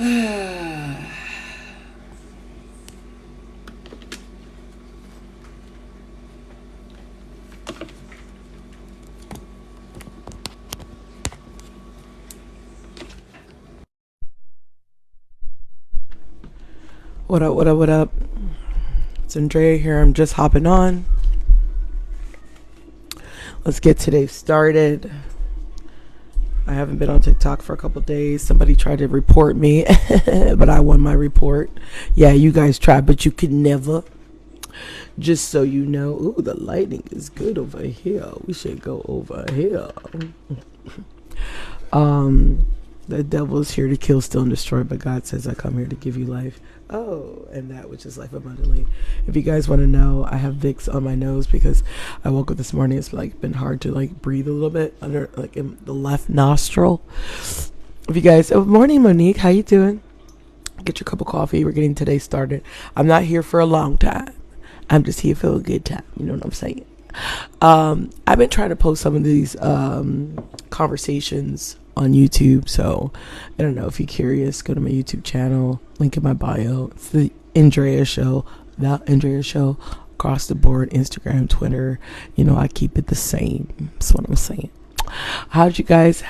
What up, what up, what up? It's Andrea here. I'm just hopping on. Let's get today started. I haven't been on TikTok for a couple days. Somebody tried to report me, but I won my report. Yeah, you guys tried, but you could never. Just so you know. Ooh, the lighting is good over here. We should go over here. The devil is here to kill, steal, and destroy, but God says, I come here to give you life. Oh, and that which is life abundantly. If you guys want to know, I have Vicks on my nose because I woke up this morning. It's like been hard to like breathe a little bit under like in the left nostril. If you guys, morning Monique, how you doing? Get your cup of coffee. We're getting today started. I'm not here for a long time. I'm just here for a good time. You know what I'm saying? I've been trying to post some of these conversations on YouTube, so I don't know if you're curious. Go to my YouTube channel, link in my bio. It's the Andrea Show, across the board. Instagram, Twitter. You know, I keep it the same. That's what I'm saying. How did you guys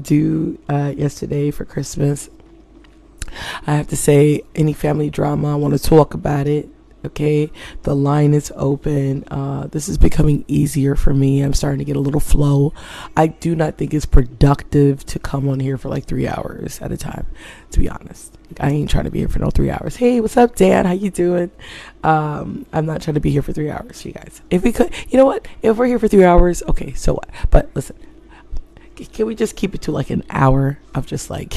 do yesterday for Christmas? I have to say, any family drama, I want to talk about it. Okay, the line is open. This is becoming easier for me. I'm starting to get a little flow. I do not think it's productive to come on here for like 3 hours at a time, to be honest. I ain't trying to be here for no 3 hours. Hey, what's up, Dan? How you doing? I'm not trying to be here for 3 hours, you guys. If we could, you know what? If we're here for 3 hours, okay, so what? But listen, can we just keep it to like an hour of just like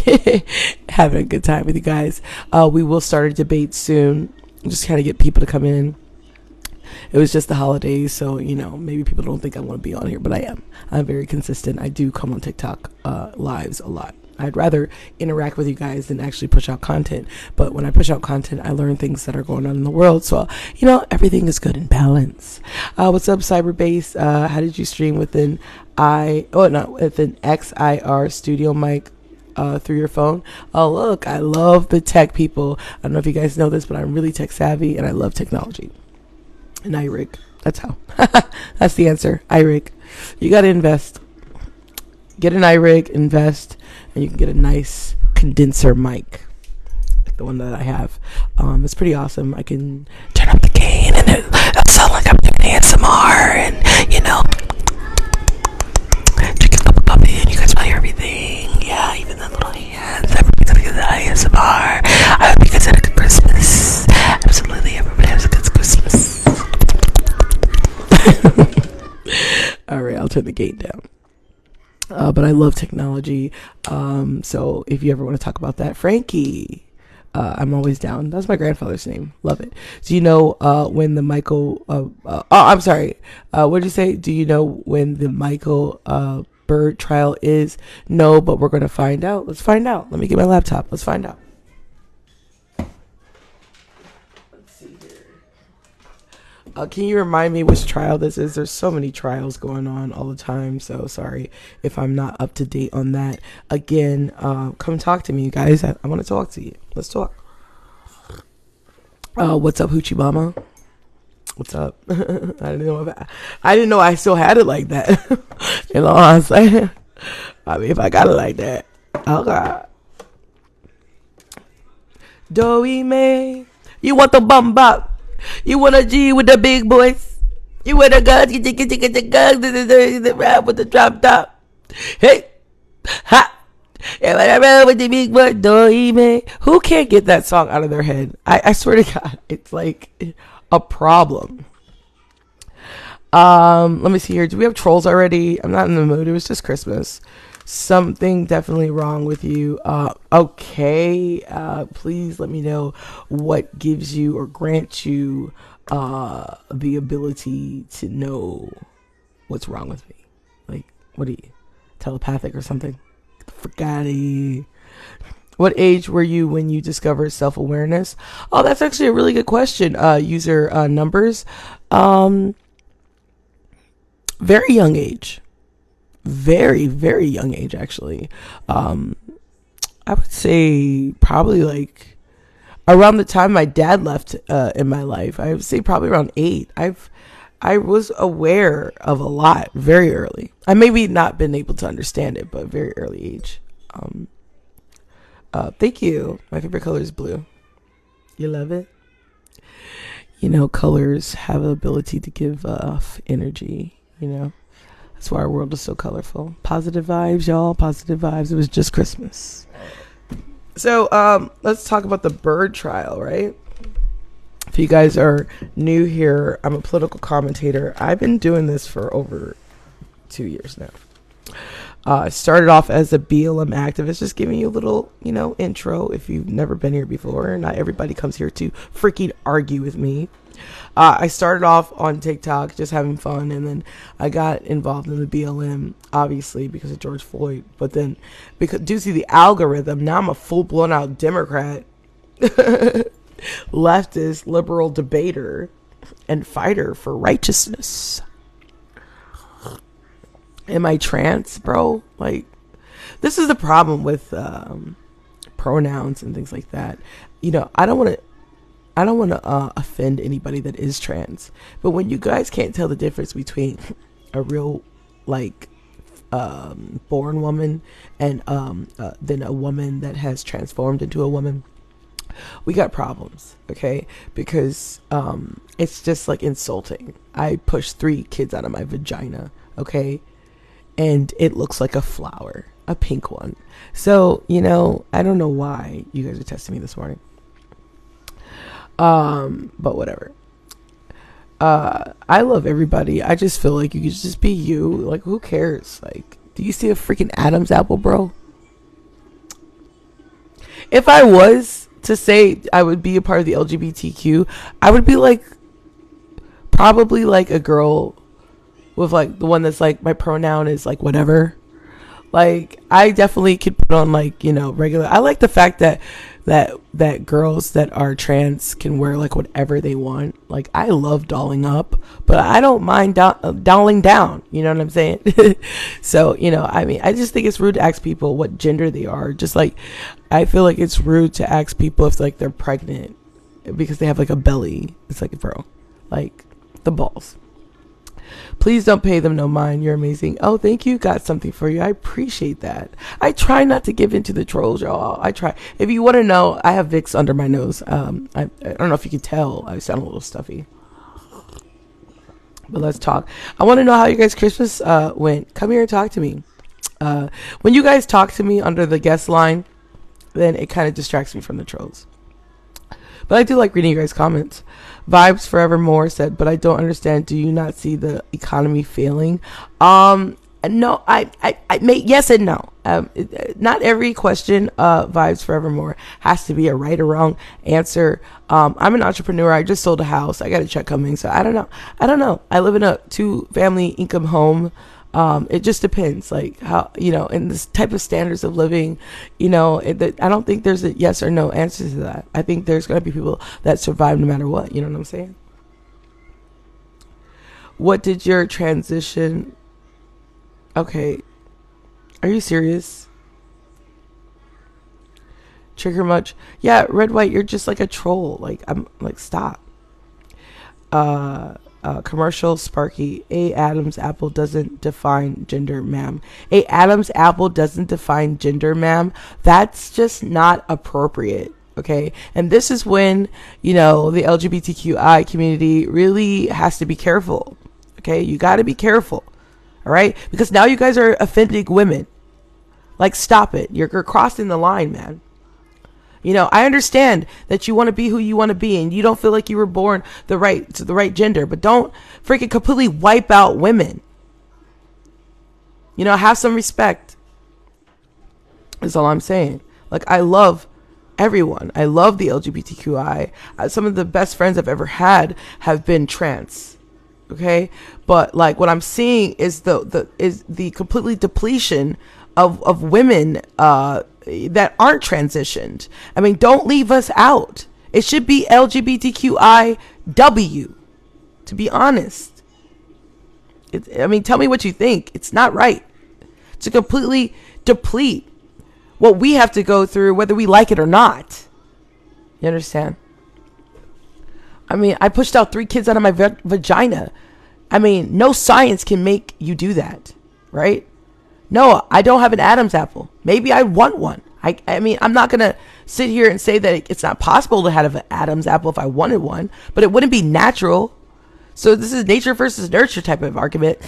having a good time with you guys? We will start a debate soon. Just kind of get people to come in. It was just the holidays, so you know, maybe people don't think I want to be on here, but I am. I'm very consistent. I do come on TikTok lives a lot. I'd rather interact with you guys than actually push out content, but when I push out content, I learn things that are going on in the world, so you know, everything is good in balance. What's up, Cyberbase? How did you stream with an XIR studio mic through your phone? Oh, look, I love the tech people. I don't know if you guys know this, but I'm really tech savvy and I love technology. An iRig. That's how. That's the answer. iRig. You got to invest. Get an iRig, invest, and you can get a nice condenser mic like the one that I have. It's pretty awesome. I can turn up the gain and it'll sound like I'm doing ASMR and, you know, drink a cup of coffee and you guys will hear everything. Yeah, even the little hands. Everybody's gonna get the ASMR. I hope you guys had a good Christmas. Absolutely, everybody has a good Christmas. Alright, I'll turn the gate down. But I love technology. So if you ever want to talk about that, Frankie, I'm always down. That's my grandfather's name. Love it. Do you know when the Michael I'm sorry. What did you say? Do you know when the Michael Bird trial is? No, but we're going to find out. Let's find out. Let me get my laptop. Let's find out. Let's see here. Can you remind me which trial this is? There's so many trials going on all the time, so sorry if I'm not up to date on that. Again, come talk to me, you guys. I want to talk to you. Let's talk. What's up, Hoochie Mama? What's up? I didn't know I still had it like that. You know what I'm saying? I mean, if I got it like that, oh God. Doe me, you want the bum bop? You want a G with the big boys? You want a gun? Get the guns, the rap with the drop top. Hey, ha. And when I run with the big boy, Doe me. Who can't get that song out of their head? I swear to God, it's like a problem. Let me see here. Do we have trolls already? I'm not in the mood. It was just Christmas. Something definitely wrong with you. Okay. Please let me know what gives you or grants you the ability to know what's wrong with me. Like, what are you, telepathic or something? Forgot. What age were you when you discovered self-awareness? Oh, that's actually a really good question. User numbers. Very young age. Very, very young age, actually. I would say probably like around the time my dad left in my life. I would say probably around 8. I was aware of a lot very early. I maybe not been able to understand it, but very early age. Thank you. My favorite color is blue. You love it? You know, colors have the ability to give off energy, you know. That's why our world is so colorful. Positive vibes, y'all. Positive vibes. It was just Christmas. So, let's talk about the Byrd trial, right? If you guys are new here, I'm a political commentator. I've been doing this for over 2 years now. I started off as a BLM activist, just giving you a little, you know, intro if you've never been here before. Not everybody comes here to freaking argue with me. I started off on TikTok just having fun, and then I got involved in the BLM, obviously, because of George Floyd. But then, because due to the algorithm, now I'm a full-blown out Democrat, leftist, liberal debater, and fighter for righteousness. Am I trans, bro? Like, this is the problem with pronouns and things like that. You know, I don't want to offend anybody that is trans, but when you guys can't tell the difference between a real, like, born woman and then a woman that has transformed into a woman, we got problems, okay? Because it's just like insulting. I pushed 3 kids out of my vagina, okay? And it looks like a flower, a pink one. So, you know, I don't know why you guys are testing me this morning. But whatever. I love everybody. I just feel like you could just be you. Like, who cares? Like, do you see a freaking Adam's apple, bro? If I was to say I would be a part of the LGBTQ, I would be like, probably like a girl with like the one that's like, my pronoun is like whatever. Like, I definitely could put on like, you know, regular. I like the fact that girls that are trans can wear like whatever they want. Like, I love dolling up, but I don't mind dolling down. You know what I'm saying? So, you know, I mean, I just think it's rude to ask people what gender they are. Just like, I feel like it's rude to ask people if like they're pregnant because they have like a belly. It's like, bro, like the balls. Please don't pay them no mind. You're amazing. Oh, thank you. Got something for you. I appreciate that. I try not to give in to the trolls, y'all. I try. If you want to know, I have Vicks under my nose. I don't know if you can tell. I sound a little stuffy. But let's talk. I want to know how you guys' Christmas went. Come here and talk to me. When you guys talk to me under the guest line, then it kind of distracts me from the trolls. But I do like reading you guys' comments. Vibes Forevermore said, but I don't understand. Do you not see the economy failing? No, I make yes and no. Not every question, Vibes Forevermore, has to be a right or wrong answer. I'm an entrepreneur. I just sold a house. I got a check coming. So I don't know. I live in a 2-family income home. It just depends, like how, you know, in this type of standards of living, you know, I don't think there's a yes or no answer to that. I think there's going to be people that survive no matter what. You know what I'm saying? What did your transition? Okay. Are you serious? Trigger much? Yeah, Red White, you're just like a troll. Like, I'm like, stop. Commercial Sparky. A Adam's apple doesn't define gender, ma'am. A Adam's apple doesn't define gender, ma'am. That's just not appropriate. Okay. And this is when, you know, the LGBTQI community really has to be careful. Okay. You got to be careful. All right. Because now you guys are offending women. Like, stop it. You're crossing the line, man. You know, I understand that you want to be who you want to be and you don't feel like you were born the right gender, but don't freaking completely wipe out women. You know, have some respect. That's all I'm saying. Like, I love everyone. I love the LGBTQI. Some of the best friends I've ever had have been trans. Okay? But like, what I'm seeing is the completely depletion of women that aren't transitioned. I mean, don't leave us out. It should be LGBTQIW, to be honest. I mean, tell me what you think. It's not right to completely deplete what we have to go through, whether we like it or not. You understand? I mean, I pushed out 3 kids out of my vagina. I mean, no science can make you do that, right? No, I don't have an Adam's apple. Maybe I want one. I mean, I'm not going to sit here and say that it's not possible to have an Adam's apple if I wanted one, but it wouldn't be natural. So this is nature versus nurture type of argument.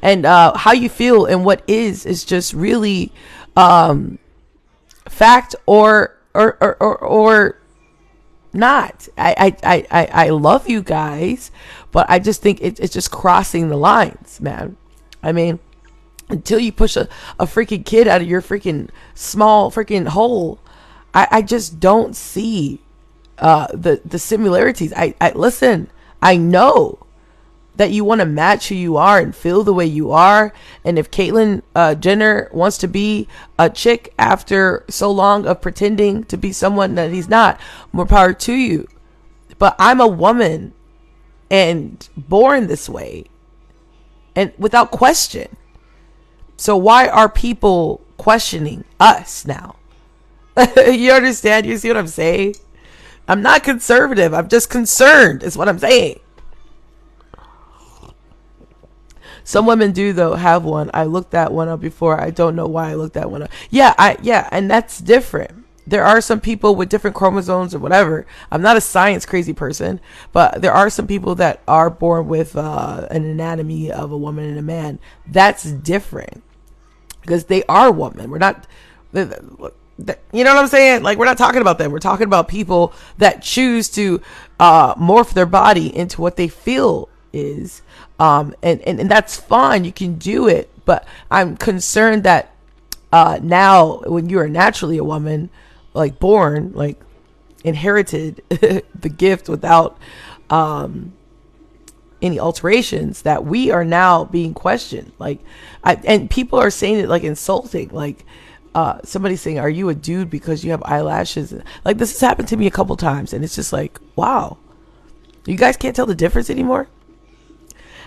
And how you feel and what is just really fact or not. I love you guys, but I just think it's just crossing the lines, man. I mean, until you push a freaking kid out of your freaking small freaking hole, I just don't see the similarities. I listen, I know that you want to match who you are and feel the way you are. And if Caitlyn Jenner wants to be a chick after so long of pretending to be someone that he's not, more power to you. But I'm a woman and born this way and without question. So why are people questioning us now? You understand? You see what I'm saying? I'm not conservative. I'm just concerned is what I'm saying. Some women do though have one. I looked that one up before. I don't know why I looked that one up. Yeah, and that's different. There are some people with different chromosomes or whatever. I'm not a science crazy person, but there are some people that are born with an anatomy of a woman and a man. That's different because they are women. We're not, you know what I'm saying? Like, we're not talking about them. We're talking about people that choose to morph their body into what they feel is. And that's fine. You can do it. But I'm concerned that now when you are naturally a woman, like born, like inherited the gift without any alterations, that we are now being questioned. Like, and people are saying it like insulting. Like somebody's saying, "Are you a dude because you have eyelashes?" Like, this has happened to me a couple times, and it's just like, wow, you guys can't tell the difference anymore.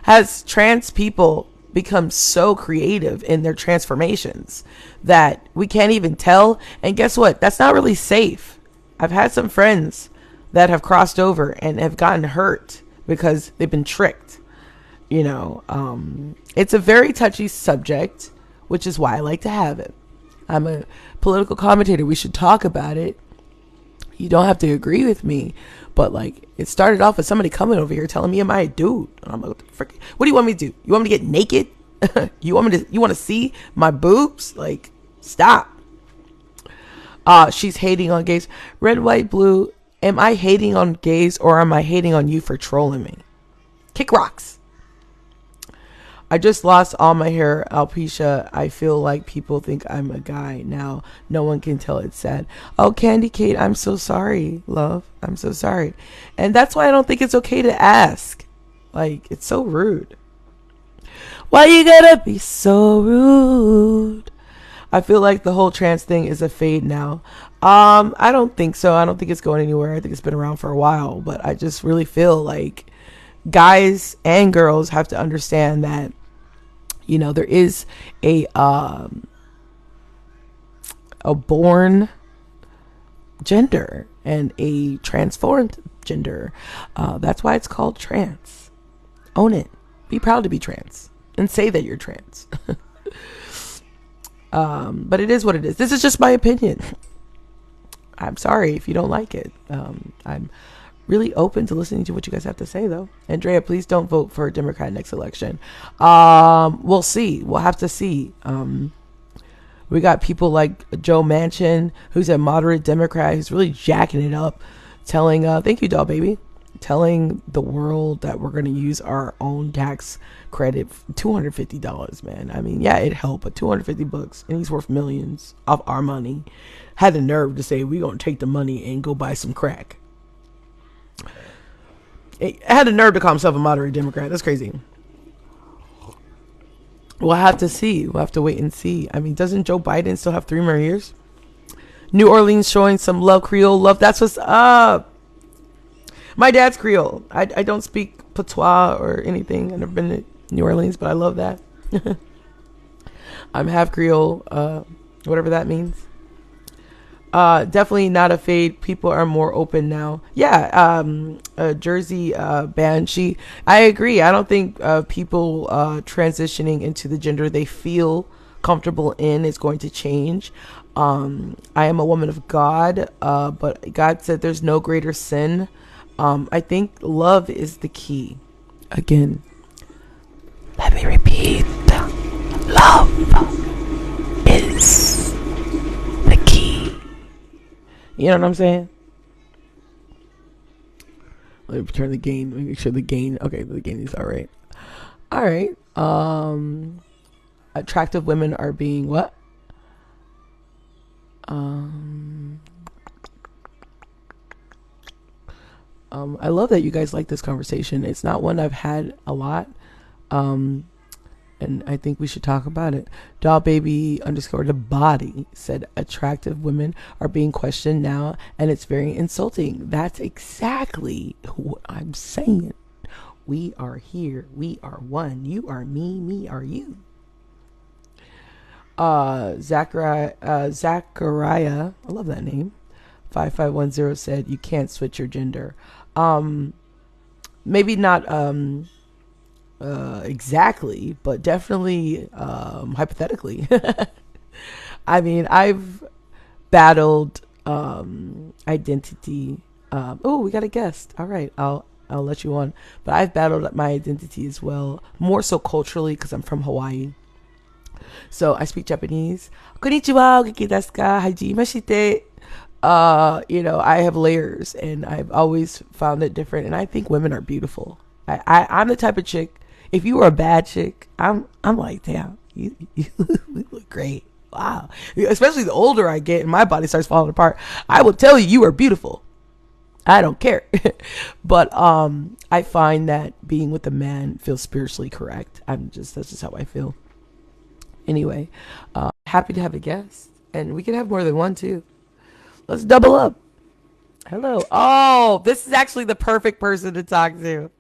Has trans people become so creative in their transformations that we can't even tell? And guess what? That's not really safe. I've had some friends that have crossed over and have gotten hurt because they've been tricked. You know, it's a very touchy subject, which is why I like to have it. I'm a political commentator. We should talk about it. You don't have to agree with me, but like, it started off with somebody coming over here telling me, "Am I a dude?" And I'm like, what do you want me to do? You want me to get naked? You want to see my boobs? Like, stop. She's hating on gays. Red, white, blue. Am I hating on gays or am I hating on you for trolling me? Kick rocks. I just lost all my hair, alopecia. I feel like people think I'm a guy now. No one can tell. It's sad. Oh, Candy Kate, I'm so sorry, love. I'm so sorry. And that's why I don't think it's okay to ask. Like, it's so rude. Why you gotta be so rude? I feel like the whole trans thing is a fade now. I don't think so. I don't think it's going anywhere. I think it's been around for a while. But I just really feel like guys and girls have to understand that, you know, there is a born gender and a transformed gender. That's why it's called trans. Own it. Be proud to be trans and say that you're trans. But it is what it is. This is just my opinion. I'm sorry if you don't like it. I'm really open to listening to what you guys have to say, though. Andrea, please don't vote for a Democrat next election. We'll see. We'll have to see. We got people like Joe Manchin, who's a moderate Democrat, who's really jacking it up, telling, thank you, doll baby, telling the world that we're going to use our own tax credit, $250, man. I mean, yeah, it helped, but $250, and he's worth millions of our money. Had the nerve to say, we're going to take the money and go buy some crack. It had the nerve to call himself a moderate Democrat. That's crazy. We'll have to see. We'll have to wait and see. I mean, doesn't Joe Biden still have 3 more years? New Orleans showing some love, Creole love. That's what's up. My dad's Creole. I don't speak patois or anything. I've never been to New Orleans, but I love that. I'm half Creole, whatever that means. Definitely not a fade. People are more open now. Yeah, Jersey Banshee. I agree. I don't think people transitioning into the gender they feel comfortable in is going to change. I am a woman of God, but God said there's no greater sin. I think love is the key. Again, let me repeat. Love is the key. You know what I'm saying? Let me turn the gain. Let me make sure the gain. Okay, the gain is all right. All right. Attractive women are being what? Um, I love that you guys like this conversation. It's not one I've had a lot. Um, and I think we should talk about it. Doll baby underscore the body said attractive women are being questioned now, and it's very insulting. That's exactly what I'm saying. We are here. We are one. You are me. Me are you. Zachariah, I love that name. 5510 said you can't switch your gender. Um, Maybe not exactly, but definitely hypothetically. I mean, I've battled identity. Oh, we got a guest. All right, I'll let you on. But I've battled my identity as well, more so culturally because I'm from Hawaii. So I speak Japanese. Konnichiwa, o genki desu ka? Hajimashite. I have layers, and I've always found it different. And I think women are beautiful. I'm the type of chick. If you were a bad chick, I'm like, damn, you look great. Wow. Especially the older I get and my body starts falling apart, I will tell you you are beautiful. I don't care. But I find that being with a man feels spiritually correct. That's just how I feel. Anyway, happy to have a guest, and we can have more than one too. Let's double up. Hello. Oh, this is actually the perfect person to talk to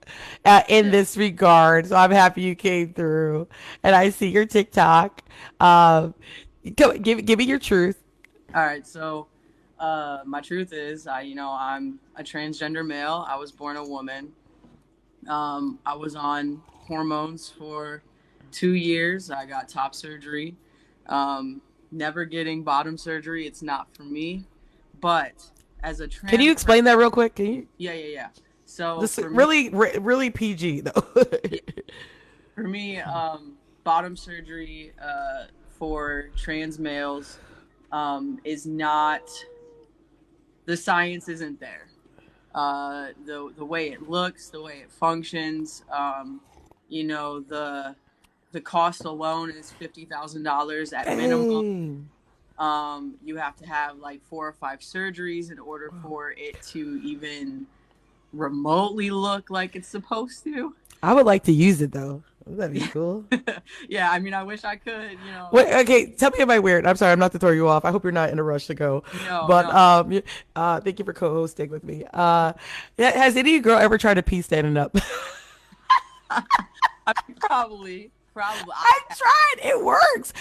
in this regard. So I'm happy you came through, and I see your TikTok. Um, give me your truth. All right, so my truth is, I'm a transgender male. I was born a woman. I was on hormones for 2 years. I got top surgery. Never getting bottom surgery. It's not for me. But as a Can you trans person, explain that real quick? Can you? yeah, yeah, yeah. So This for me, really, really PG though. yeah, for me, bottom surgery for trans males is not, the science isn't there. The way it looks, the way it functions, the cost alone is $50,000 at minimum. Dang. You have to have like 4 or 5 surgeries in order for it to even remotely look like it's supposed to. I would like to use it though. That'd be cool. Yeah, I mean, I wish I could. Wait, okay, tell me, am I weird? I'm sorry, I'm not to throw you off. I hope you're not in a rush to go. No, But no. thank you for co-hosting with me. Yeah, has any girl ever tried to pee standing up? I mean, probably. I tried. It works.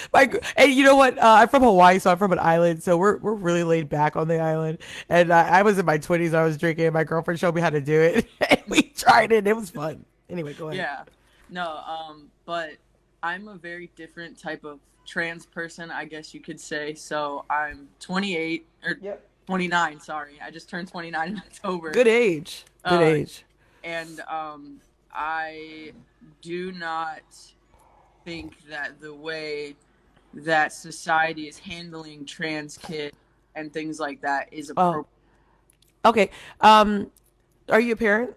And you know what? I'm from Hawaii, so I'm from an island, so we're really laid back on the island. And I was in my 20s. I was drinking. And my girlfriend showed me how to do it, and we tried it. It was fun. Anyway, go ahead. Yeah. No, but I'm a very different type of trans person, I guess you could say. So I'm 28 or Yep. 29, sorry. I just turned 29 in October. Good age. Good Uh age. and I do not think that the way that society is handling trans kids and things like that is Oh, appropriate. okay. Are you a parent?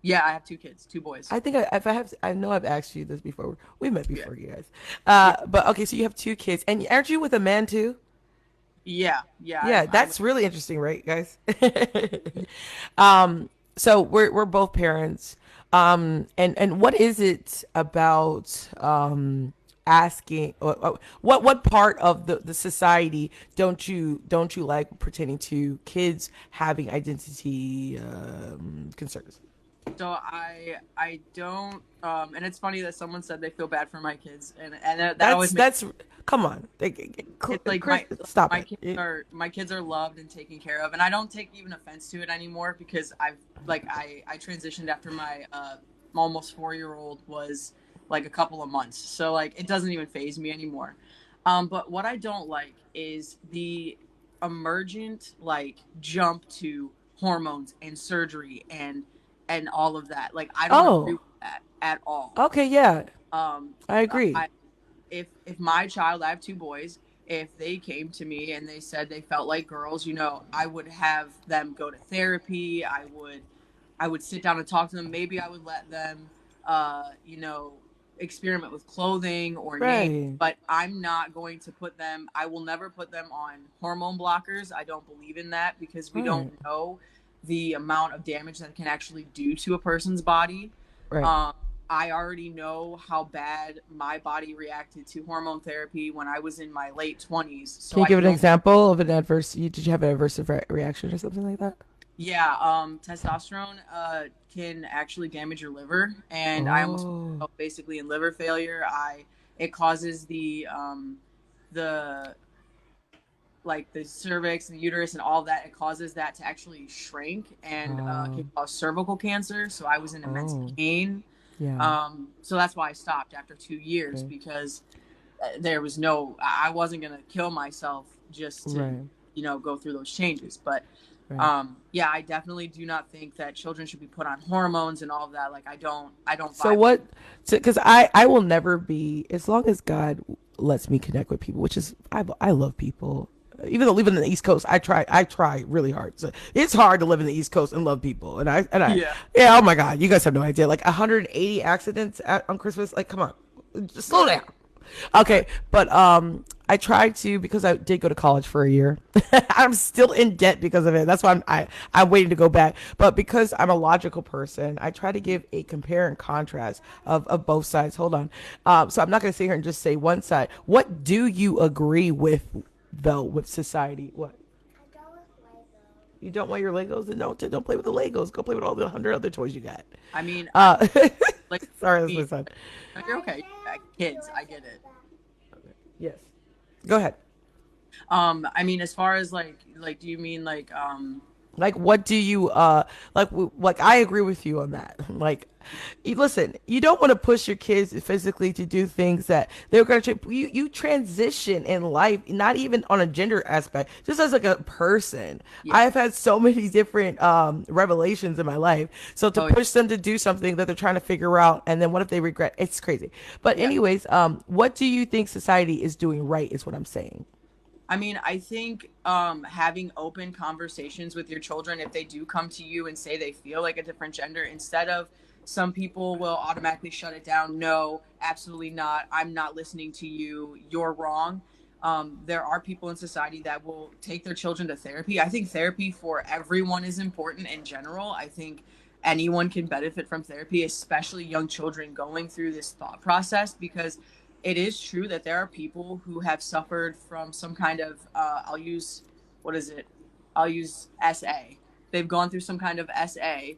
Yeah, I have 2 kids, 2 boys. I think if I have, I know I've asked you this before. We've met Yeah. before, you guys. Yeah. But okay, so you have two kids, and aren't you with a man too? Yeah. Yeah, Yeah, I live. that's really interesting, right, guys? um, so we're both parents. And what is it about asking what part of the society don't you like pertaining to kids having identity concerns? So I don't and it's funny that someone said they feel bad for my kids, and that always makes That's come on. it's like Chris, stop my it. kids are loved and taken care of, and I don't take even offense to it anymore because I transitioned after my almost 4 year old was like a couple of months, so like it doesn't even phase me anymore. But what I don't like is the emergent like jump to hormones and surgery and all of that. Like I don't agree Oh, with that at all. okay, yeah, Um, I agree. I if my child, I have two boys, if they came to me and they said they felt like girls, I would have them go to therapy. I would sit down and talk to them. Maybe I would let them, you know, experiment with clothing or names. Right, But I'm not going to put them. I will never put them on hormone blockers. I don't believe in that because we don't right, know the amount of damage that it can actually do to a person's body. right. Um, I already know how bad my body reacted to hormone therapy when I was in my late 20s. Can So you I give an can only, example of an adverse? Did you have an adverse reaction or something like that? yeah, testosterone can actually damage your liver. And I almost Oh, basically in liver failure. It causes the like the cervix and the uterus and all that. It causes that to actually shrink and can cause cervical cancer. So I was in immense oh, pain. yeah. So that's why I stopped after 2 years Okay, because there was no, I wasn't going to kill myself just to, right, go through those changes. But right. yeah, I definitely do not think that children should be put on hormones and all of that. Like I don't So vibe with. what? Because I will never be as long as God lets me connect with people, which is I love people. Even though living in the East Coast, I try really hard. So it's hard to live in the East Coast and love people. And I Yeah. yeah. Oh my God, you guys have no idea. Like 180 accidents on Christmas. Like come on, just slow down. Right. Okay, but I tried to because I did go to college for a year. I'm still in debt because of it. That's why I'm waiting to go back. But because I'm a logical person, I try to give a compare and contrast of both sides. Hold on. So I'm not going to sit here and just say one side. What do you agree with though with society? What? You don't want your Legos? Then don't play with the Legos. Go play with all the 100 other toys you got. I mean, Uh, like, sorry, that's my me, son. no, you're okay. Kids, I get it. Yes. Go ahead. I mean, as far as do you mean Like, what do you like? I agree with you on that. Like, listen, you don't want to push your kids physically to do things that they're going to. You transition in life, not even on a gender aspect, just as like a person. yeah. I've had so many different revelations in my life. So to Oh, yeah. push them to do something that they're trying to figure out, and then what if they regret? It's crazy. But Yeah. anyways, what do you think society is doing right? Is what I'm saying. I mean, I think having open conversations with your children, if they do come to you and say they feel like a different gender, instead of some people will automatically shut it down. No, absolutely not. I'm not listening to you. You're wrong. There are people in society that will take their children to therapy. I think therapy for everyone is important in general. I think anyone can benefit from therapy, especially young children going through this thought process because it is true that there are people who have suffered from some kind of I'll use what is it? I'll use SA. They've gone through some kind of SA,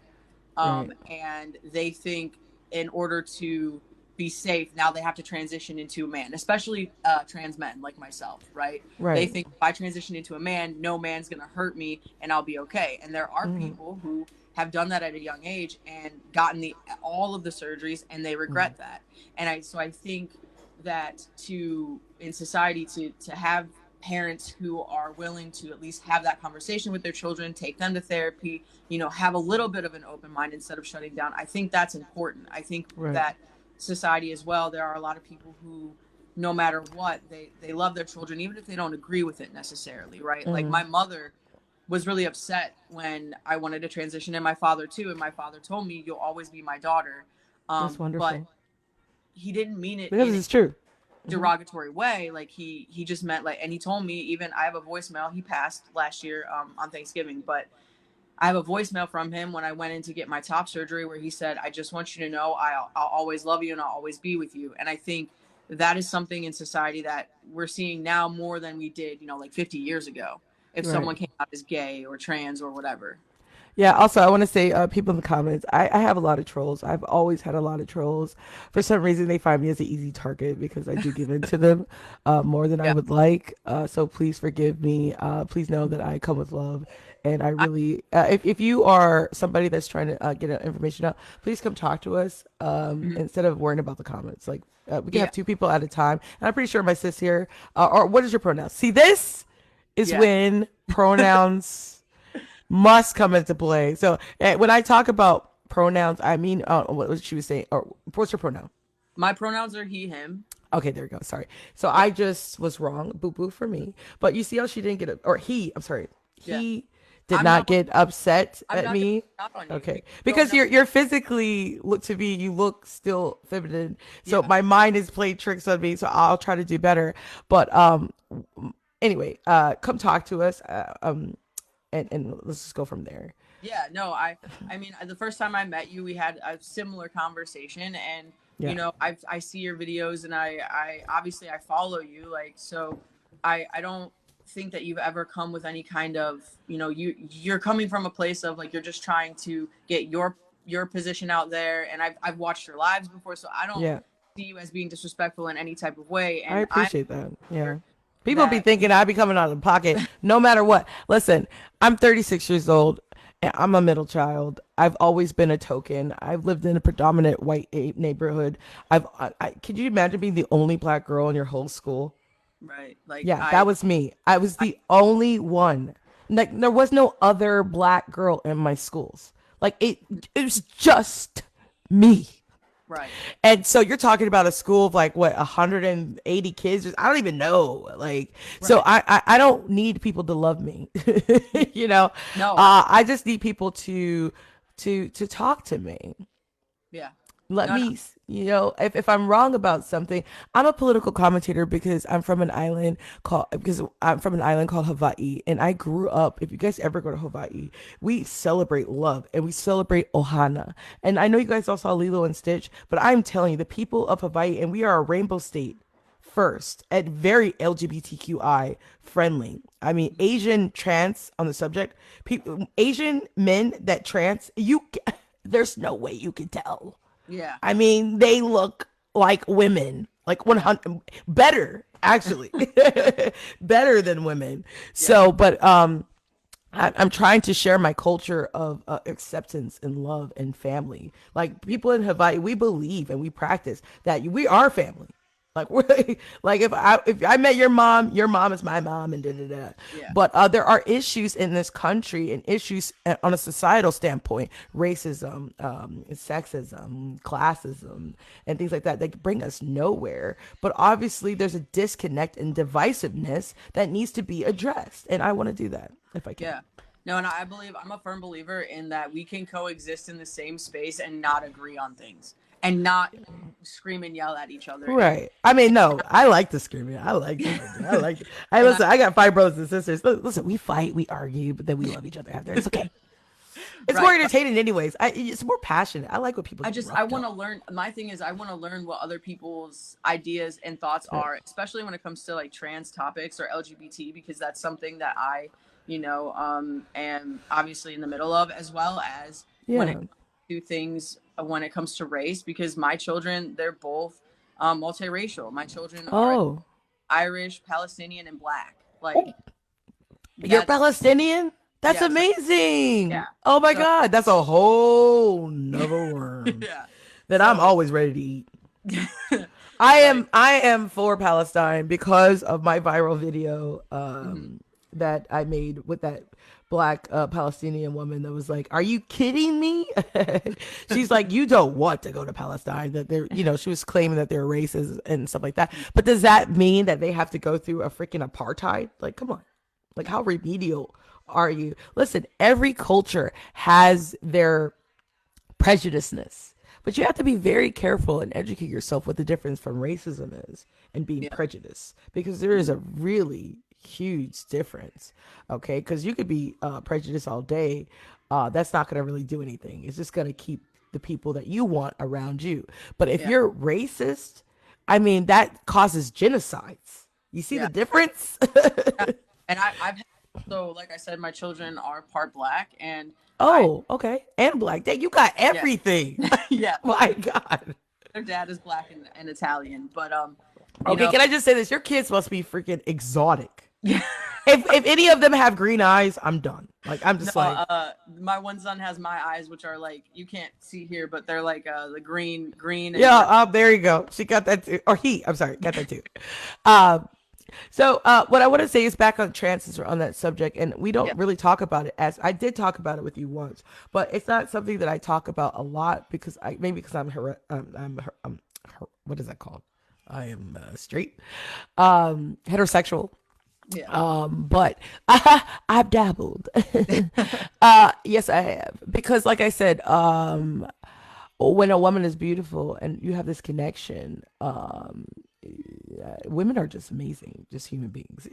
Right. and they think in order to be safe, now they have to transition into a man, especially trans men like myself, right? They Right. think if I transition into a man, no man's gonna hurt me and I'll be okay. And there are Mm-hmm. people who have done that at a young age and gotten the all of the surgeries and they Mm-hmm. regret that. And I think that to in society to have parents who are willing to at least have that conversation with their children, take them to therapy, have a little bit of an open mind instead of shutting down. I think that's important. I think Right. that society as well, there are a lot of people who no matter what, they love their children even if they don't agree with it necessarily, right? Like Mm-hmm. my mother was really upset when I wanted to transition and my father too, and my father told me you'll always be my daughter. That's But wonderful he didn't mean it because in it's true. Hmm. derogatory way. Like he just meant like, and he told me, even I have a voicemail. He passed last year on Thanksgiving, but I have a voicemail from him when I went in to get my top surgery where he said, I just want you to know I'll always love you and I'll always be with you. And I think that is something in society that we're seeing now more than we did, like 50 years ago, if Right. someone came out as gay or trans or whatever. Yeah, also, I want to say, people in the comments, I have a lot of trolls. I've always had a lot of trolls. For some reason, they find me as an easy target because I do give in to them more than I Yeah. would like. So please forgive me. Please know that I come with love. And I I, really, if you are somebody that's trying to get information out, please come talk to us mhm. instead of worrying about the comments. Like, we can Yeah. have two people at a time. And I'm pretty sure my sis here, or what is your pronoun? See, this is Yeah. when pronouns must come into play. So when I talk about pronouns, I mean, what was she was saying, or what's your pronoun? My pronouns are he, him. Okay, there we go. Sorry. So Yeah. I just was wrong. Boo boo for me. But you see how she didn't get, or he, I'm sorry, Yeah. he did I'm not not get upset I'm at not gonna me. count on you Okay, because you don't because know. you're physically look to be, you look still feminine. So Yeah. my mind is playing tricks on me. So I'll try to do better. But anyway, come talk to us. And let's just go from there. Yeah, no, I mean, the first time I met you, we had a similar conversation, and Yeah. I see your videos, and I obviously I follow you, like, so I don't think that you've ever come with any kind of, you're coming from a place of like you're just trying to get your position out there, and I've watched your lives before, so I don't Yeah. see you as being disrespectful in any type of way, I and I'm appreciate that. Yeah. sure People be that thinking I be coming out of the pocket no matter what. Listen, I'm 36 years old and I'm a middle child. I've always been a token. I've lived in a predominant white neighborhood. Could you imagine being the only black girl in your whole school? right, like Yeah, that was me. I was I the only one. Like there was no other black girl in my schools. Like it was just me. right, And so you're talking about a school of like what 180 kids. I don't even know. Like so right, I don't need people to love me. you know, no, I just need people to talk to me. yeah, Let no, no, me, if I'm wrong about something, I'm a political commentator because I'm from an island called Hawaii, and I grew up. If you guys ever go to Hawaii, we celebrate love and we celebrate Ohana. And I know you guys all saw Lilo and Stitch, but I'm telling you, the people of Hawaii, and we are a rainbow state first and very LGBTQI friendly. I mean, Asian trans on the subject, people, Asian men that trans, there's no way you can tell. yeah, I mean, they look like women, like yeah, 100 better actually, better than women. yeah, So, but I'm trying to share my culture of acceptance and love and family. Like people in Hawaii, we believe and we practice that we are family. Like we're like if I met your mom is my mom and da da da. yeah, But there are issues in this country and issues on a societal standpoint, racism, sexism, classism, and things like that that bring us nowhere. But obviously, there's a disconnect and divisiveness that needs to be addressed, and I want to do that if I can. yeah. No, and I believe I'm a firm believer in that we can coexist in the same space and not agree on things and not scream and yell at each other. Right. I mean, no, I like the screaming. I like it. I like it. I And I listen. I got five brothers and sisters. Listen, we fight, we argue, but then we love each other after. It's okay. It's more right. entertaining, anyways. It's more passionate. I like when people get I roughed want up. to learn. My thing is, I want to learn what other people's ideas and thoughts Yeah. are, especially when it comes to like trans topics or LGBT, because that's something that I, am obviously in the middle of, as well as when it Yeah. comes to things when it comes to race, because my children, they're both multiracial. My children are Oh, Irish, Palestinian, and Black. Like oh, you're that's Palestinian? That's yeah. So amazing. yeah. Oh my So God, that's a whole nother worm yeah. that I'm So always ready to eat. I like. am I am for Palestine because of my viral video Mhm. that I made with that black Palestinian woman that was like, "Are you kidding me?" She's like, "You don't want to go to Palestine." That they're, she was claiming that they're racist and stuff like that. But does that mean that they have to go through a freaking apartheid? Like, come on. Like, how remedial are you? Listen, every culture has their prejudiceness. But you have to be very careful and educate yourself what the difference from racism is and being Yeah. prejudiced because there is a really huge difference. Okay, because you could be prejudiced all day. That's not going to really do anything. It's just going to keep the people that you want around you. But if Yeah. you're racist, I mean, that causes genocides. You see the Yeah. difference? Yeah. And I've had So, like I said, my children are part black, and I, Oh, okay. And black. Dang, you got yeah, everything. yeah. My God. Their dad is black and Italian, but you Okay, know, can I just say this? Your kids must be freaking exotic. yeah. If any of them have green eyes, I'm done. Like I'm No, just like, my one son has my eyes, which are like you can't see here, but they're like the green and yeah, brown. there you go. She got that too. Or he, I'm sorry, got that too. Um, what I want to say is back on trans on that subject, and we Yeah, don't really talk about it as I did talk about it with you once, but it's not something that I talk about a lot because maybe because what is that called? I am straight, heterosexual. yeah, But I've dabbled. Yes, I have because, like I said, when a woman is beautiful and you have this connection, women are just amazing, just human beings.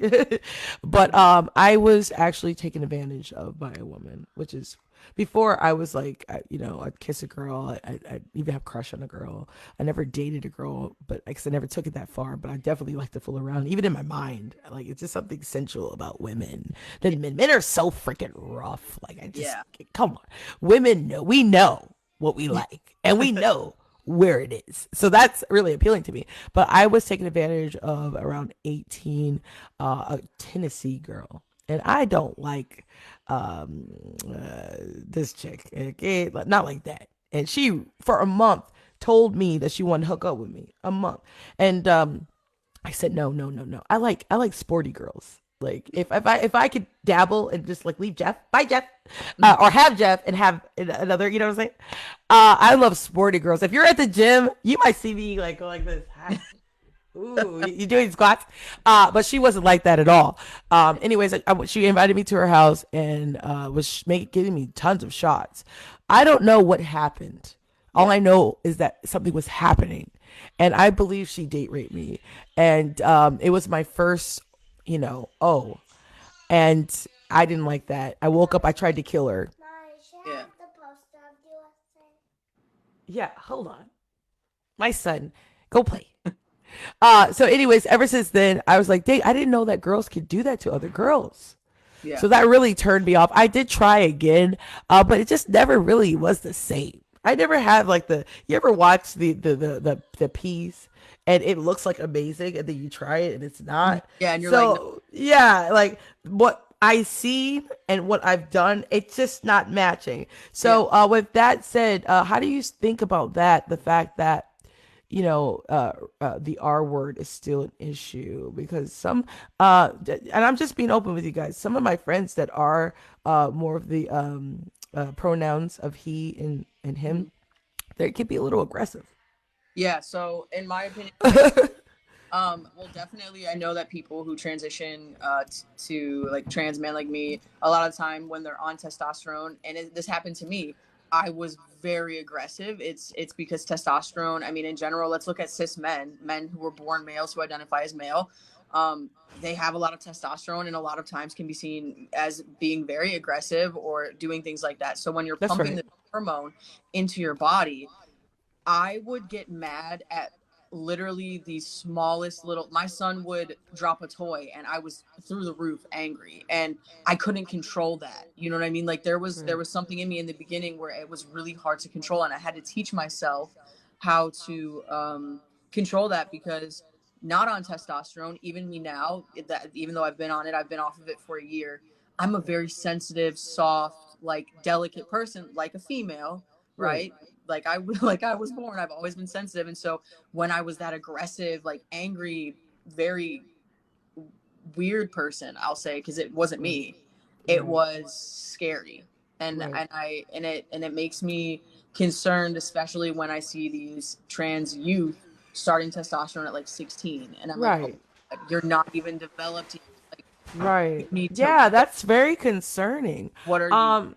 But I was actually taken advantage of by a woman, which is before I was like, I'd kiss a girl, I'd even have a crush on a girl. I never dated a girl, but because I never took it that far. But I definitely like to fool around, even in my mind. Like it's just something sensual about women. yeah, Then men are so freaking rough. Like I just yeah, come on, women know we know what we like, and we know where it is. So that's really appealing to me. But I was taken advantage of around 18, a Tennessee girl. And I don't like this chick. Okay? Not like that. And she, for a month, told me that she wanted to hook up with me. A month. And I said no, no, no, no. I like sporty girls. Like if I could dabble and just like leave Jeff, bye Jeff, or have Jeff and have another, you know what I'm saying? I love sporty girls. If you're at the gym, you might see me like go like this. Hi. Ooh, you doing squats? But she wasn't like that at all. Anyways, she invited me to her house and was giving me tons of shots. I don't know what happened. All yeah, I know is that something was happening, and I believe she date raped me, and it was my first, oh, and I didn't like that. I woke up. I tried to kill her. yeah. Yeah, hold on, my son, go play. So anyways, ever since then, I was like, dang, I didn't know that girls could do that to other girls. Yeah. So that really turned me off. I did try again, but it just never really was the same. I never had like you ever watch the piece and it looks like amazing and then you try it and it's Mhm. not. Yeah, and you're like, no, So yeah, like what I see and what I've done, it's just not matching. yeah, So with that said, how do you think about that? The fact that the R word is still an issue because and I'm just being open with you guys. Some of my friends that are more of the pronouns of he and mhm. him, they can be a little aggressive. Yeah. So, in my opinion, well, definitely, I know that people who transition to like trans men like me, a lot of time when they're on testosterone, and this happened to me, I was very aggressive. It's because testosterone. I mean, in general, let's look at cis men, men who were born males who identify as male. They have a lot of testosterone, and a lot of times can be seen as being very aggressive or doing things like that. So when you're That's pumping right. the hormone into your body, I would get mad at literally the smallest little. My son would drop a toy and I was through the roof angry, and I couldn't control that. You know what I mean? Like there Right. was something in me in the beginning where it was really hard to control, and I had to teach myself how to control that because not on testosterone, even me now, that even though I've been on it, I've been off of it for a year. I'm a very sensitive, soft, like delicate person, like a female, Right. right? Like I like I was born. I've always been sensitive, and so when I was that aggressive, like angry, very weird person, I'll say, because it wasn't Right. me, it Right. was scary, Right. and it makes me concerned, especially when I see these trans youth starting testosterone at like 16, and I'm like, oh, Right. you're not even developed yet. Like you Right. need to. Yeah, that's very concerning. What are you? Um,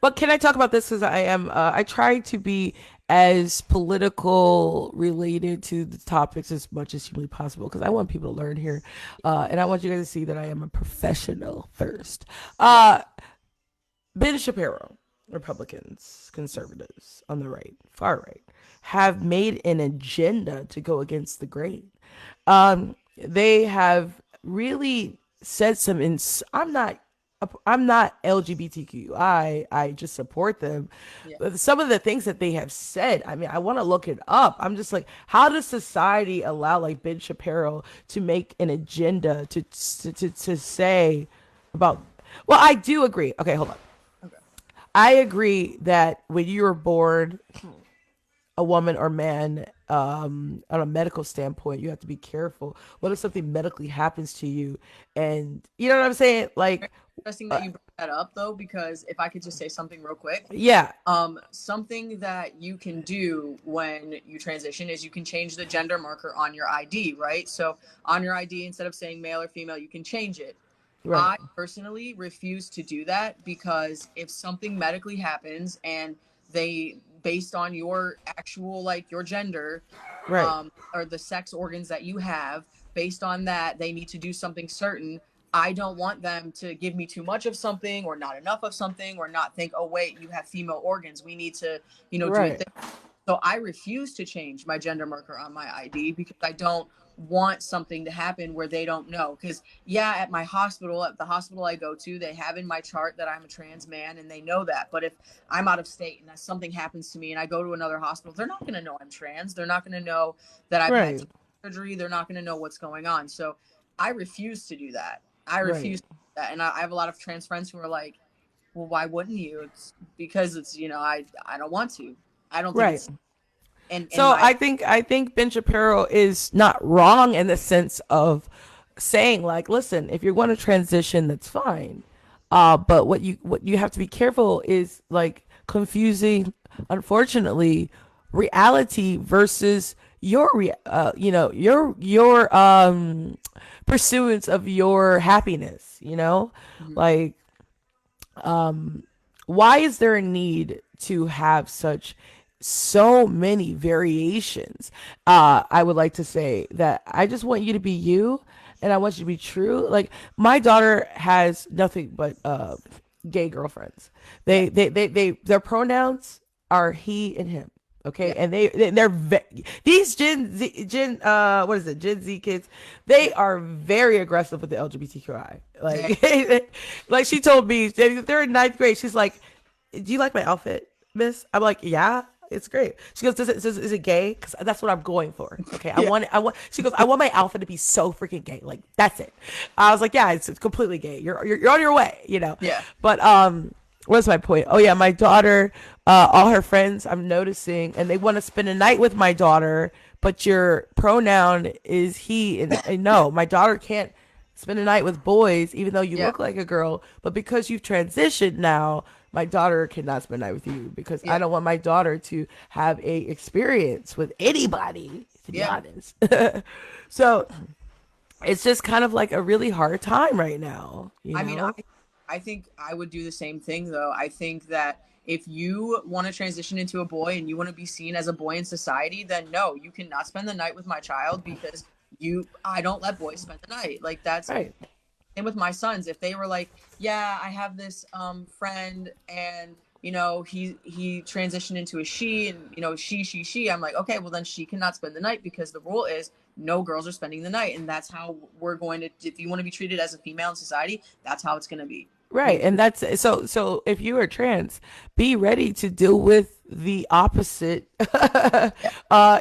But can I talk about this? Because I try to be as political related to the topics as much as humanly possible because I want people to learn here. And I want you guys to see that I am a professional first. Yeah, Ben Shapiro, Republicans, conservatives on the right, far right, have made an agenda to go against the grain. They have really said some I'm not LGBTQ. I just support them. Yeah. But some of the things that they have said, I mean, I want to look it up. I'm just like, how does society allow like Ben Shapiro to make an agenda to say about? Well, I do agree. Okay, hold on. Okay. I agree that when you were born a woman or man, on a medical standpoint, you have to be careful. What if something medically happens to you? And you know what I'm saying? Very Like, interesting uh, that you brought that up though, because if I could just say something real quick, yeah, something that you can do when you transition is you can change the gender marker on your ID, right? So on your ID, instead of saying male or female, you can change it. right, I personally refuse to do that because if something medically happens and they, based on your actual, like your gender, right, or the sex organs that you have, based on that, they need to do something certain. I don't want them to give me too much of something or not enough of something or not think, oh, wait, you have female organs. We need to, do it right, this. So I refuse to change my gender marker on my ID because I don't want something to happen where they don't know. Because, yeah, at the hospital I go to, they have in my chart that I'm a trans man and they know that. But if I'm out of state and something happens to me and I go to another hospital, they're not going to know I'm trans. They're not going to know that I've had right, surgery. They're not going to know what's going on. So I refuse to do that. I right, refuse to do that. And I have a lot of trans friends who are like, well, why wouldn't you? It's because it's, I don't want to. I don't think right. it's in So my I think Ben Shapiro is not wrong in the sense of saying like, listen, if you're going to transition, that's fine. But what you have to be careful is like confusing, unfortunately, reality versus your pursuance of your happiness. Mhm. Like why is there a need to have so many variations? I would like to say that I just want you to be you, and I want you to be true. Like my daughter has nothing but gay girlfriends. Yeah, Their pronouns are he and him. Okay, yeah, and these what is it, Gen Z kids, yeah. they are very aggressive with the LGBTQI. They, Like, like she told me, they're in ninth grade. She's like, "Do you like my outfit, Miss?" I'm like, "Yeah, it's great." She goes, is it gay? Because that's what I'm going for. Okay, yeah, I want. She goes, "I want my outfit to be so freaking gay. Like that's it." I was like, "Yeah, it's completely gay. You're on your way." yeah, But what's my point? Oh yeah, my daughter, all her friends, I'm noticing, and they want to spend a night with my daughter, but your pronoun is he, and no, my daughter can't spend a night with boys, even though you yeah, look like a girl. But because you've transitioned now, my daughter cannot spend a night with you because I yeah, don't want my daughter to have a experience with anybody, to be yeah. honest. So it's just kind of like a really hard time right now, you I mean, know? I think I would do the same thing though. I think that if you want to transition into a boy and you want to be seen as a boy in society, then no, you cannot spend the night with my child because I don't let boys spend the night. Like that's Right. and with my sons, if they were like, yeah, I have this friend and he transitioned into a she and she, I'm like, okay, well then she cannot spend the night because the rule is no girls are spending the night, and that's how we're going to, if you want to be treated as a female in society, that's how it's going to be. Right. You And that's so if you are trans, be ready to deal with the opposite Yeah.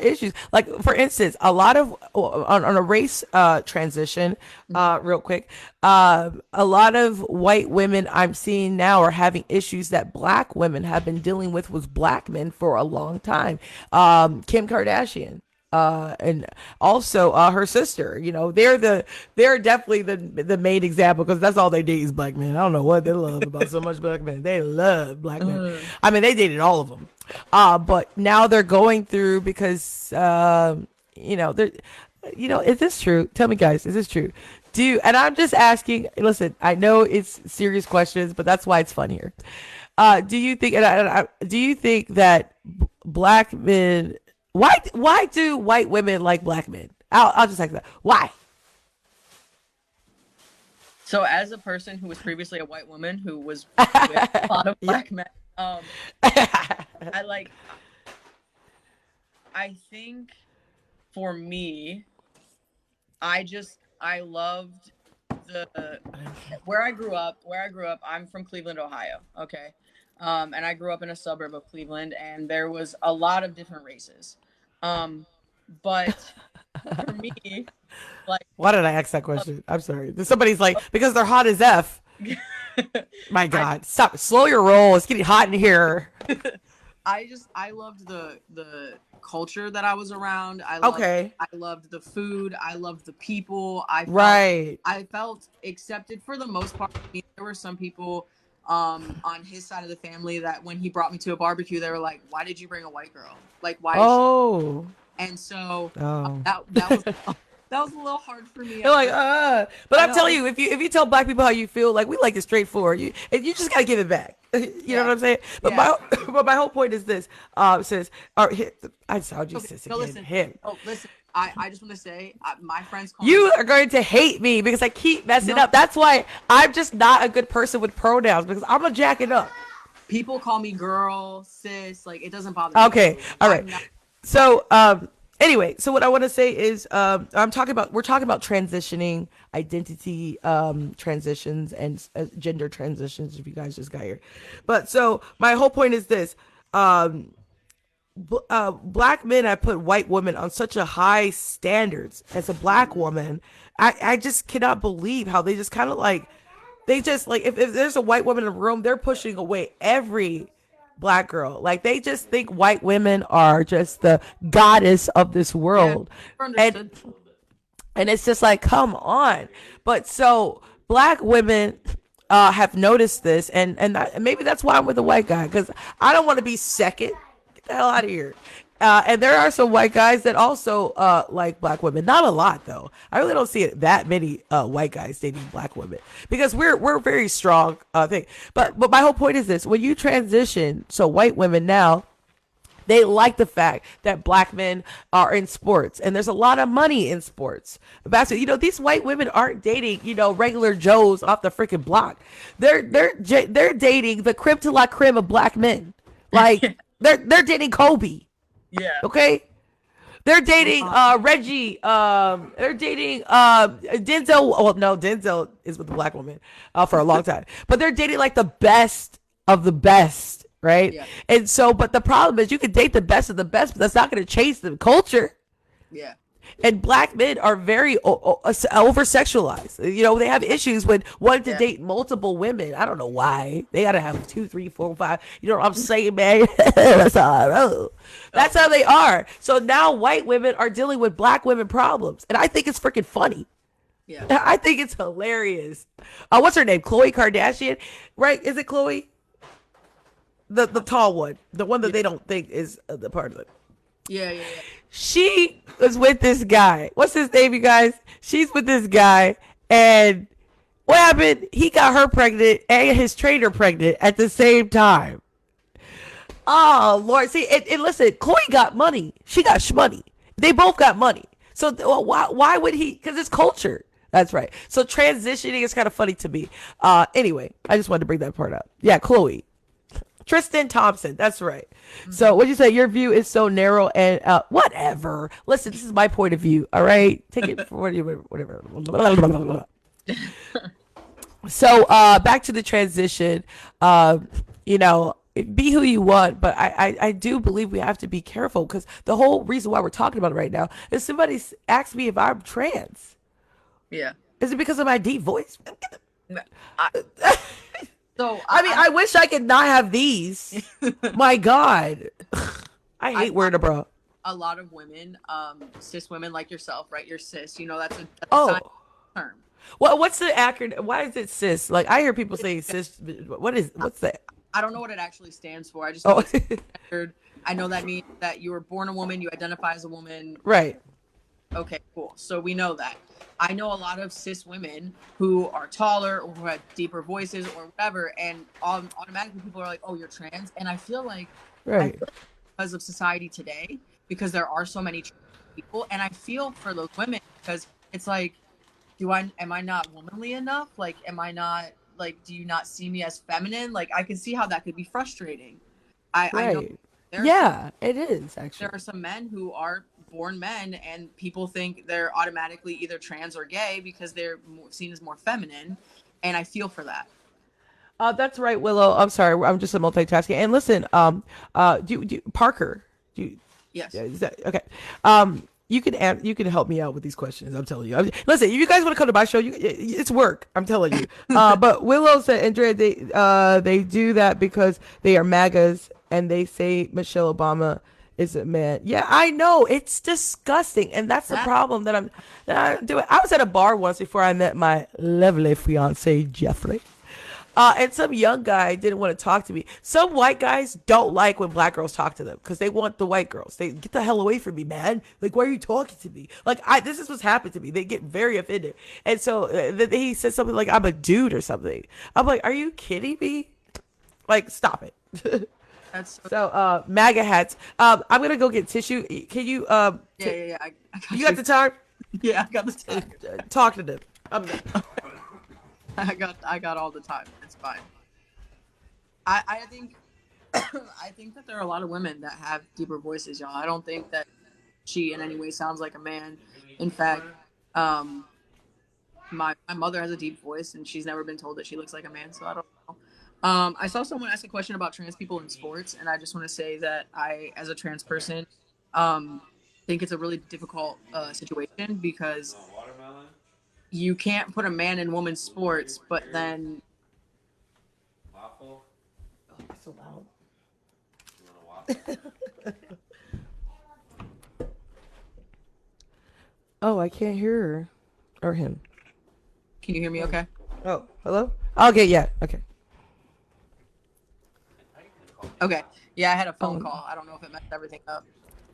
issues. Like for instance, a lot of on a race transition, Mhm. real quick, a lot of white women I'm seeing now are having issues that black women have been dealing with black men for a long time. Kim Kardashian, and also her sister. They're definitely the main example because that's all they date is black men. I don't know what they love about so much black men. They love black men. I mean, they dated all of them, but now they're going through because they're is this true? Tell me, guys, is this true? And I'm just asking. Listen, I know it's serious questions, but that's why it's fun here. Do you think? Do you think that black men? Why do white women like black men? I'll just ask that. Why? So as a person who was previously a white woman who was with a lot of Yeah. black men, I like, I think for me, I loved the where I grew up, I'm from Cleveland, Ohio. Okay. And I grew up in a suburb of Cleveland, and there was a lot of different races. Um, but for me, like, Why did I ask that question? I'm sorry. Somebody's like, because they're hot as F. My I God, stop. Slow your roll. It's getting hot in here. I loved the culture that I was around. Okay. I loved the food. I loved the people. Right. I felt accepted for the most part. I mean, there were some people on his side of the family that when he brought me to a barbecue, they were like, "Why did you bring a white girl? Like, why is she?" Oh. And so Oh. that was a little hard for me They're at like, first. but I I'm telling know. you, if you tell black people how you feel, like we like it straightforward. You just gotta give it back. You know Yeah. what I'm saying? But Yeah. my whole point is this. Says, I saw you Okay. sis No, again. listen. Him. Oh, listen. I just want to say, my friends call me. You are going to hate me because I keep messing No, up. That's why I'm just not a good person with pronouns because I'm gonna jack it up. people call me girl, sis. Like, it doesn't bother me. Okay, all right. I'm not. So, anyway, so what I want to say is, we're talking about transitioning, identity, transitions, and gender transitions. If you guys just got here, but so my whole point is this: um, black men have put white women on such a high standards. As a black woman, I just cannot believe how they just kind of like they just like if there's a white woman in the room, they're pushing away every black girl. Like they just think white women are just the goddess of this Yeah, world. And understood. and it's just like, come on. But so black women have noticed this, and maybe that's why I'm with a white guy because I don't want to be second. Get the hell out of here. And there are some white guys that also like black women. Not a lot though. I really don't see it that many white guys dating black women because we're very strong thing. But my whole point is this: when you transition, so white women now they like the fact that black men are in sports and there's a lot of money in sports. These white women aren't dating, regular Joes off the freaking block. They're dating the creme de la creme of black men. Like they're dating Kobe. Yeah. Okay? They're dating Reggie. They're dating Denzel. Well, no, Denzel is with a black woman for a long time. But they're dating like the best of the best, right? Yeah. And so, but the problem is you can date the best of the best, but that's not going to change the culture. Yeah. And black men are very over sexualized. They have issues with wanting to Yeah. date multiple women. I don't know why. They got to have 2, 3, 4, 5. You know what I'm saying, man? That's how I roll. That's how they are. So now white women are dealing with black women problems. And I think it's freaking funny. Yeah. I think it's hilarious. What's her name? Khloe Kardashian, right? Is it Khloe? The tall one, the one that they don't think is the part of it. Yeah. She was with this guy. What's his name, you guys? She's with this guy, and what happened? He got her pregnant and his trainer pregnant at the same time. Oh Lord! See, and listen, Chloe got money. She got shmoney. They both got money. So why would he? Because it's culture. That's right. So transitioning is kind of funny to me. Anyway, I just wanted to bring that part up. Yeah, Chloe. Tristan Thompson, that's right. So what'd you say? Your view is so narrow and whatever. Listen, this is my point of view. All right, take it for whatever. So back to the transition. Be who you want, but I do believe we have to be careful because the whole reason why we're talking about it right now is somebody asked me if I'm trans. Yeah. Is it because of my deep voice? So I wish I could not have these. My God. I hate wearing a bra. a lot of women, cis women like yourself, right? You're cis. That's a Oh. science term. Well, what's the acronym? Why is it cis? Like I hear people say cis. What's that? I don't know what it actually stands for. I just know Oh, it's standard. I know that means that you were born a woman, you identify as a woman. right. Okay, cool. So we know that. I know a lot of cis women who are taller or who have deeper voices or whatever, and automatically people are like, "Oh, you're trans." And I feel like Right. because of society today, because there are so many trans people, and I feel for those women because it's like, am I not womanly enough? Like, am I not like? Do you not see me as feminine? Like, I can see how that could be frustrating. I know Right. there Yeah, it is actually. are some men who are born men, and people think they're automatically either trans or gay because they're seen as more feminine, and I feel for that. That's right, Willow. I'm sorry, I'm just a multitasking. And listen, Parker, do you, Yes. yeah, is that okay? You can help me out with these questions. I'm telling you. Listen, if you guys want to come to my show, it's work. I'm telling you. But Willow said, Andrea, they do that because they are MAGAs and they say Michelle Obama is a man. Yeah, I know it's disgusting, and that's the problem that I'm doing. I was at a bar once before I met my lovely fiance Jeffrey. And some young guy didn't want to talk to me. Some white guys don't like when black girls talk to them because they want the white girls. They get the hell away from me, man. Like, why are you talking to me? Like, this is what's happened to me. They get very offended. And so he said something like, I'm a dude or something. I'm like, are you kidding me? Like, stop it. That's so MAGA hats. I'm gonna go get tissue. Can you? Yeah. I got you got the time? Yeah, I got the time. Talk to them. I got all the time. It's fine. I think I think that there are a lot of women that have deeper voices, y'all. I don't think that she in any way sounds like a man. In fact, my mother has a deep voice, and she's never been told that she looks like a man. So I don't know. I saw someone ask a question about trans people in sports, and I just want to say that I, as a trans person, think it's a really difficult situation because you can't put a man in women's sports, but then. Waffle? Oh, that's so loud. You want a waffle? Oh, I can't hear her. Or him. Can you hear me okay? Oh, hello? Okay, yeah, okay. Okay. Yeah, I had a phone call. I don't know if it messed everything up.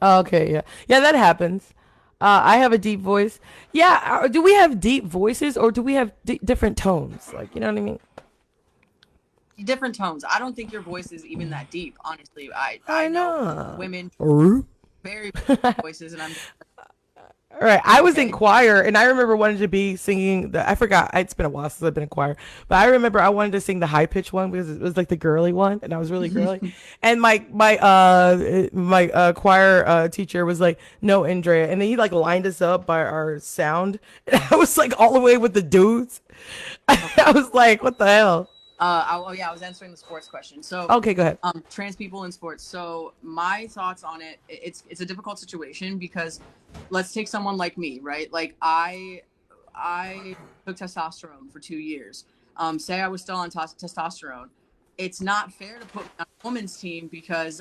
Oh, okay, yeah. Yeah, that happens. I have a deep voice. Yeah, do we have deep voices or do we have different tones? Like, you know what I mean? Different tones. I don't think your voice is even that deep, honestly. I know women very voices, and I'm. All right, I was in choir, and I remember wanting to be singing I forgot. It's been a while since I've been in choir, but I remember I wanted to sing the high pitch one because it was like the girly one, and I was really girly. And my choir teacher was like, "No, Andrea," and then he like lined us up by our sound, and I was like all the way with the dudes. I was like, "What the hell?" I was answering the sports question. So okay, go ahead. Trans people in sports. So my thoughts on it, it's a difficult situation because let's take someone like me, right? Like I took testosterone for 2 years. Say I was still on testosterone. It's not fair to put me on a woman's team because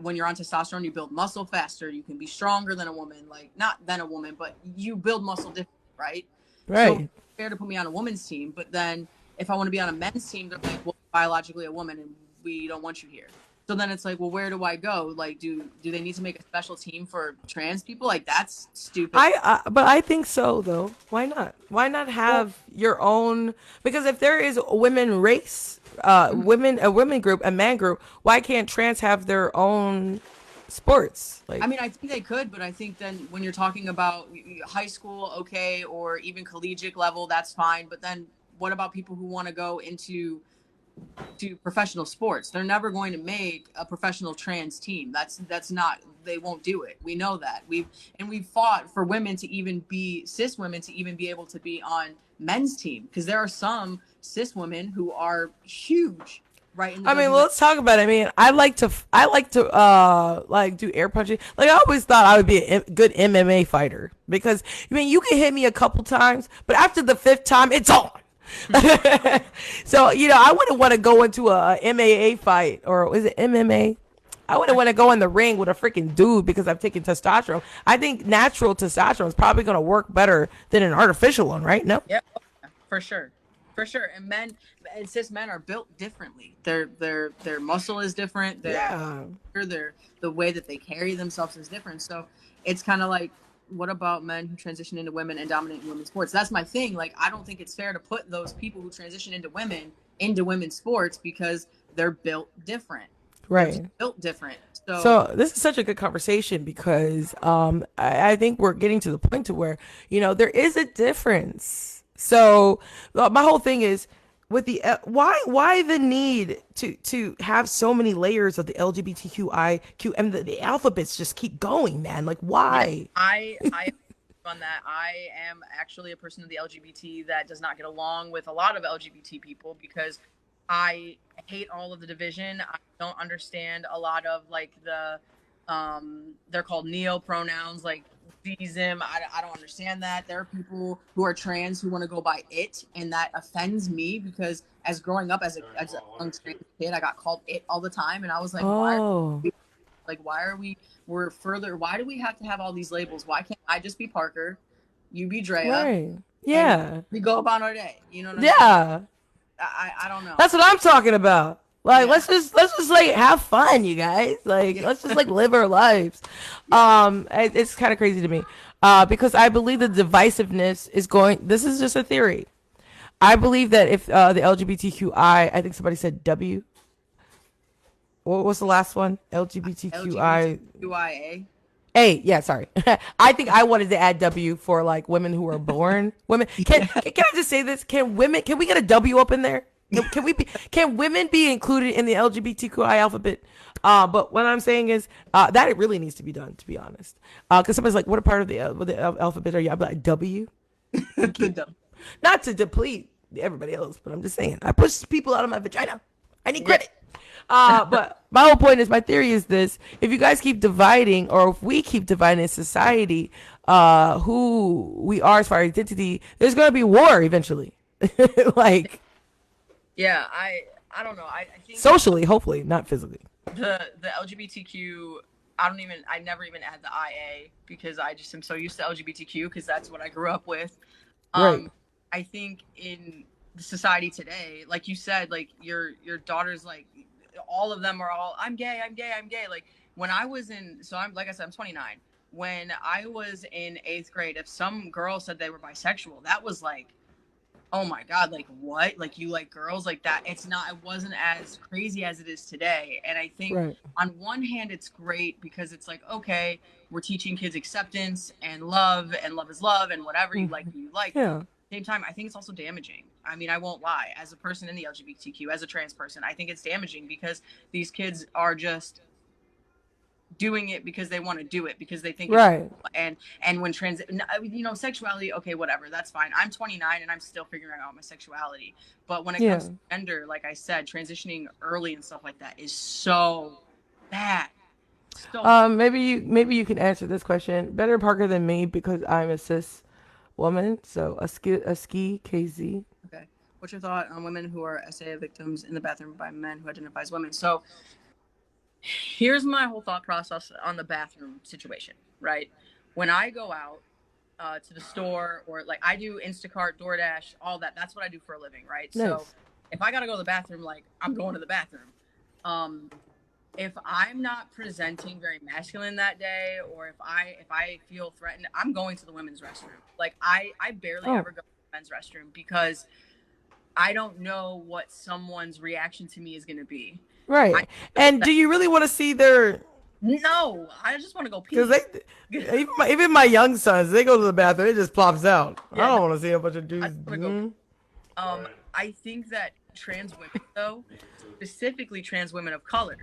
when you're on testosterone, you build muscle faster. You can be stronger than a woman, like not than a woman, but you build muscle differently, right? Right. So it's fair to put me on a woman's team, but then if I want to be on a men's team, they're like, well, biologically a woman and we don't want you here. So then it's like, well, where do I go? Like, do they need to make a special team for trans people? Like, that's stupid. But I think so, though. Why not? Why not have your own? Because if there is a women race, a women group, a man group, why can't trans have their own sports? Like, I mean, I think they could, but I think then when you're talking about high school, okay, or even collegiate level, that's fine. But then what about people who want to go into professional sports? They're never going to make a professional trans team. That's not, they won't do it. We know that. We've fought for women to even be cis women to even be able to be on men's team because there are some cis women who are huge. Right. I mean, let's talk about it. I mean, I like to like do air punching. Like I always thought I would be a good MMA fighter because I mean, you can hit me a couple times, but after the 5th time, it's on. So, you know, I wouldn't want to go into a MMA fight or is it MMA? I wouldn't want to go in the ring with a freaking dude because I've taken testosterone. I think natural testosterone is probably going to work better than an artificial one, right? No? Yeah, for sure. For sure. And cis men are built differently. Their muscle is different. The way that they carry themselves is different. So it's kind of like, what about men who transition into women and dominate women's sports? That's my thing. Like, I don't think it's fair to put those people who transition into women's sports because they're built different. Right. Built different. So this is such a good conversation because I think we're getting to the point to where, you know, there is a difference. So my whole thing is with the why the need to have so many layers of the LGBTQIQ and the alphabets just keep going, man? Like Yeah, why? I on that. I am actually a person of the LGBT that does not get along with a lot of LGBT people because I hate all of the division. I don't understand a lot of like they're called neo pronouns like them. I don't understand that. There are people who are trans who want to go by it, and that offends me because as growing up as a young trans kid, I got called it all the time, and I was like, Oh, why are we we're further why do we have to have all these labels? Why can't I just be Parker, you be Drea, right. and Yeah. we go about our day? You know what I'm saying? Yeah. I don't know. That's what I'm talking about. Like Yeah. let's just like have fun, you guys. Like Yeah. let's just like live our lives. Yeah. It's kind of crazy to me. Because I believe the divisiveness is going. This is just a theory. I believe that if the I think somebody said W. What was the last one? LGBTQI. LGBTQIA. A, yeah, sorry. I think I wanted to add W for like women who are born. Women, can I just say this? Can we get a W up in there? Can women be included in the LGBTQI alphabet? But what I'm saying is that it really needs to be done, to be honest. Because somebody's like, what a part of the alphabet are you? I'm like, W. Not to deplete everybody else, but I'm just saying, I push people out of my vagina. I need credit. But my whole point is, my theory is this: if you guys keep dividing, or if we keep dividing society, who we are as far as identity, there's gonna be war eventually. Like Yeah, I don't know. I think socially, hopefully, not physically. the LGBTQ. I never even add the IA because I just am so used to LGBTQ because that's what I grew up with. Right. I think in the society today, like you said, like your daughter's like all of them are all I'm gay, I'm gay, I'm gay. Like when I was in so I'm like I said, I'm 29. When I was in 8th grade, if some girl said they were bisexual, that was like, oh my God, like what? Like you like girls like that? It wasn't as crazy as it is today. And I think Right. on one hand it's great because it's like, okay, we're teaching kids acceptance and love is love and whatever you like, you like. Yeah. Same time, I think it's also damaging. I mean, I won't lie. As a person in the LGBTQ, as a trans person, I think it's damaging because these kids are just doing it because they want to do it because they think it's Right. cool. And when sexuality, okay, whatever, that's fine. I'm 29 and I'm still figuring out my sexuality. But when it Yeah. comes to gender, like I said, transitioning early and stuff like that is so bad. So Maybe you can answer this question better, Parker, than me because I'm a cis woman. So a ski KZ. okay. What's your thought on women who are SA victims in the bathroom by men who identify as women? So here's my whole thought process on the bathroom situation, right? When I go out to the store or like I do Instacart, DoorDash, all that, that's what I do for a living, right? So Nice. if I got to go to the bathroom, like I'm going to the bathroom. Um, if I'm not presenting very masculine that day, or if I feel threatened, I'm going to the women's restroom. Like I barely Oh, ever go to the men's restroom because I don't know what someone's reaction to me is going to be. I right. know And that do you really want to see their? no, I just want to go Because pee. even my young sons, they go to the bathroom, it just plops out. I Yeah, no, don't want to see a bunch of I dudes. just want to go. I think that trans women, though, specifically trans women of color,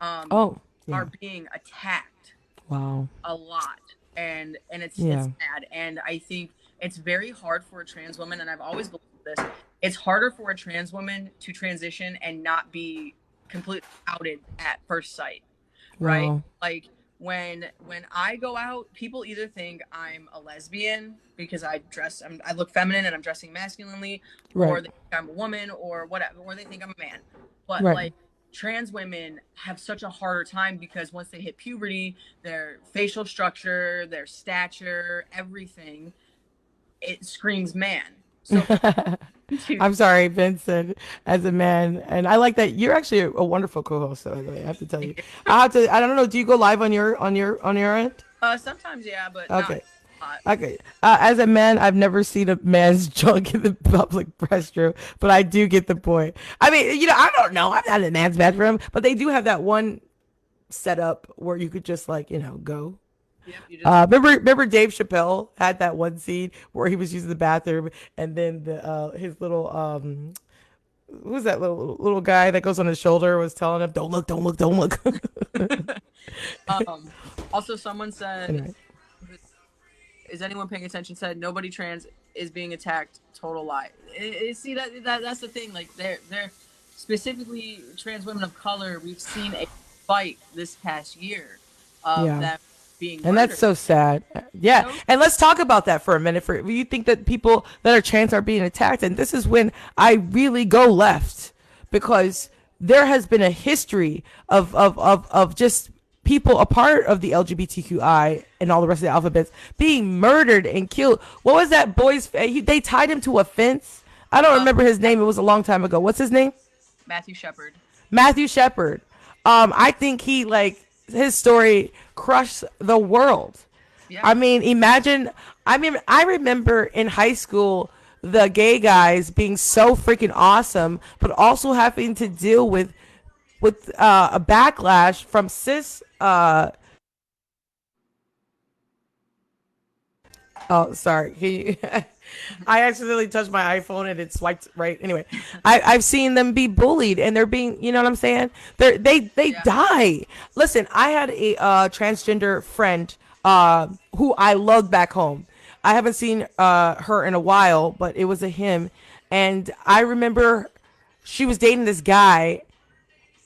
um, Oh, yeah. are being attacked Wow. a lot, and it's Yeah. sad. And I think it's very hard for a trans woman, and I've always believed this. It's harder for a trans woman to transition and not be completely outed at first sight, right? Wow. Like when I go out, people either think I'm a lesbian because I look feminine and I'm dressing masculinely, or Right. they think I'm a woman or whatever, or they think I'm a man. But Right. like trans women have such a harder time because once they hit puberty, their facial structure, their stature, everything, it screams man. So to I'm sorry, Vincent, as a man, and I like that you're actually a wonderful co-host. By the way, I have to tell you, I have to. I don't know. Do you go live on your end? sometimes yeah, but not Okay. a lot. Okay. As a man, I've never seen a man's junk in the public restroom, but I do get the point. I mean, I don't know. I'm not in a man's bathroom, but they do have that one setup where you could just like, go. Yep, you just Remember Dave Chappelle had that one scene where he was using the bathroom and then his little who's that little guy that goes on his shoulder was telling him, "Don't look, don't look, don't look." Um, Also, someone said, Anyway, "Is anyone paying attention?" Said nobody trans is being attacked. Total lie. See that's the thing. Like they're specifically trans women of color. We've seen a fight this past year of yeah. them being And that's murdered. so sad. Yeah. So And let's talk about that for a minute. For you think that people that are trans are being attacked, and this is when I really go left because there has been a history of just people a part of the LGBTQI and all the rest of the alphabets being murdered and killed. What was that boy's? They tied him to a fence. I don't remember his name. It was a long time ago. What's his name? Matthew Shepard. Matthew Shepard. I think he like his story crushed the world. Yeah. I mean, imagine. I mean, I remember in high school the gay guys being so freaking awesome, but also having to deal with a backlash from cis. Oh, sorry. Can you, I accidentally touched my iPhone and it swiped right. Anyway, I've seen them be bullied and they're being, you know what I'm saying? They Yeah. die. Listen, I had a transgender friend who I loved back home. I haven't seen her in a while, but it was a him. And I remember she was dating this guy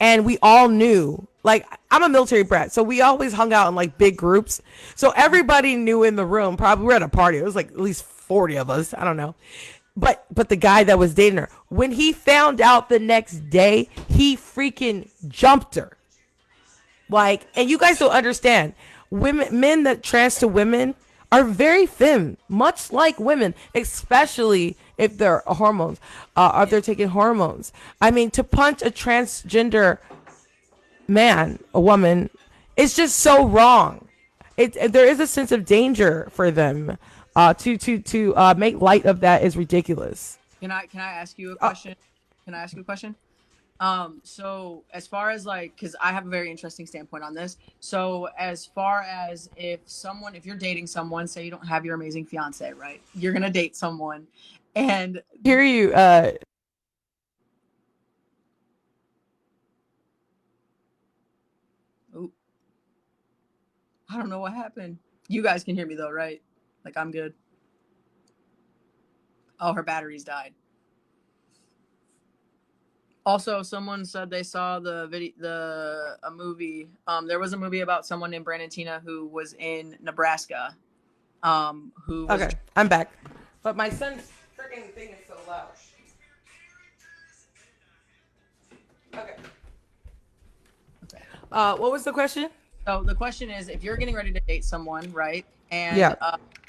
and we all knew, like, I'm a military brat, so we always hung out in like big groups, so everybody knew in the room. Probably we were at a party, it was like at least 40 of us, I don't know. But the guy that was dating her, when he found out the next day, he freaking jumped her. Like, and you guys don't understand, women, men that trans to women are very femme, much like women, especially if they're hormones, if they're taking hormones. I mean, to punch a transgender man, a woman, it's just so wrong. There is a sense of danger for them. To make light of that is ridiculous. Can I ask you a question? Can I ask you a question? So as far as like, because I have a very interesting standpoint on this. So as far as if you're dating someone, say you don't have your amazing fiance, right? You're gonna date someone, and Hear you. ooh, I don't know what happened. You guys can hear me though, right? Like I'm good. Oh, her batteries died. Also, someone said they saw the video, a movie. There was a movie about someone named Brandon Tina who was in Nebraska. Who was Okay, I'm back. But my son's freaking thing is so loud. Okay. What was the question? So the question is, if you're getting ready to date someone, right, and Yeah.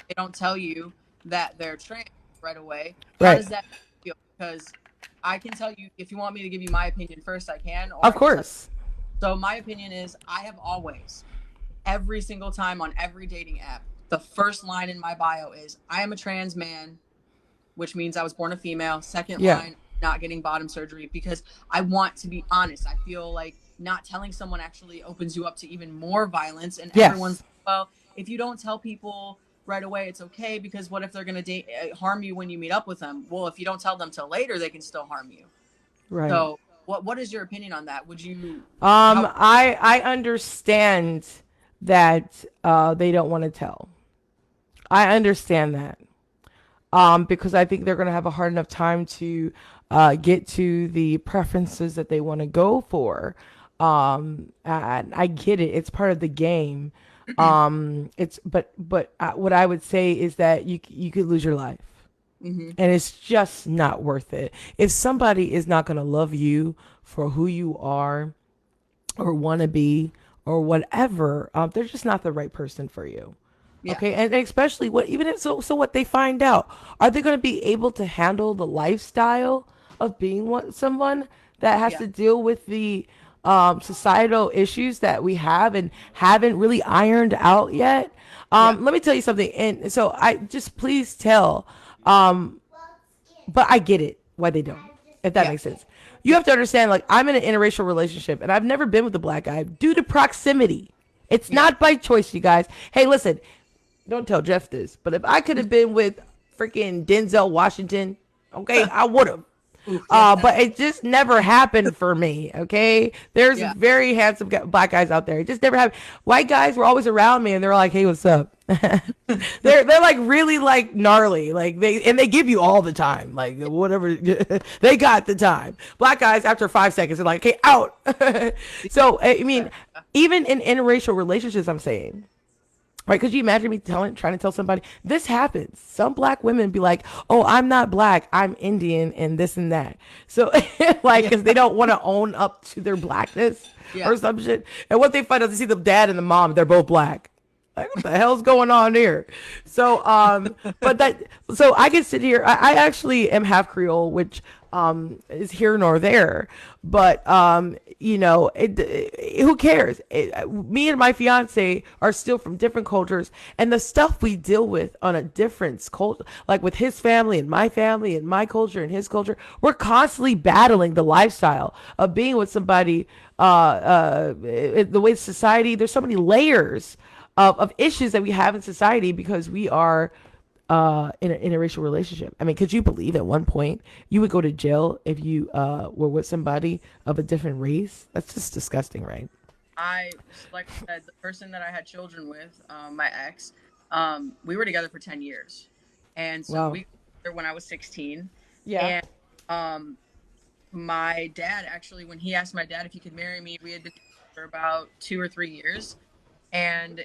they don't tell you that they're trans right away, how Right. does that feel? Because I can tell you, if you want me to give you my opinion first, I can. Or Of course. So my opinion is, I have always, every single time on every dating app, the first line in my bio is, I am a trans man, which means I was born a female. Second Yeah. line, not getting bottom surgery, because I want to be honest. I feel like not telling someone actually opens you up to even more violence. And Yes. everyone's, well, if you don't tell people right away, it's okay, because what if they're going to harm you when you meet up with them? Well, if you don't tell them till later, they can still harm you. Right. So what is your opinion on that? Would you I understand that they don't want to tell. I understand that. Because I think they're going to have a hard enough time to get to the preferences that they want to go for. And I get it. It's part of the game. It's but what I would say is that you could lose your life. Mm-hmm. And it's just not worth it. If somebody is not going to love you for who you are or want to be or whatever, they're just not the right person for you. Yeah. Okay, and especially what even if so what they find out, are they going to be able to handle the lifestyle of being someone that has Yeah. to deal with the societal issues that we have and haven't really ironed out yet? Let me tell you something, and so I just please tell. But I get it why they don't, if that Yeah. makes sense. You have to understand, like, I'm in an interracial relationship and I've never been with a black guy due to proximity. It's not by choice, you guys. Hey, listen, don't tell Jeff this, but if I could have been with freaking Denzel Washington, okay, I would have. But it just never happened for me. Okay, there's Yeah. very handsome black guys out there. It just never happened. White guys were always around me, and they're like, "Hey, what's up?" they're like really like gnarly, like they give you all the time, like whatever they got the time. Black guys after 5 seconds are like, "Okay, out." So I mean, even in interracial relationships, I'm saying. Right? Could you imagine me trying to tell somebody this happens? Some black women be like, "Oh, I'm not black. I'm Indian, and this and that." So, like, because they don't want to own up to their blackness or some shit. And what they find out, they see the dad and the mom, they're both black. Like, what the hell's going on here? So, so I can sit here. I actually am half Creole, which is here nor there. But who cares? Me and my fiance are still from different cultures, and the stuff we deal with on a different culture, like with his family and my culture and his culture, we're constantly battling the lifestyle of being with somebody. The way society, there's so many layers of issues that we have in society because we are in an interracial relationship. I mean, could you believe at one point you would go to jail if you were with somebody of a different race? That's just disgusting, right? Like I said, the person that I had children with, my ex, we were together for 10 years. And so we when I was 16. Yeah. And my dad, actually, when he asked my dad if he could marry me, we had been for about 2 or 3 years. And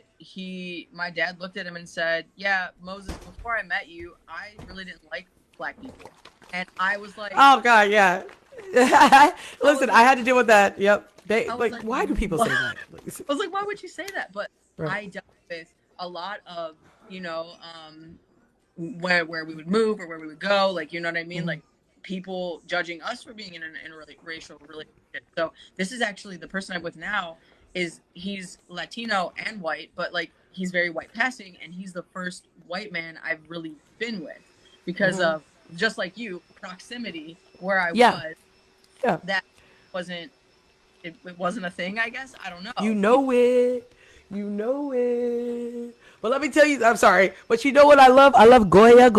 my dad looked at him and said, "Yeah, Moses, before I met you, I really didn't like black people." And I was like, "Oh God, yeah." Listen, I had to deal with that. Yep. Why do people say that? I was like, why would you say that? But I dealt with a lot of, where we would move or where we would go, like, you know what I mean? Mm-hmm. Like, people judging us for being in an interracial relationship. So this is actually the person I'm with now. He's Latino and white, but like he's very white passing, and he's the first white man I've really been with because of, just like you, proximity where I was. Yeah. That wasn't it wasn't a thing, I guess. I don't know. You know it. But let me tell you, I'm sorry, but you know what I love? I love Goya.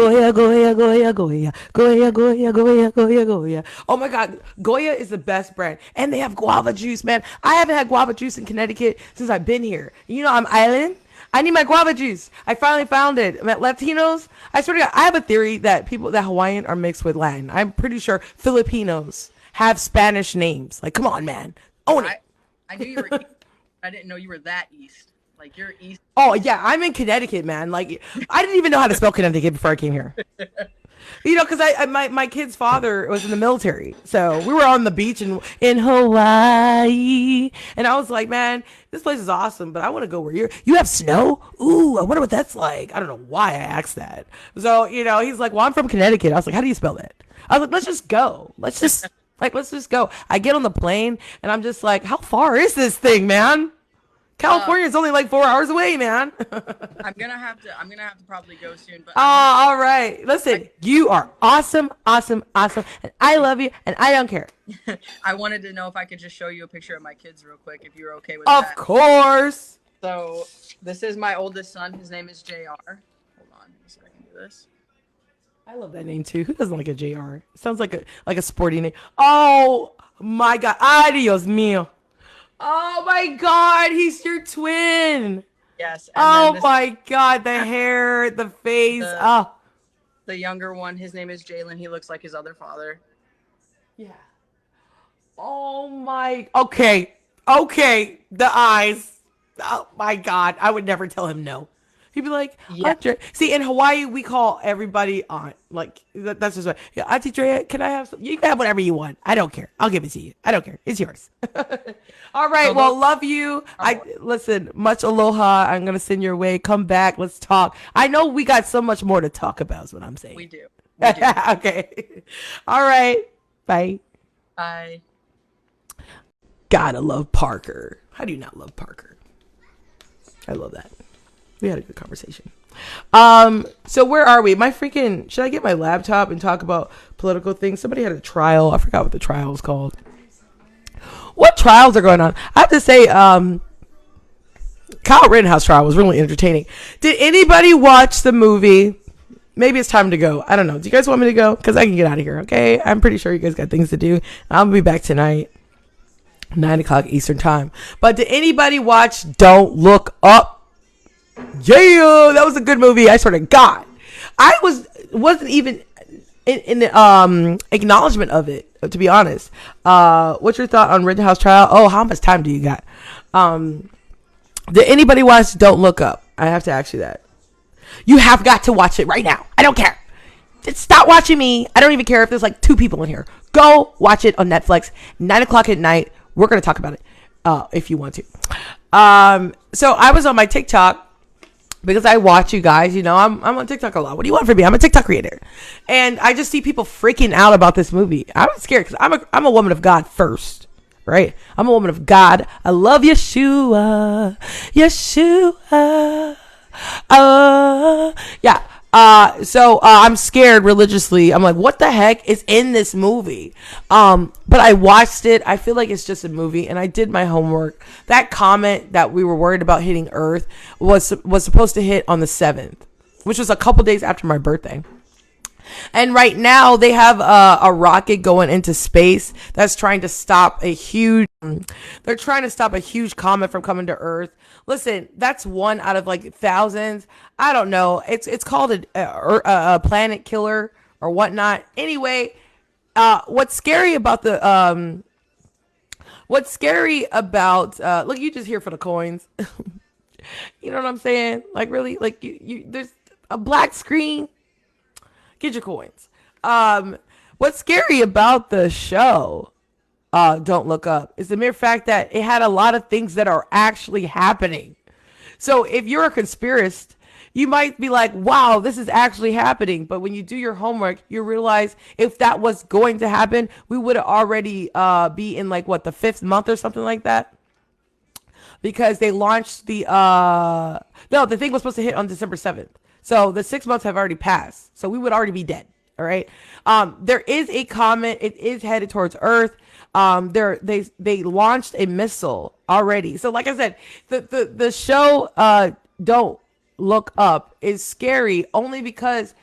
Oh my God, Goya is the best brand. And they have guava juice, man. I haven't had guava juice in Connecticut since I've been here. You know, I'm island. I need my guava juice. I finally found it. Latinos, I swear to God, I have a theory that Hawaiian are mixed with Latin. I'm pretty sure Filipinos have Spanish names. Like, come on, man. Own it. I knew you were east. I didn't know you were that east. Like, you're east. Oh, yeah. I'm in Connecticut, man. Like, I didn't even know how to spell Connecticut before I came here. Because my kid's father was in the military. So we were on the beach in Hawaii. And I was like, man, this place is awesome, but I want to go where you have snow? Ooh, I wonder what that's like. I don't know why I asked that. So, he's like, well, I'm from Connecticut. I was like, how do you spell that? I was like, let's just go. Let's just go. I get on the plane and I'm just like, how far is this thing, man? California is only like 4 hours away, man. I'm gonna have to probably go soon. But all right. Listen, you are awesome, and I love you, and I don't care. I wanted to know if I could just show you a picture of my kids real quick, if you're okay with that. Of course. So this is my oldest son. His name is JR. Hold on, let me see if I can do this. I love that name too. Who doesn't like a JR? It sounds like a sporty name. Oh my God. Ay, Dios mío. Oh my God, he's your twin. Yes. Oh my God, the hair, the face. The younger one, his name is Jalen. He looks like his other father. Yeah. Oh my. Okay. The eyes. Oh my God, I would never tell him no. He'd be like, yeah. See, in Hawaii, we call everybody aunt. Like, that's just what. Yeah, Auntie Drea, can I have some? You can have whatever you want. I don't care. I'll give it to you. I don't care. It's yours. All right. Well, love you. Listen, much aloha. I'm going to send your way. Come back. Let's talk. I know we got so much more to talk about is what I'm saying. We do. Okay. All right. Bye. Bye. Gotta love Parker. How do you not love Parker? I love that. We had a good conversation. So where are we? Should I get my laptop and talk about political things? Somebody had a trial. I forgot what the trial was called. What trials are going on? I have to say, Kyle Rittenhouse trial was really entertaining. Did anybody watch the movie maybe it's time to go. I don't know. Do you guys want me to go? Because I can get out of here, okay? I'm pretty sure you guys got things to do. I'll be back tonight, 9 o'clock Eastern time. But did anybody watch Don't Look Up? Yeah, that was a good movie. I swear to God. I wasn't even in the acknowledgement of it, to be honest. What's your thought on Rittenhouse trial? Oh, how much time do you got? Did anybody watch Don't Look Up? I have to ask you that. You have got to watch it right now. I don't care. Just stop watching me. I don't even care if there's like 2 people in here. Go watch it on Netflix. 9 o'clock at night. We're going to talk about it if you want to. So I was on my TikTok because I watch you guys. You know, I'm on TikTok a lot. What do you want from me? I'm a TikTok creator. And I just see people freaking out about this movie. I'm scared because I'm a woman of God first. Right? I'm a woman of God. I love Yeshua. Yeshua. Yeah. So I'm scared religiously. I'm like, what the heck is in this movie? But I watched it. I feel like it's just a movie, and I did my homework. That comment that we were worried about hitting Earth was supposed to hit on the 7th, which was a couple days after my birthday. And right now they have a rocket going into space that's trying to stop a huge comet from coming to Earth. Listen, that's one out of like thousands. I don't know. It's called a planet killer or whatnot. Anyway, what's scary about look, you just here for the coins. You know what I'm saying? Like, really, like you there's a black screen. Get your coins. What's scary about the show, Don't Look Up, is the mere fact that it had a lot of things that are actually happening. So if you're a conspiracist, you might be like, wow, this is actually happening. But when you do your homework, you realize if that was going to happen, we would already be in like, what, the 5th month or something like that? Because they launched the thing was supposed to hit on December 7th. So the 6 months have already passed. So we would already be dead. All right. There is a comet. It is headed towards Earth. They launched a missile already. So like I said, the show Don't Look Up is scary only because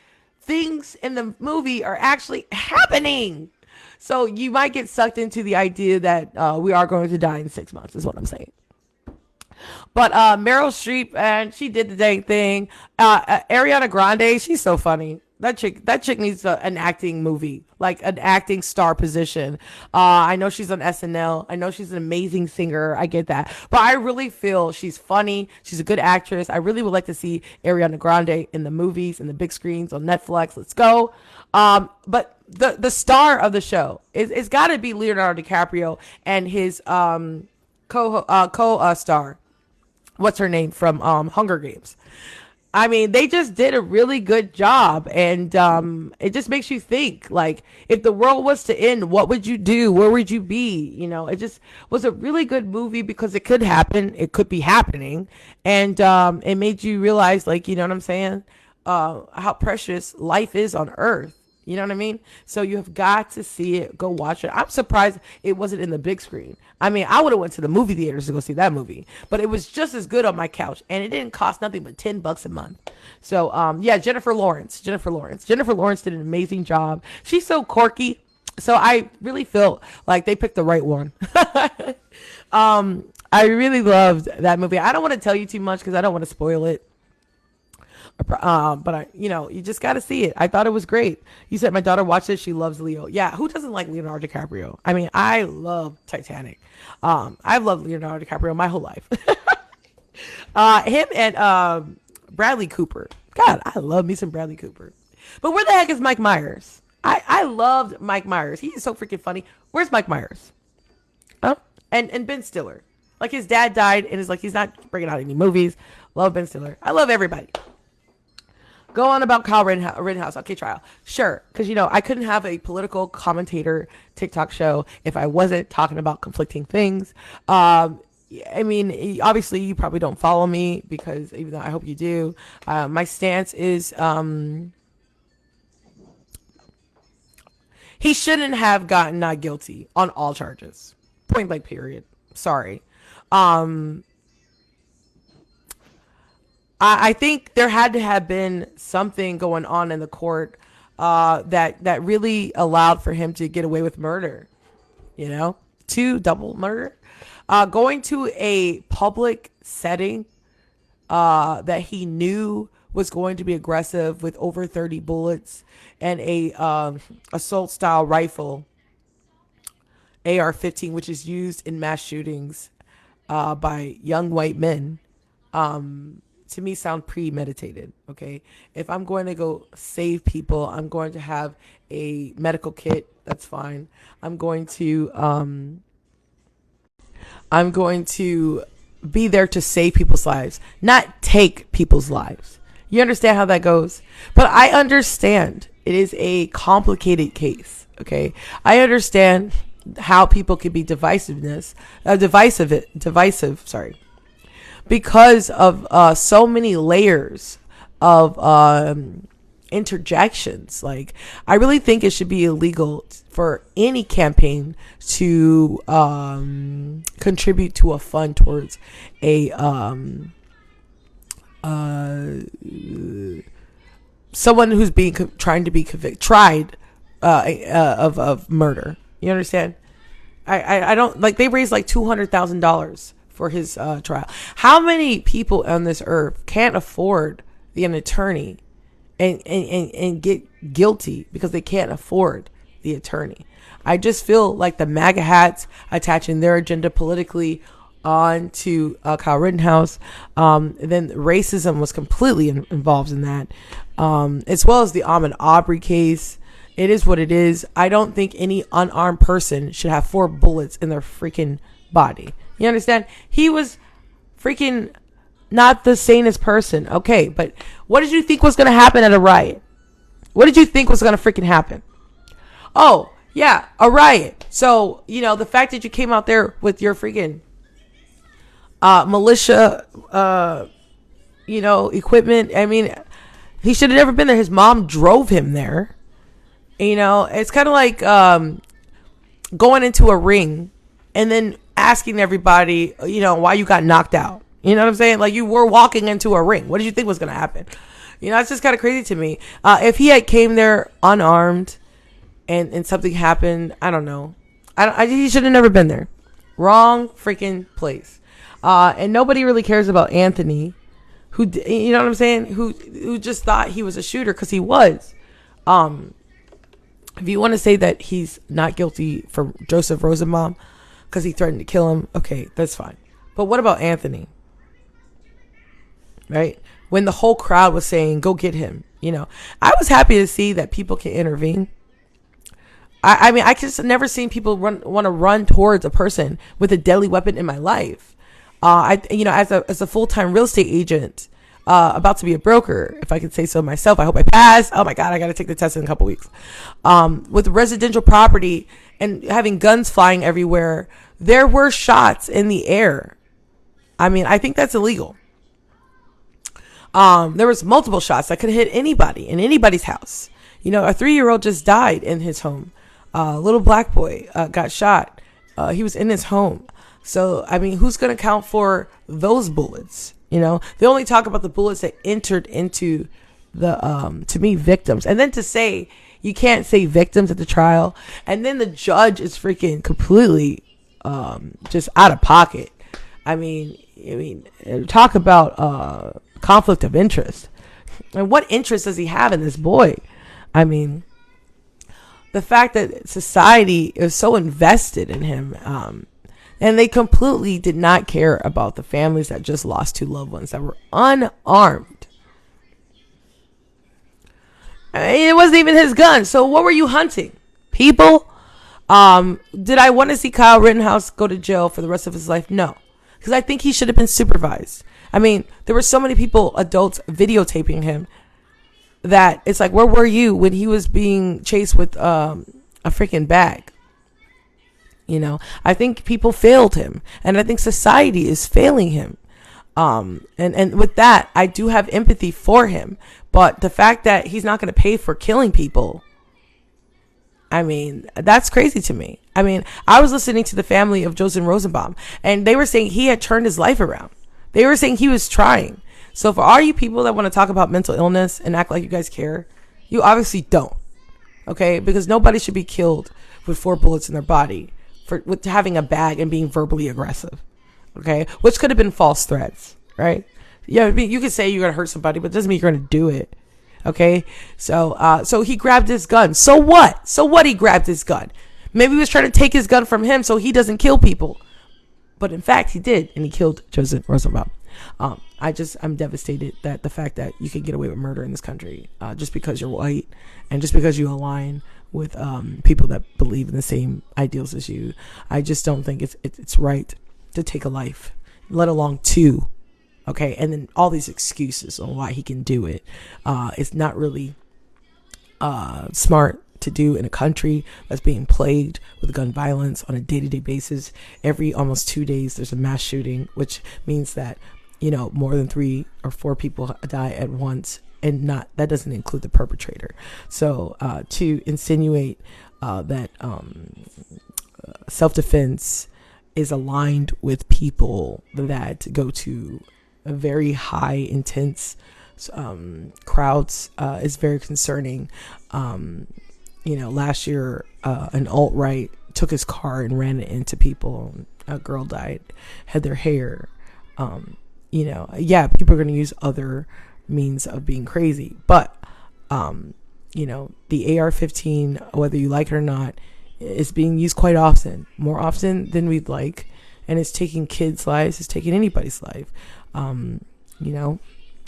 things in the movie are actually happening. So you might get sucked into the idea that we are going to die in 6 months is what I'm saying. But Meryl Streep, and she did the dang thing. Ariana Grande, she's so funny. That chick needs an acting movie, like an acting star position. I know she's on SNL. I know she's an amazing singer. I get that. But I really feel she's funny. She's a good actress. I really would like to see Ariana Grande in the movies and the big screens on Netflix. Let's go. But the star of the show it's got to be Leonardo DiCaprio and his co-star. What's her name from Hunger Games? I mean, they just did a really good job, and it just makes you think, like, if the world was to end, what would you do? Where would you be? You know, it just was a really good movie because it could happen. It could be happening, and it made you realize, like, you know what I'm saying? How precious life is on Earth. You know what I mean? So you have got to see it. Go watch it. I'm surprised it wasn't in the big screen. I mean, I would have went to the movie theaters to go see that movie, but it was just as good on my couch, and it didn't cost nothing but $10 a month. So, yeah, Jennifer Lawrence did an amazing job. She's so quirky. So I really feel like they picked the right one. I really loved that movie. I don't want to tell you too much because I don't want to spoil it. But you just got to see it. I thought it was great. You said my daughter watched it. She loves Leo. Yeah. Who doesn't like Leonardo DiCaprio? I mean, I love Titanic. I've loved Leonardo DiCaprio my whole life. Him and Bradley Cooper. God, I love me some Bradley Cooper. But where the heck is Mike Myers? I loved Mike Myers. He is so freaking funny. Where's Mike Myers? Huh? And Ben Stiller. Like, his dad died and it's like he's not bringing out any movies. Love Ben Stiller. I love everybody. Go on about Kyle Rittenhouse. Okay, trial. Sure. Because, I couldn't have a political commentator TikTok show if I wasn't talking about conflicting things. I mean, obviously, you probably don't follow me because even though I hope you do, my stance is he shouldn't have gotten not guilty on all charges. Point blank, period. Sorry. I think there had to have been something going on in the court that really allowed for him to get away with murder. You know, two double murder. Going to a public setting that he knew was going to be aggressive with over 30 bullets and a assault style rifle, AR-15, which is used in mass shootings by young white men. To me sound premeditated. Okay, if I'm going to go save people, I'm going to have a medical kit. That's fine. I'm going to be there to save people's lives, not take people's lives. You understand how that goes? But I understand it is a complicated case. Okay, I understand how people can be divisive. Sorry, because of so many layers of interjections. Like, I really think it should be illegal for any campaign to contribute to a fund towards a someone who's being trying to be tried of murder. You understand? I don't like, they raised like $200,000 for his trial. How many people on this earth can't afford an attorney and get guilty because they can't afford the attorney? I just feel like the MAGA hats attaching their agenda politically on to Kyle Rittenhouse. Then racism was completely involved in that, as well as the Ahmaud Arbery case. It is what it is. I don't think any unarmed person should have 4 bullets in their freaking body. You understand? He was freaking not the sanest person. Okay, but what did you think was going to happen at a riot? What did you think was going to freaking happen? Oh, yeah, a riot. So, you know, the fact that you came out there with your freaking militia, equipment. I mean, he should have never been there. His mom drove him there. You know, it's kind of like going into a ring and then asking everybody, why you got knocked out. You know what I'm saying? Like, you were walking into a ring. What did you think was going to happen? You know, it's just kind of crazy to me. If he had came there unarmed and something happened, I don't know. He should have never been there. Wrong freaking place. And nobody really cares about Anthony, who, you know what I'm saying? Who just thought he was a shooter, because he was. If you want to say that he's not guilty for Joseph Rosenbaum because he threatened to kill him, okay, that's fine. But what about Anthony? Right? When the whole crowd was saying, go get him, I was happy to see that people can intervene. I mean, I just never seen people want to run towards a person with a deadly weapon in my life. As a full-time real estate agent, about to be a broker, if I could say so myself. I hope I pass. Oh my God, I got to take the test in a couple weeks. With residential property and having guns flying everywhere, there were shots in the air. I mean, I think that's illegal. There was multiple shots that could hit anybody in anybody's house. A 3-year-old just died in his home. Little black boy got shot. He was in his home. So, I mean, who's going to count for those bullets? They only talk about the bullets that entered into the, to me, victims. And then to say you can't say victims at the trial, and then the judge is freaking completely just out of pocket. I mean, talk about conflict of interest. And what interest does he have in this boy? I mean, the fact that society is so invested in him, and they completely did not care about the families that just lost 2 loved ones that were unarmed. I mean, it wasn't even his gun. So what were you hunting? People? Did I want to see Kyle Rittenhouse go to jail for the rest of his life? No. Because I think he should have been supervised. I mean, there were so many people, adults, videotaping him that it's like, where were you when he was being chased with a freaking bag? I think people failed him, and I think society is failing him. And with that, I do have empathy for him, but the fact that he's not going to pay for killing people, I mean, that's crazy to me. I mean, I was listening to the family of Joseph Rosenbaum, and they were saying he had turned his life around. They were saying he was trying. So for all you people that want to talk about mental illness and act like you guys care, you obviously don't. Okay? Because nobody should be killed with 4 bullets in their body with having a bag and being verbally aggressive. Okay? Which could have been false threats, right? Yeah, I mean, you could say you're going to hurt somebody, but it doesn't mean you're going to do it. Okay? So he grabbed his gun. So what? So what he grabbed his gun? Maybe he was trying to take his gun from him so he doesn't kill people. But in fact, he did, and he killed Joseph Rosenbaum. I'm devastated that the fact that you can get away with murder in this country just because you're white and just because you align with people that believe in the same ideals as you. I just don't think it's right to take a life, let alone 2. Okay, and then all these excuses on why he can do it. It's not really smart to do in a country that's being plagued with gun violence on a day-to-day basis. Every almost 2 days there's a mass shooting, which means that, you know, more than 3 or 4 people die at once, and that doesn't include the perpetrator. So to insinuate that self-defense is aligned with people that go to a very high intense crowds is very concerning. You know, last year, an alt-right took his car and ran it into people. A girl died, had their hair. You know, yeah, people are going to use other means of being crazy. But, you know, the AR-15, whether you like it or not, is being used quite often. More often than we'd like. And it's taking kids' lives. It's taking anybody's life. You know,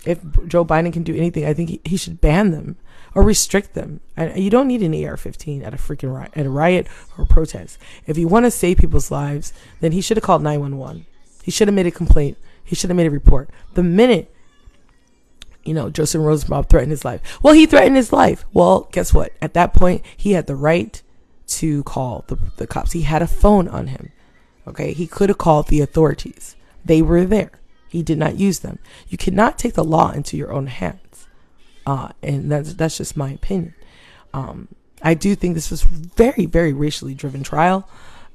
if Joe Biden can do anything, I think he should ban them or restrict them. You don't need an AR-15 at a freaking riot, at a riot or a protest. If you want to save people's lives, then he should have called 911. He should have made a complaint. He should have made a report. The minute, you know, Joseph Rosenbaum threatened his life. Well, he threatened his life. Well, guess what? At that point, he had the right to call the cops. He had a phone on him. Okay, he could have called the authorities. They were there. He did not use them. You cannot take the law into your own hands. And that's just my opinion. I do think this was very, very racially driven trial.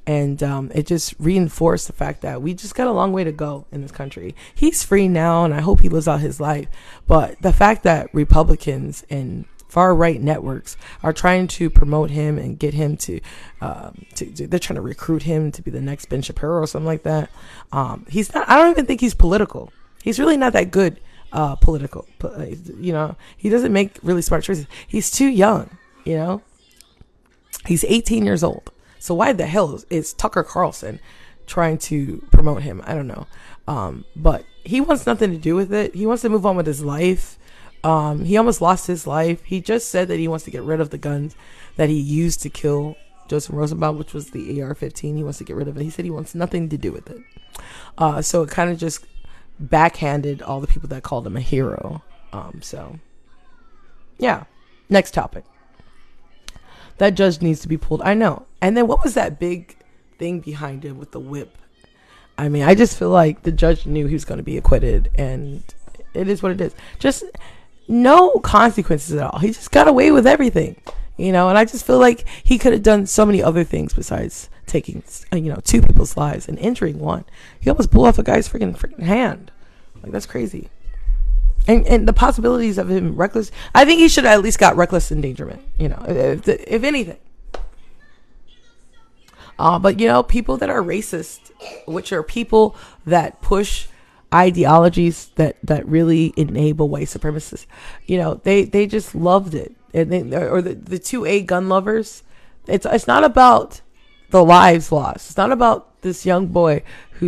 And it just reinforced the fact that we just got a long way to go in this country. He's free now, and I hope he lives out his life. But the fact that Republicans and far-right networks are trying to promote him and get him to they're trying to recruit him to be the next Ben Shapiro or something like that. He's not. I don't even think he's political. He's really not that good political. You know, he doesn't make really smart choices. He's too young. You know, he's 18 years old. So why the hell is Tucker Carlson trying to promote him? I don't know. But he wants nothing to do with it. He wants to move on with his life. He almost lost his life. He just said that he wants to get rid of the guns that he used to kill Joseph Rosenbaum, which was the AR-15. He wants to get rid of it. He said he wants nothing to do with it. So it kind of just backhanded all the people that called him a hero. So, yeah. Next topic. That judge needs to be pulled. I know. And then what was that big thing behind him with the whip? I mean, I just feel like the judge knew he was going to be acquitted, and it is what it is. Just no consequences at all. He just got away with everything, you know, and I just feel like he could have done so many other things besides taking, 2 people's lives and injuring one. He almost blew off a guy's freaking hand. Like, that's crazy. And the possibilities of him reckless, I think he should have at least got reckless endangerment, you know, if anything. But, you know, people that are racist, which are people that push ideologies that really enable white supremacists, you know, they just loved it. And the 2A gun lovers, it's not about the lives lost. It's not about this young boy who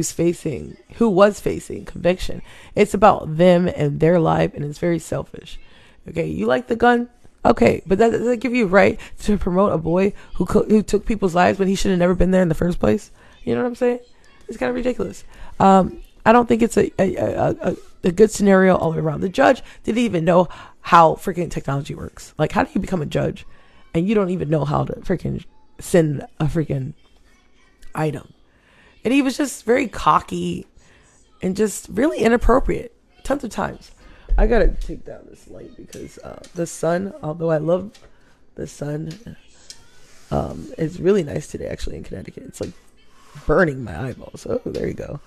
was facing conviction. It's about them and their life, and it's very selfish. Okay, you like the gun? Okay, but that doesn't give you a right to promote a boy who took people's lives when he should have never been there in the first place. You know what I'm saying? It's kind of ridiculous. I don't think it's a good scenario all the way around. The judge didn't even know how freaking technology works. Like, how do you become a judge and you don't even know how to freaking send a freaking item? And he was just very cocky and just really inappropriate tons of times. I gotta take down this light because the sun, although I love the sun, it's really nice today actually in Connecticut. It's like burning my eyeballs. Oh, there you go.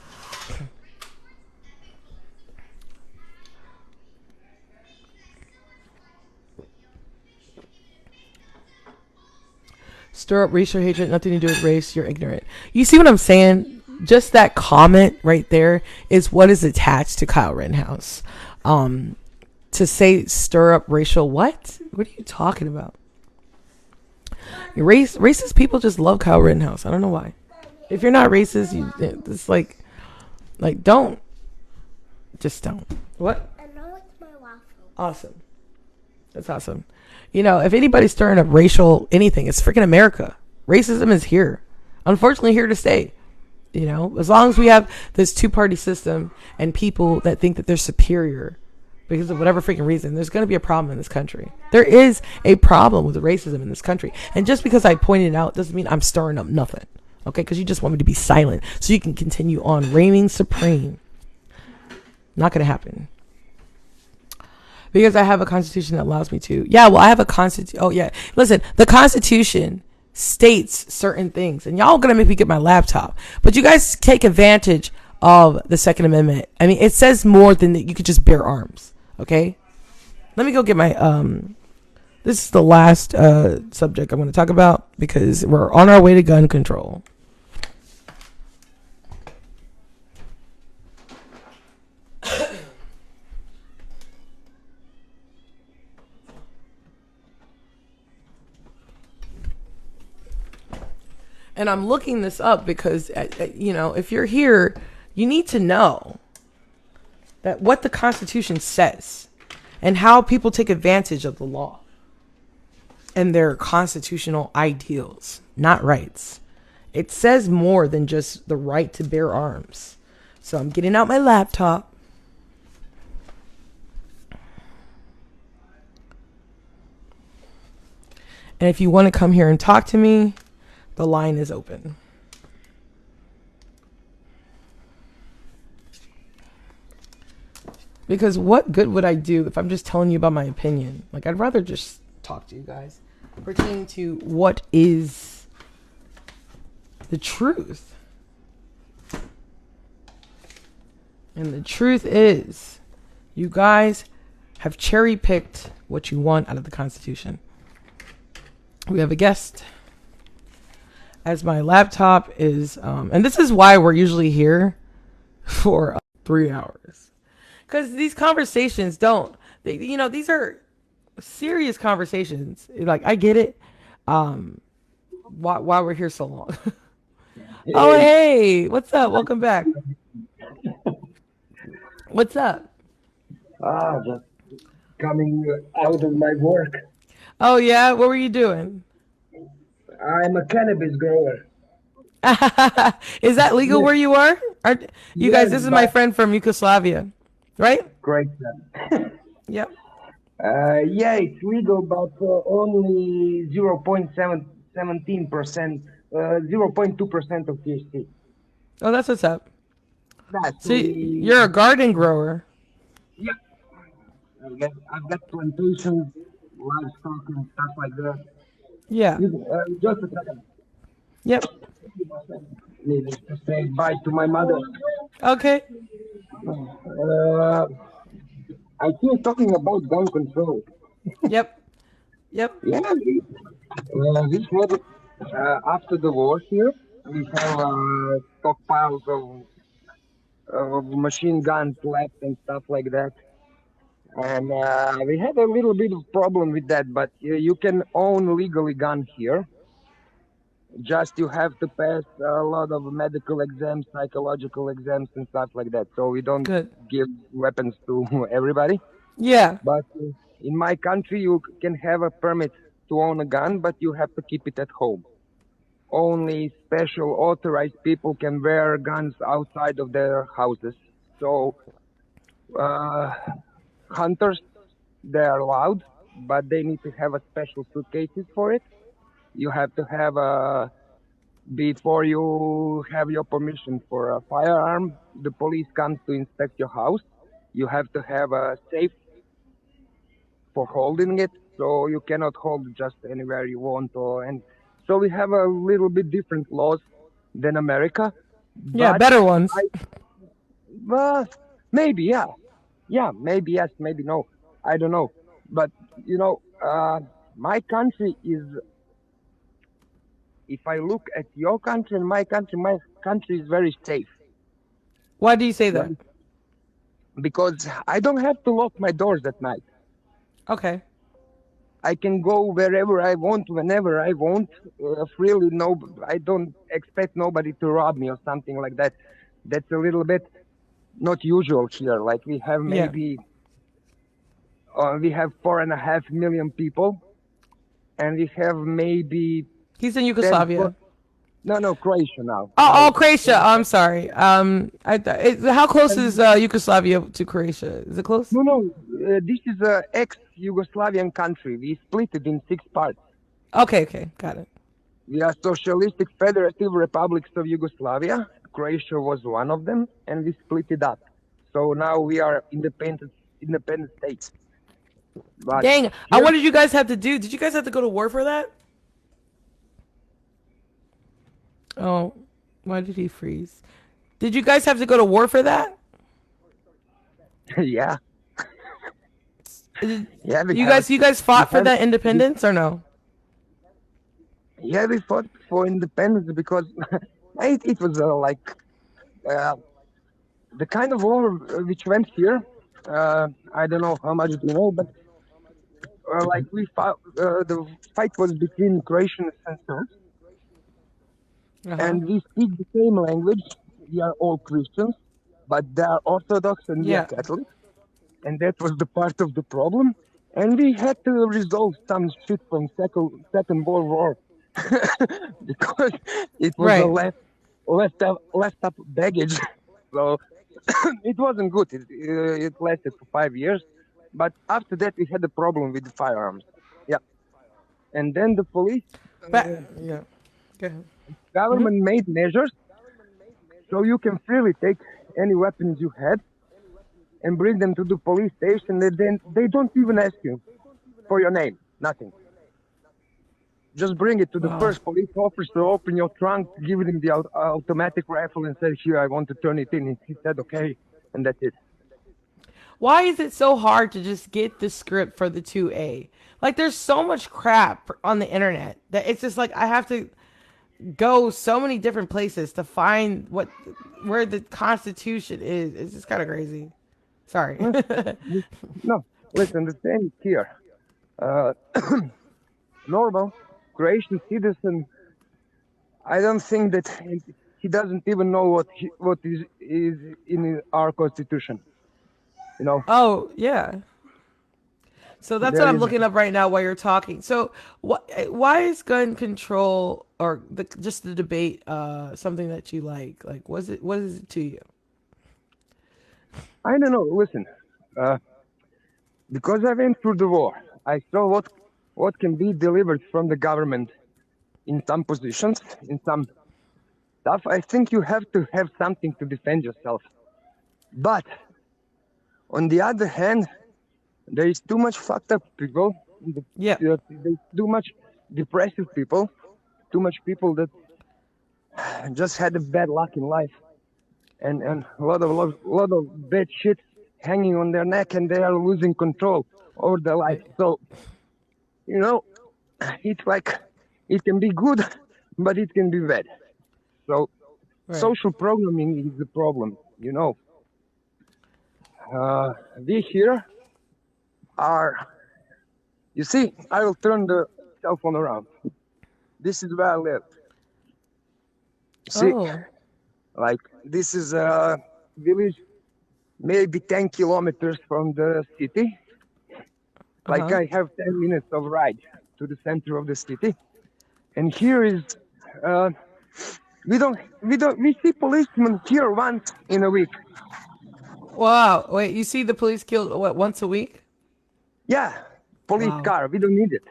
Stir up racial hatred, nothing to do with race. You're ignorant. You see what I'm saying? Just that comment right there is what is attached to Kyle Rittenhouse. To say stir up racial what? What are you talking about? Racist people just love Kyle Rittenhouse. I don't know why. If you're not racist, it's like don't. Just don't. What? I know it's my waffle. Awesome. That's awesome. You know, if anybody's stirring up racial anything, it's freaking America. Racism is here. Unfortunately, here to stay. You know, as long as we have this two-party system and people that think that they're superior because of whatever freaking reason, there's going to be a problem in this country. There is a problem with racism in this country. And just because I pointed it out doesn't mean I'm stirring up nothing. Okay? Because you just want me to be silent so you can continue on reigning supreme. Not going to happen. Because I have a constitution that allows me to. Yeah, well, I have a constitution. Oh, yeah. Listen, the Constitution states certain things. And y'all going to make me get my laptop. But you guys take advantage of the Second Amendment. I mean, it says more than that you could just bear arms. Okay? Let me go get my... This is the last subject I'm going to talk about because we're on our way to gun control. And I'm looking this up because, you know, if you're here, you need to know that what the Constitution says and how people take advantage of the law and their constitutional ideals, not rights. It says more than just the right to bear arms. So I'm getting out my laptop. And if you want to come here and talk to me, the line is open. Because what good would I do if I'm just telling you about my opinion? Like, I'd rather just talk to you guys pertaining to what is the truth. And the truth is, you guys have cherry-picked what you want out of the Constitution. We have a guest. As my laptop is, and this is why we're usually here for 3 hours. Because these conversations these are serious conversations. Like, I get it. Why we're here so long. Hey. Oh, hey, what's up? Welcome back. What's up? Just coming out of my work. Oh, yeah? What were you doing? I'm a cannabis grower. Is that legal where you are? You guys, this is my friend from Yugoslavia, right? Great. Yep. Yeah, it's legal, but only 0.17%, 0.2% of THC. Oh, that's what's up. That's so you're a garden grower. Yeah. I've got plantations, livestock, and stuff like that. Yeah. Just a second. Yep. Need to say bye to my mother. Okay. I keep talking about gun control. Yep. Yeah. This was after the war here. We have stockpiles of machine guns left and stuff like that. And we had a little bit of problem with that, but you can own legally gun here. Just you have to pass a lot of medical exams, psychological exams, and stuff like that. So we don't give weapons to everybody. Yeah. But in my country, you can have a permit to own a gun, but you have to keep it at home. Only special authorized people can wear guns outside of their houses. So hunters, they are allowed, but they need to have a special suitcases for it. You have to have before you have your permission for a firearm, the police comes to inspect your house. You have to have a safe for holding it, so you cannot hold it just anywhere you want. And so we have a little bit different laws than America. Yeah, better ones. Maybe, yeah. Yeah, maybe yes, maybe no. I don't know. But, my country is if I look at your country and my country is very safe. Why do you say that? Very- Because I don't have to lock my doors at night. Okay. I can go wherever I want, whenever I want, freely. No, I don't expect nobody to rob me or something like that. That's a little bit not usual here. Like Yeah. we have 4.5 million people, and we have maybe He's in 10. Yugoslavia. No, Croatia now. Oh, Croatia. Oh, I'm sorry. How close is Yugoslavia to Croatia? Is it close? No. This is a ex-Yugoslavian country. We split it in 6 parts. Okay, got it. We are Socialistic Federative Republics of Yugoslavia. Croatia was one of them, and we split it up. So now we are independent states. But Dang. What did you guys have to do? Did you guys have to go to war for that? Oh, why did he freeze? Did you guys have to go to war for that? yeah, Did- yeah, You guys fought for that independence or no? yeah, we fought for independence because it was uh, the kind of war which went here. I don't know how much you know, but like we fought, the fight was between Croatians and Serbs, Uh-huh. and we speak the same language. We are all Christians, but they are Orthodox and we Yeah. are Catholic, and that was the part of the problem. And we had to resolve some shit from Second World War because it was a Right. left up baggage. So it wasn't good. It lasted for 5 years, but after that we had a problem with the firearms. Yeah, and then the police But yeah. Go ahead. government made measures so you can freely take any weapons you had and bring them to the police station. And then they don't even ask you for your name, nothing. Just bring it to the Wow. first police officer, open your trunk, give him the automatic rifle, and say, "Here, I want to turn it in." He said, "Okay," and that's it. Why is it so hard to just get the script for the 2A? Like, there's so much crap on the internet that it's just like I have to go so many different places to find where the Constitution is. It's just kind of crazy. Sorry. No, listen, the same is here. Uh, normal Croatian citizen, I don't think that he doesn't even know what is in our constitution. You know, Oh, yeah. So that's there what I'm is looking up right now while you're talking. So why is gun control or just the debate something that you like? Like, what is it to you? I don't know. Listen, uh, because I went through the war, I saw what can be delivered from the government in some positions, in some stuff. I think you have to have something to defend yourself. But on the other hand, there is too much fucked up people. Yeah. There's too much depressive people, too much people that just had a bad luck in life, and a lot of bad shit hanging on their neck, and they are losing control over their life. So, you know, it's like it can be good, but it can be bad. So, Right. social programming is the problem. You know, we here are. You see, I will turn the cell phone around. This is where I live. See, Oh. like this is a village, maybe 10 kilometers from the city. Like Uh-huh. I have 10 minutes of ride to the center of the city, and here is we see policemen here once in a week. Wow. Wait, you see the police killed once a week? Yeah, police Wow. car. We don't need it.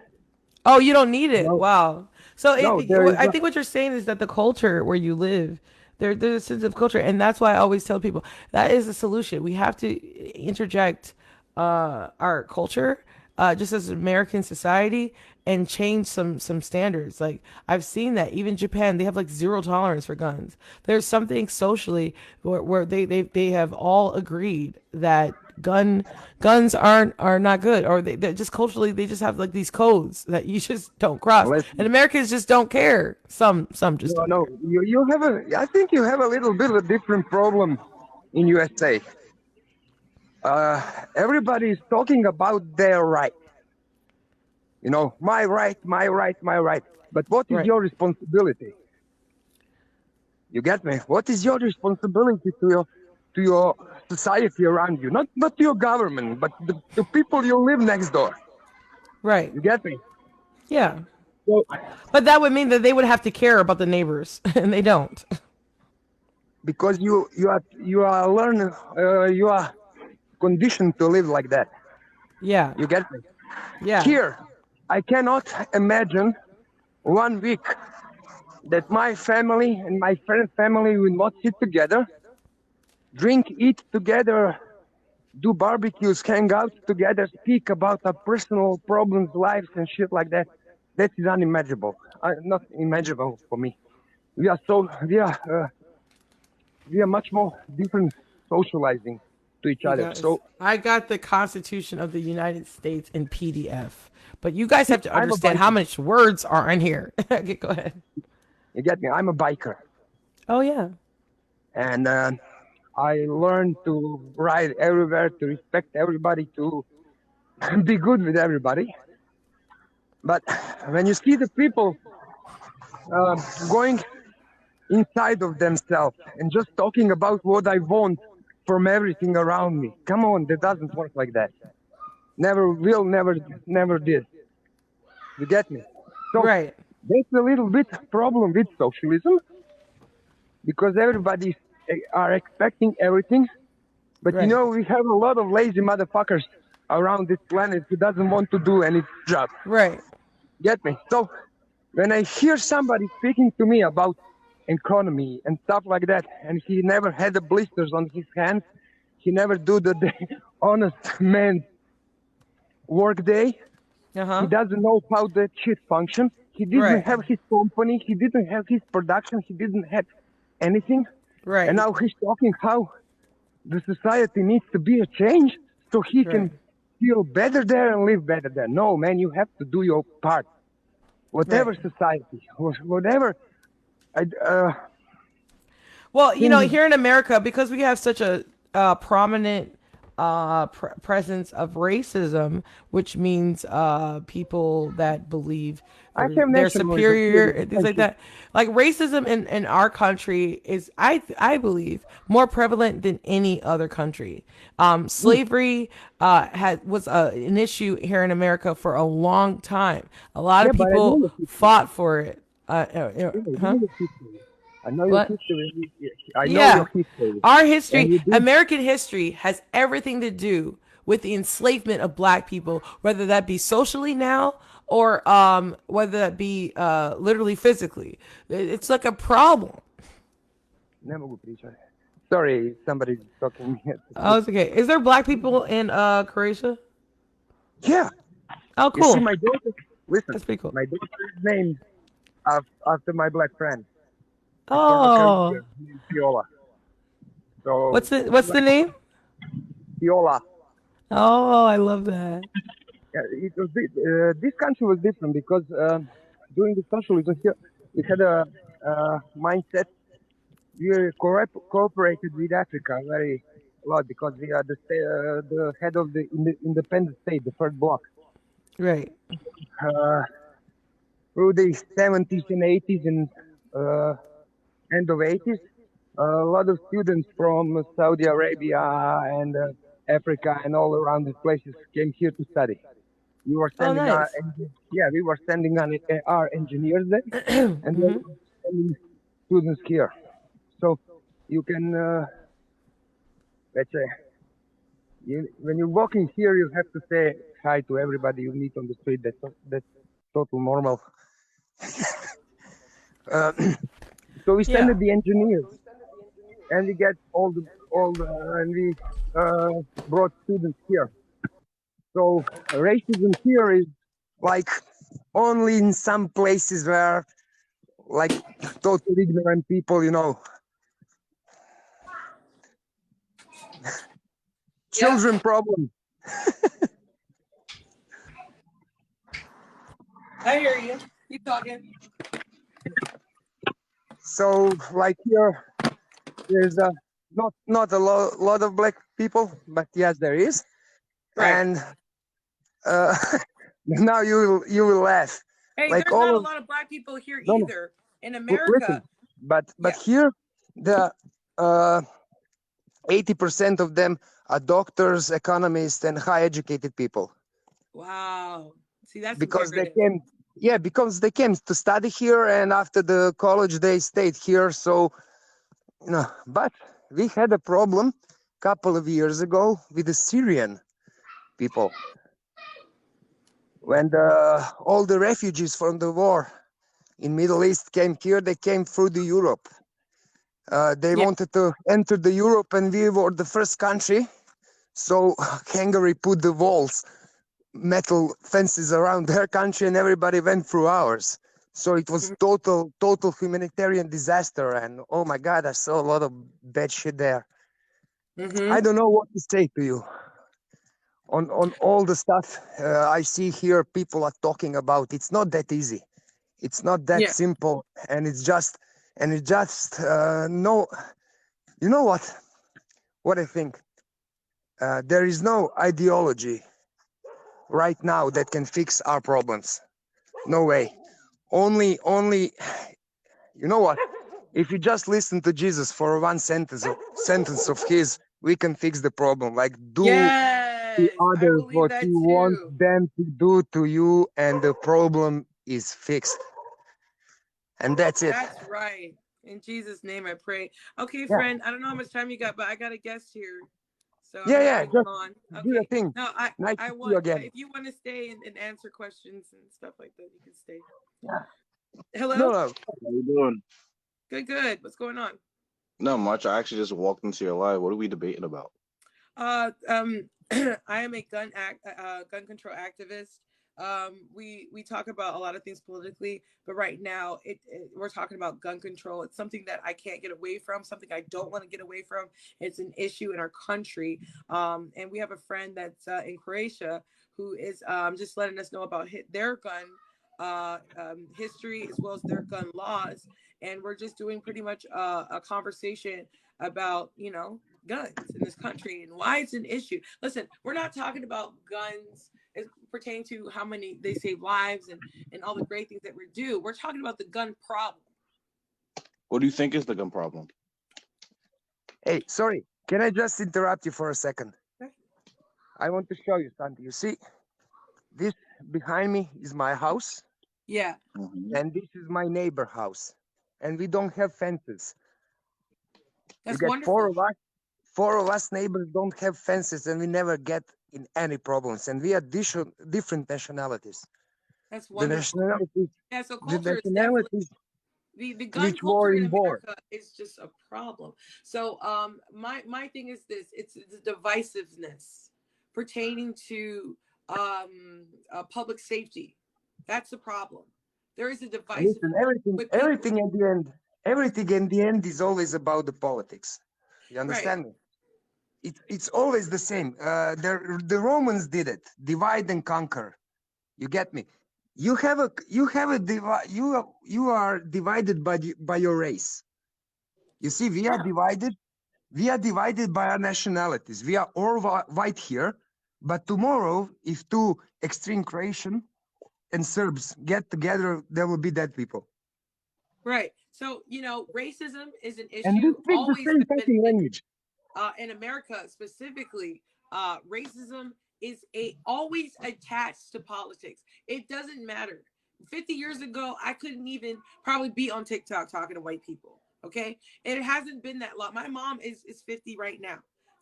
Oh, you don't need it. No. Wow. So No, there is I no- think what you're saying is that the culture where you live, there's a sense of culture, and that's why I always tell people that is the solution. We have to interject our culture, just as American society, and change some standards. Like I've seen that even Japan, they have like zero tolerance for guns. There's something socially where they have all agreed that guns are not good, or they're just culturally they just have like these codes that you just don't cross, and Listen, Americans just don't care. Some just no, don't no, care. you have I think you have a little bit of a different problem in USA. Everybody is talking about their right. You know, my right, my right, my right. But what is Right. your responsibility? You get me? What is your responsibility to your society around you? Not to your government, but the people you live next door. Right. You get me? Yeah. So But that would mean that they would have to care about the neighbors, and they don't. because you are learning, you are conditioned to live like that. Yeah. You get me? Yeah. Here, I cannot imagine 1 week that my family and my friend's family will not sit together, drink, eat together, do barbecues, hang out together, speak about our personal problems, lives, and shit like that. That is unimaginable. Not imaginable for me. We are so we are much more different socializing to each You other. guys, So I got the Constitution of the United States in PDF, but you guys see, have to I'm a understand how biker. much words are in here. Okay, go ahead. You get me? I'm a biker, Oh yeah. and I learned to ride everywhere, to respect everybody, to be good with everybody. But when you see the people uh, going inside of themselves and just talking about what I want from everything around me, come on, that doesn't work like that. Never will, never did. You get me? So Right. that's a little bit problem with socialism because everybody are expecting everything. But you Right. know, we have a lot of lazy motherfuckers around this planet who doesn't want to do any job. Right. Get me? So when I hear somebody speaking to me about economy and stuff like that, and he never had the blisters on his hands, he never do the honest man work day. Uh He huh. doesn't know how that shit function. He didn't Right. have his company. He didn't have his production. He didn't have anything. And Right. now he's talking how the society needs to be a change so he Right. can feel better there and live better there. No, man, you have to do your part. Whatever Right. society, whatever Well, thing. here in America, because we have such a prominent presence of racism, which means people that believe I have they're nationalism here superior in this and things like country. that. Like racism in our country is, I believe, more prevalent than any other country. Slavery was an issue here in America for a long time. A lot Yeah, of but I know people your history. fought for it. Yeah, I know Huh? your history. I know your What? history. I know your Yeah. history. Our And history, you did. American history, has everything to do with the enslavement of black people, whether that be socially now or whether that be literally physically. It's like a problem. Ne mogu pričati. Sorry, somebody's talking. Oh, it's okay. Is there black people in Croatia? Yeah, Oh, you see, cool. my daughter. Listen, That's pretty cool. my daughter is named after my black friend. He's from a Oh, Caribbean named Fiola. So what's the name? Fiola. Oh, I love that. It was this country was different because during the socialism here we had a mindset. We cooperated with Africa very a lot because we are the head of the independent state, the first bloc. Right. Uh, through the 70s and 80s and uh, end of 80s, a lot of students from Saudi Arabia and Africa and all around these places came here to study. We were Oh, sending nice. we were sending our engineers there, and they Hmm. were sending students here. So you can, let's say, when you're walking here, you have to say hi to everybody you meet on the street. That's total normal. Uh, so we send Yeah. the engineers, and we get and we brought students here. So racism here is like only in some places where like totally ignorant people, children problem. I hear you. Keep talking. So like here, there's not a lot of black people, but yes, there is. Right. And now you will laugh. Hey, Like there's not a all of lot of black people here no, no, either in America. listen, but Yeah. here the 80% of them are doctors, economists, and high educated people. Wow. See, that's Because they imperative. came, because they came to study here, and after the college they stayed here. So but we had a problem a couple of years ago with the Syrian people when all the refugees from the war in Middle East came here. They came through the Europe. They Yeah. wanted to enter the Europe, and we were the first country. So Hungary put the walls, metal fences around their country, and everybody went through ours. So it was total humanitarian disaster. And oh my God, I saw a lot of bad shit there. I don't know what to say to you on all the stuff I see here. People are talking about. It's not that easy. It's not that Yeah. simple, and it just no. You know what I think? There is no ideology right now that can fix our problems. No way. Only, you know what? If you just listen to Jesus for one sentence of his, we can fix the problem. Like, do Yes, to I others believe what that you want too. them to do to you, and the problem is fixed. And that's it. That's right. In Jesus' name, I pray. Okay, Yeah. friend. I don't know how much time you got, but I got a guest here, so I'm Yeah, gonna yeah. bring him Just on. do your Okay. thing. No, Nice I to see want you again. if you want to stay and answer questions and stuff like that, you can stay. Yeah. Hello. No. How you doing? Good. What's going on? Not much. I actually just walked into your live. What are we debating about? I am a gun control activist. We talk about a lot of things politically, but right now we're talking about gun control. It's something that I can't get away from, something I don't want to get away from. It's an issue in our country. And we have a friend that's in Croatia who is just letting us know about their gun history as well as their gun laws. And we're just doing pretty much a conversation about, guns in this country and why it's an issue. Listen, we're not talking about guns as pertaining to how many they save lives and all the great things that we do. We're talking about the gun problem. What do you think is the gun problem? Hey, sorry. Can I just interrupt you for a second? Okay. I want to show you something. You see, this behind me is my house. Yeah. And this is my neighbor house. And we don't have fences. That's you get wonderful. Four of us neighbors don't have fences, and we never get in any problems. And we are different nationalities. That's The wonderful. nationalities, Yeah, so the culture is definitely nationalities the gun which were culture in in war. America is just a problem. So my thing is this: it's the divisiveness pertaining to public safety. That's the problem. There is a divisiveness. Listen, everything in the end is always about the politics. You understand me? It's always the same. The Romans did it: divide and conquer. You get me? You are divided by your race. You see, we are divided. We are divided by our nationalities. We are all white here, but tomorrow, if two extreme Croatian and Serbs get together, there will be dead people. Right. So, racism is an issue. And we speak always the same fucking language. In America specifically, racism is always attached to politics. It doesn't matter. 50 years ago, I couldn't even probably be on TikTok talking to white people. Okay. It hasn't been that long. My mom is 50 right now.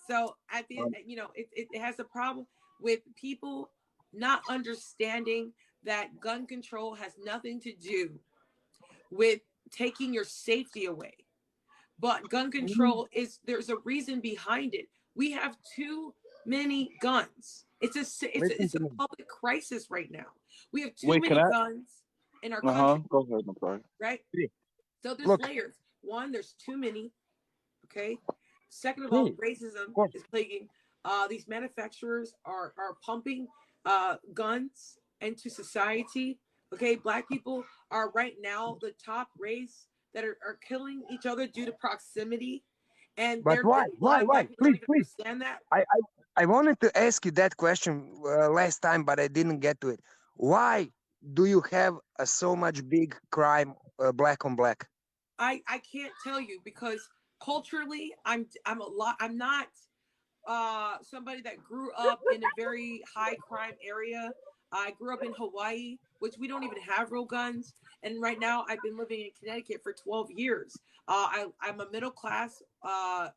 So at the end, it has a problem with people not understanding that gun control has nothing to do with taking your safety away. But gun control there's a reason behind it. We have too many guns. It's a public crisis right now. We have too many guns in our country. Go ahead, I'm sorry. Right? So there's layers. One, there's too many. Okay. Second of all, racism is plaguing these manufacturers are pumping guns into society. Okay, black people are right now the top race that are killing each other due to proximity, and But why? a lot of Why? black people don't Please, even please. understand that. I wanted to ask you that question last time, but I didn't get to it. Why do you have so much big crime, black on black? I can't tell you because culturally I'm not somebody that grew up in a very high crime area. I grew up in Hawaii, which we don't even have real guns. And right now, I've been living in Connecticut for 12 years. I'm a middle class a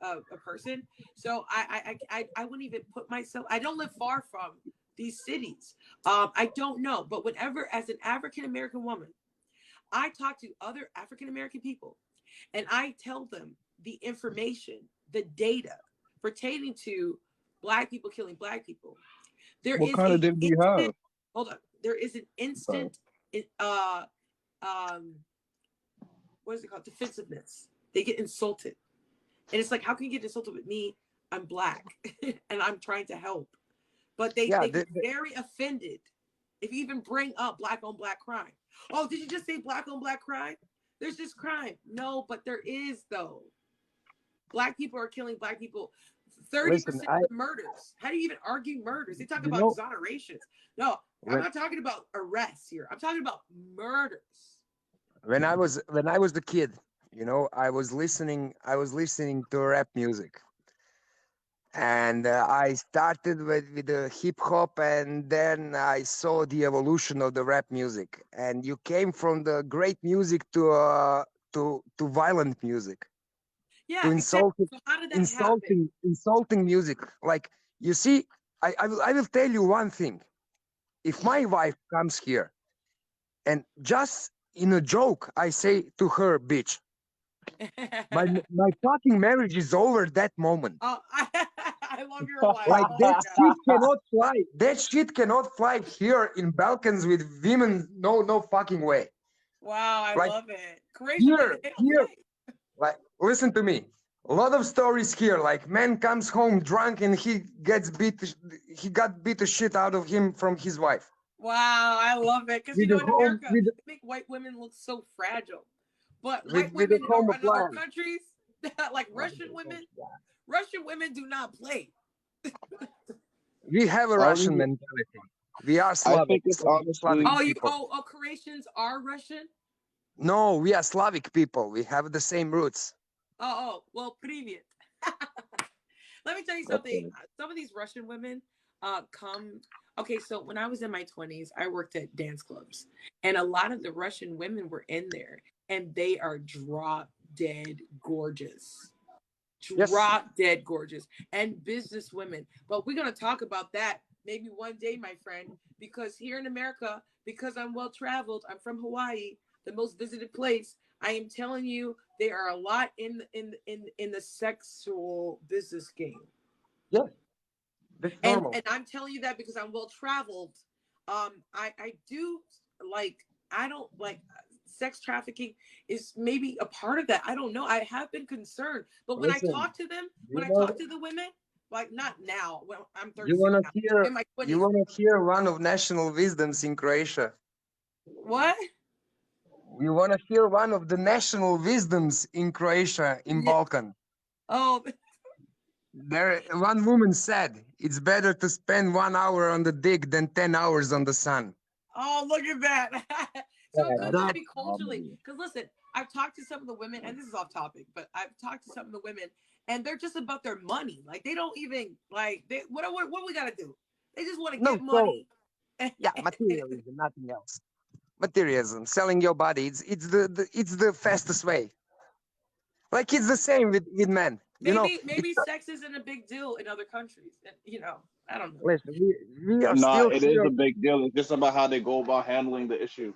person, so I wouldn't even put myself. I don't live far from these cities. I don't know, but whenever, as an African American woman, I talk to other African American people, and I tell them the information, the data pertaining to black people killing black people. There What is kind a of data do you instant. have? Hold on. There is an Oh. instant. Um, what is it called? Defensiveness. They get insulted, and it's like, how can you get insulted with me? I'm black, and I'm trying to help, but Yeah, they get very offended if you even bring up black on black crime. Oh, did you just say black on black crime? There's just crime. No, but there is though. Black people are killing black people. 30% listen, of the murders. How do you even argue murders? They talk you about know, exonerations. No, I'm when not talking about arrests here. I'm talking about murders. when I was the kid, I was listening to rap music, and I started with the hip hop, and then I saw the evolution of the rap music, and you came from the great music to violent music, to Yeah, exactly. insulting So how did that happen? insulting music. Like, you see, I will tell you one thing. If my wife comes here and just in a joke I say to her, bitch, my fucking marriage is over that moment. Oh, I love your wife. Like, Oh that my god. shit cannot fly. That shit cannot fly here in Balkans with women. No fucking way. Wow, I Like, love it. Croatian women, here, they don't here, play. like, listen to me. A lot of stories here. Like, man comes home drunk and he got beat the shit out of him from his wife. Wow, I love it. Because, With in the home, America, they make white women look so fragile. But white with the women home in other appliance. countries, like Russian women do not play. We have a Russian Honestly, mentality. We are I Slavic, think it's Slavic honestly. people. Croatians are Russian? No, we are Slavic people. We have the same roots. Well, привет. Let me tell you That's something. Some of these Russian women come. Okay, so when I was in my 20s, I worked at dance clubs, and a lot of the Russian women were in there, and they are drop dead gorgeous. Yes. Drop dead gorgeous and business women. But we're going to talk about that maybe one day, my friend, because here in America, because I'm well traveled, I'm from Hawaii, the most visited place. I am telling you, there are a lot in the sexual business game. Yes. That's And normal. I'm telling you that because I'm well traveled. I do like, I don't like, sex trafficking is maybe a part of that. I don't know. I have been concerned, but when I Listen, talk to them, when you I talk know, to the women, like, not now, when I'm you 36 wanna now, hear in my you 20s. wanna hear one of national wisdoms in Croatia. What? You wanna hear one of the national wisdoms in Croatia, in Yeah. Balkan. Oh, There, one woman said, "It's better to spend 1 hour on the dick than 10 hours on the sun." oh, look at that. So it Yeah, could just that be culturally. Because listen, I've talked to some of the women, and this is off topic, but I've talked to some of the women, and they're just about their money. Like, they don't even like they what we gotta do? They just want to no. get So money. yeah, materialism, nothing else. Materialism, selling your body. It's the fastest way. Like, it's the same with men. It's Maybe sex isn't a big deal in other countries. I don't know. listen. We are Nah, still it is here. a big deal. It's just about how they go about handling the issue.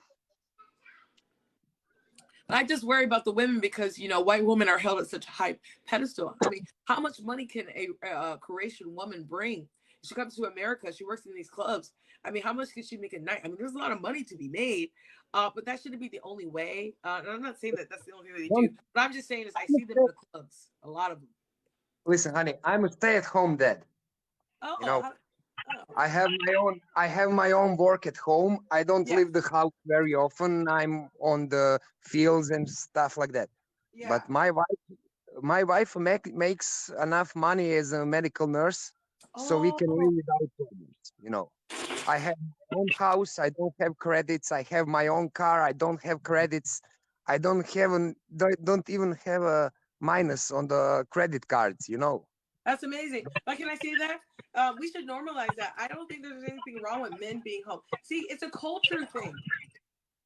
I just worry about the women because white women are held at such a high pedestal. I mean, how much money can a Croatian woman bring? She comes to America. She works in these clubs. I mean, how much can she make a night? I mean, there's a lot of money to be made, but that shouldn't be the only way. And I'm not saying that that's the only thing they do, Don't but I'm just saying is I see them in the clubs, a lot of them. listen, honey. I'm a stay-at-home dad. Oh, You know, oh. I have my own work at home. I don't Yeah. leave the house very often. I'm on the fields and stuff like that. Yeah. But my wife makes enough money as a medical nurse, so we can Oh, live without problems. You know, I have my own house. I don't have credits. I have my own car. I don't have credits. I don't even have a minus on the credit cards. You know. that's amazing. But can I say that? We should normalize that. I don't think there's anything wrong with men being home. See, it's a culture thing.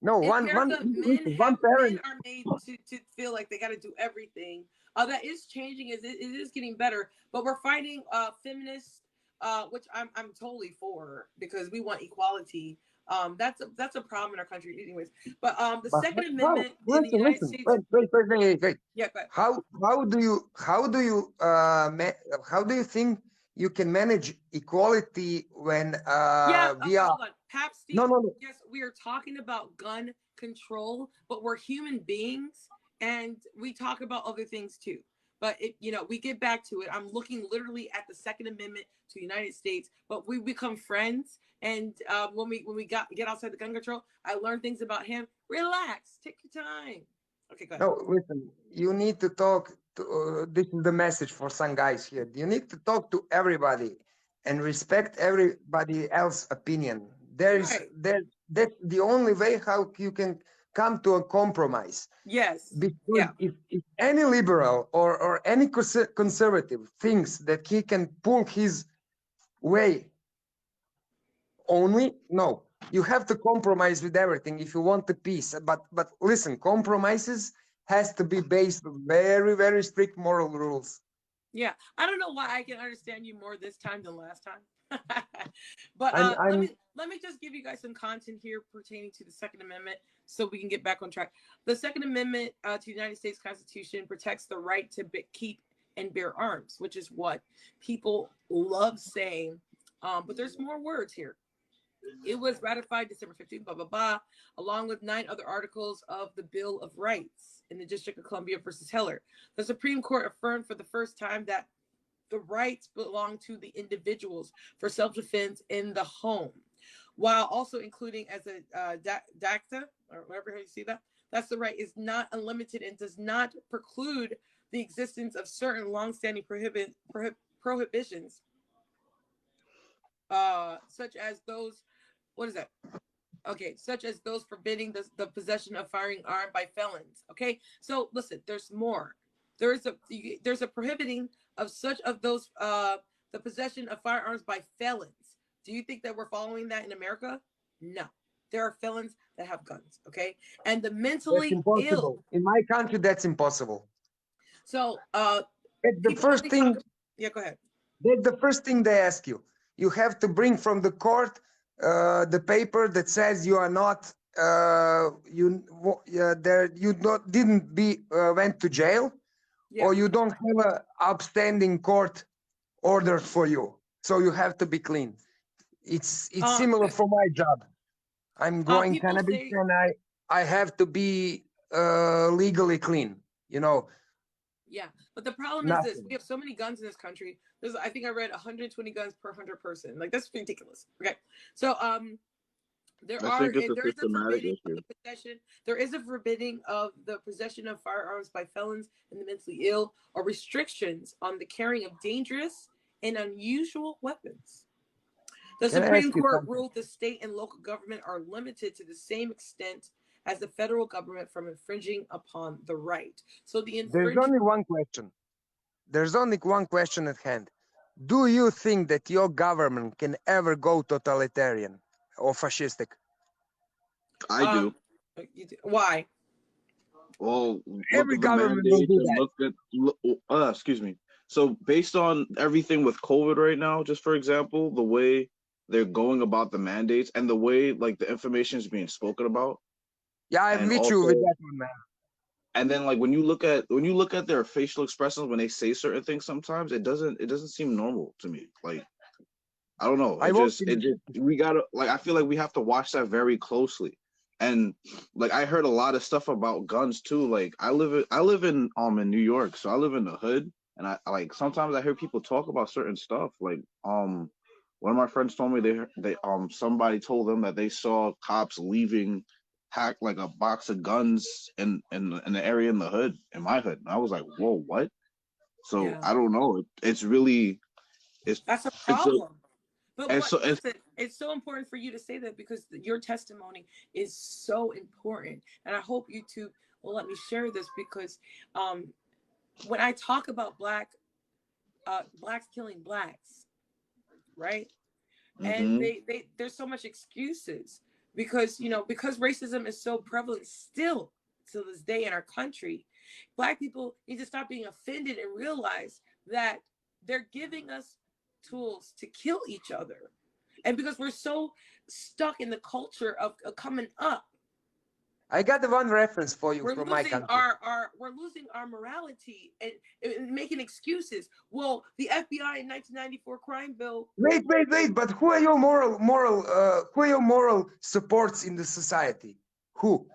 No, In one America, listen, one men parent. are made to feel like they got to do everything. That is changing. It is getting better, but we're fighting feminists, which I'm totally for because we want equality. That's a problem in our country, anyways. But the But Second how? Amendment in the Listen, United listen. States. Wait. Yeah, go ahead. How do you think you can manage equality when Yeah, we are hold on. Pap no Steve, no no yes, we are talking about gun control, but we're human beings and we talk about other things too. But we get back to it. I'm looking literally at the Second Amendment to the United States, but we become friends. And when we get outside the gun control, I learned things about him. Relax, take your time. Okay, go ahead. no listen. You need to talk. This is the message for some guys here. You need to talk to everybody and respect everybody else's opinion. Right. That's the only way how you can come to a compromise. Yes. Because Yeah. if any liberal or any conservative thinks that he can pull his way only, no, you have to compromise with everything if you want the peace. But listen, compromises has to be based on very, very strict moral rules. Yeah, I don't know why I can understand you more this time than last time. But I'm let me just give you guys some content here pertaining to the Second Amendment so we can get back on track. The Second Amendment to the United States Constitution protects the right to keep and bear arms, which is what people love saying. But there's more words here. It was ratified December 15th, blah, blah, blah, along with 9 other articles of the Bill of Rights in the District of Columbia versus Heller. The Supreme Court affirmed for the first time that the rights belong to the individuals for self-defense in the home, while also including as a DACTA, or whatever you see that, that's the right, is not unlimited and does not preclude the existence of certain longstanding prohibitions, such as those, such as those forbidding the possession of firing arm by felons. Okay, so listen, there's more. There's a prohibiting of such of those the possession of firearms by felons. Do you think that we're following that in America? No. There are felons that have guns, okay? And the that's mentally impossible. ill. In my country, that's impossible. So That's the first thing. Yeah, go ahead. That's the first thing they ask you. You have to bring from the court the paper that says you are not went to jail, or you don't have a upstanding court order for you. So you have to be clean. It's similar for my job. I'm growing cannabis and I have to be legally clean. Yeah, but the problem is this: we have so many guns in this country. I think I read 120 guns per 100 person. Like, that's ridiculous. Okay, so there is a forbidding of the possession of firearms by felons and the mentally ill, or restrictions on the carrying of dangerous and unusual weapons. The Supreme Court ruled the state and local government are limited to the same extent as the federal government from infringing upon the right. So there's only one question. There's only one question at hand. Do you think that your government can ever go totalitarian or fascistic? I do. Why? Well, every government will do that. Excuse me. So based on everything with COVID right now, just for example, the way they're going about the mandates and the way like the information is being spoken about. Yeah, I meet you with that one, man. And then like when you look at their facial expressions when they say certain things, sometimes it doesn't seem normal to me. Like, I don't know. We gotta, like, I feel like we have to watch that very closely. And like I heard a lot of stuff about guns too. Like I live in New York, so I live in the hood, And I like sometimes I hear people talk about certain stuff. Like one of my friends told me they somebody told them that they saw cops leaving pack like a box of guns in the area in the hood in my hood. And I was like, whoa, what? So Yeah. I don't know. It's really That's a it's a problem. But and so listen, it's so important for you to say that because your testimony is so important. And I hope YouTube will let me share this because when I talk about blacks killing blacks, right? And mm-hmm. there's so much excuses because because racism is so prevalent still to this day in our country. Black people need to stop being offended and realize that they're giving us tools to kill each other. And because we're so stuck in the culture of coming up, I got the one reference for you from my country. We're losing our morality and making excuses. Well, the FBI in 1994 crime bill. Wait. But who are your moral supports in the society? Who?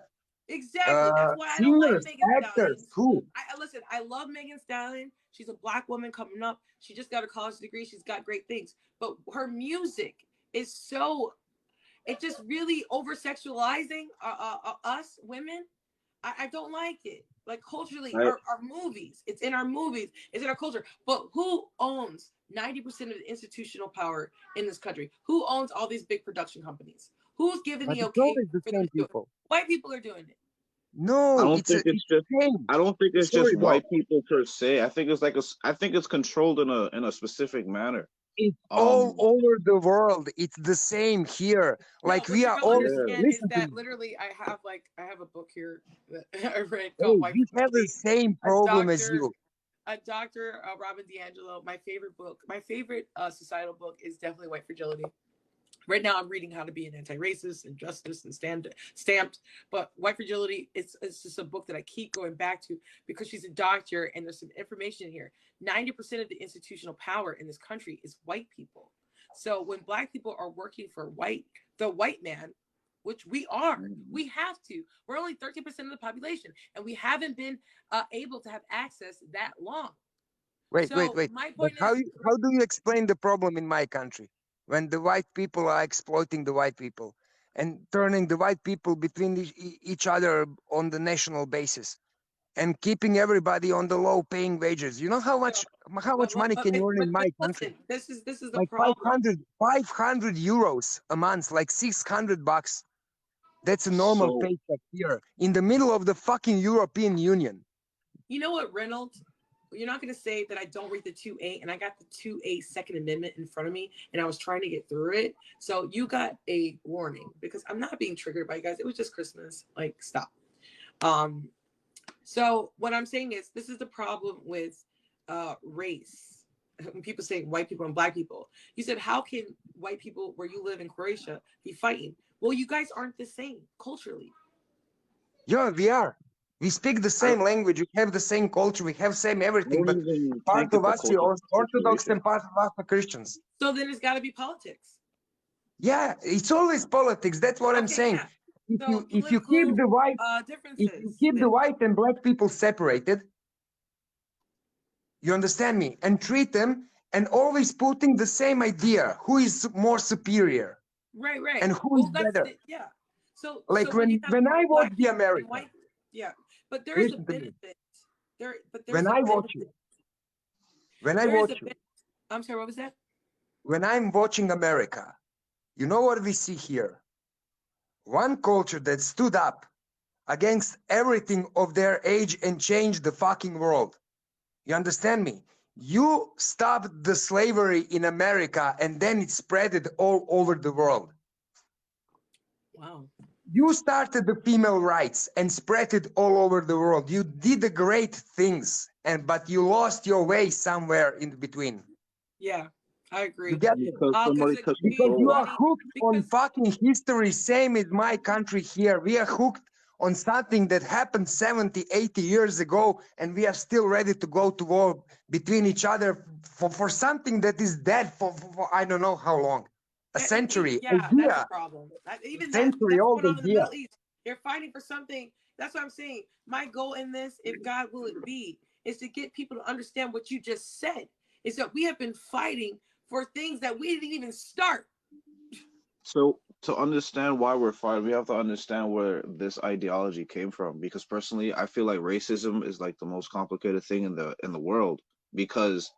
Exactly. That's why I don't like Singers, Megan actors. Stallion. Who? Listen. I love Megan Stallion. She's a black woman coming up. She just got a college degree. She's got great things, but her music is so. It's just really over sexualizing us women. I don't like it. Like culturally, Right. our movies, it's in our movies, it's in our culture. But who owns 90% of the institutional power in this country? Who owns all these big production companies? Who's giving the okay? The same people. White people are doing it. No, I don't think it's just white people per se. I think it's controlled in a specific manner. It's all over the world. It's the same here. Like we are all. Listen to me. Literally, I have a book here that I read called White We have the same problem as you. A Dr. Robin DiAngelo. My favorite book, my favorite societal book is definitely White Fragility. Right now, I'm reading How to Be an Anti-Racist and Justice and Stamped. But White Fragility, it's just a book that I keep going back to because she's a doctor and there's some information here. 90% of the institutional power in this country is white people. So when black people are working for the white man, which we are, we have to. We're only 13% of the population, and we haven't been able to have access that long. Wait. My point how do you explain the problem in my country? When the white people are exploiting the white people and turning the white people between each other on the national basis and keeping everybody on the low paying wages. You know how much money can you earn in my country? Listen, this is the like problem. 500 euros a month, like $600. That's a normal paycheck here in the middle of the fucking European Union. You know what, Reynolds? You're not going to say that I don't read the 2A, and I got the 2A Second Amendment in front of me, and I was trying to get through it. So you got a warning because I'm not being triggered by you guys. It was just Christmas. Like, stop. So what I'm saying is this is the problem with race. When people say white people and black people, you said, how can white people where you live in Croatia be fighting? Well, you guys aren't the same culturally. Yeah, we are. We speak the same language. We have the same culture. We have same everything. But part of us are Orthodox and part of us are Christians. So then it's got to be politics. Yeah, it's always politics. That's what I'm saying. Yeah. If you keep the white and black people separated, you understand me, and treat them and always putting the same idea: who is more superior, right, and who is better. Yeah. So like when I watch the American. Yeah, but there is a benefit. When I watch you. I'm sorry, what was that? When I'm watching America, you know what we see here? One culture that stood up against everything of their age and changed the fucking world. You understand me? You stopped the slavery in America and then it spread all over the world. Wow. You started the female rights and spread it all over the world. You did the great things, but you lost your way somewhere in between. Yeah, I agree. You get it? Because you are hooked on fucking history, same as my country here. We are hooked on something that happened 70, 80 years ago, and we are still ready to go to war between each other for something that is dead for I don't know how long. A century. Yeah, that's a problem. Even century old idea. You're fighting for something. That's what I'm saying. My goal in this, if God will it be, is to get people to understand what you just said, is that we have been fighting for things that we didn't even start. So to understand why we're fighting, we have to understand where this ideology came from. Because personally, I feel like racism is like the most complicated thing in the world. Because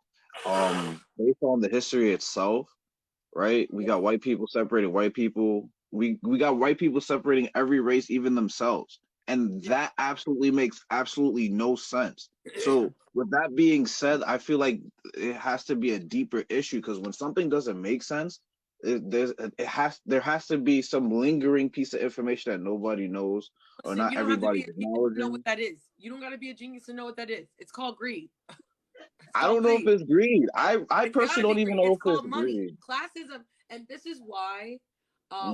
based on the history itself, right? We got white people separating white people. We got white people separating every race, even themselves. And that absolutely makes absolutely no sense. So with that being said, I feel like it has to be a deeper issue because when something doesn't make sense, there has to be some lingering piece of information that nobody knows or Listen, not you don't have to be everybody's a genius to know what acknowledging. that is. You don't got to be a genius to know what that is. It's called greed. It's I called don't know if greed. it's greed. I It's gotta personally be don't even greed. know It's if it's called money. greed. Classism, and this is why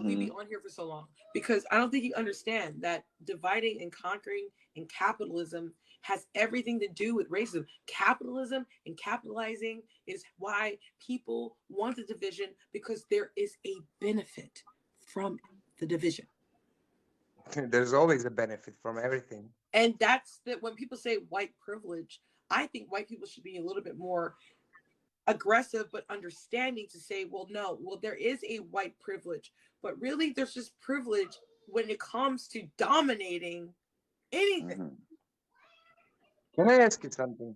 we Hmm. be on here for so long, because I don't think you understand that dividing and conquering and capitalism has everything to do with racism. Capitalism and capitalizing is why people want the division, because there is a benefit from the division. There's always a benefit from everything. And that's that when people say white privilege, I think white people should be a little bit more aggressive but understanding to say, well, no, well, there is a white privilege, but really there's just privilege when it comes to dominating anything. Hmm. Can I ask you something?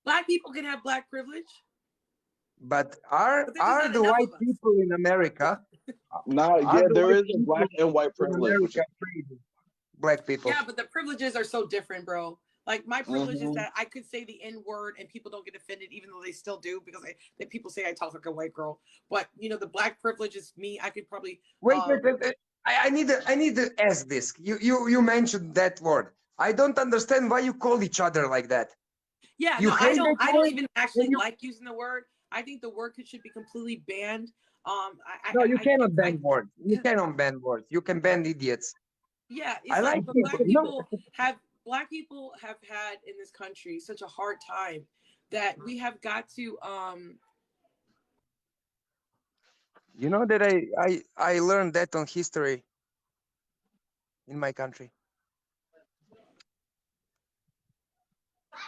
Black people can have black privilege, But but there's just are not the enough white of us. people in America, Now, are yeah, the there white is a people black and white in privilege, which America is treated black people? Yeah, but the privileges are so different, bro. Like my privilege is hmm that I could say the N word and people don't get offended, even though they still do, because that people say I talk like a white girl. But the black privilege is me. I could probably Wait. I need to ask this. You mentioned that word. I don't understand why you call each other like that. Yeah, You no, I hate don't. that I don't word? even When actually you like using the word. I think the word should be completely banned. No, you I think cannot ban words. You cannot ban words. You can ban idiots. yeah, I it's like, like but people. No, black people have had in this country such a hard time that we have got to you know that I learned that on history in my country.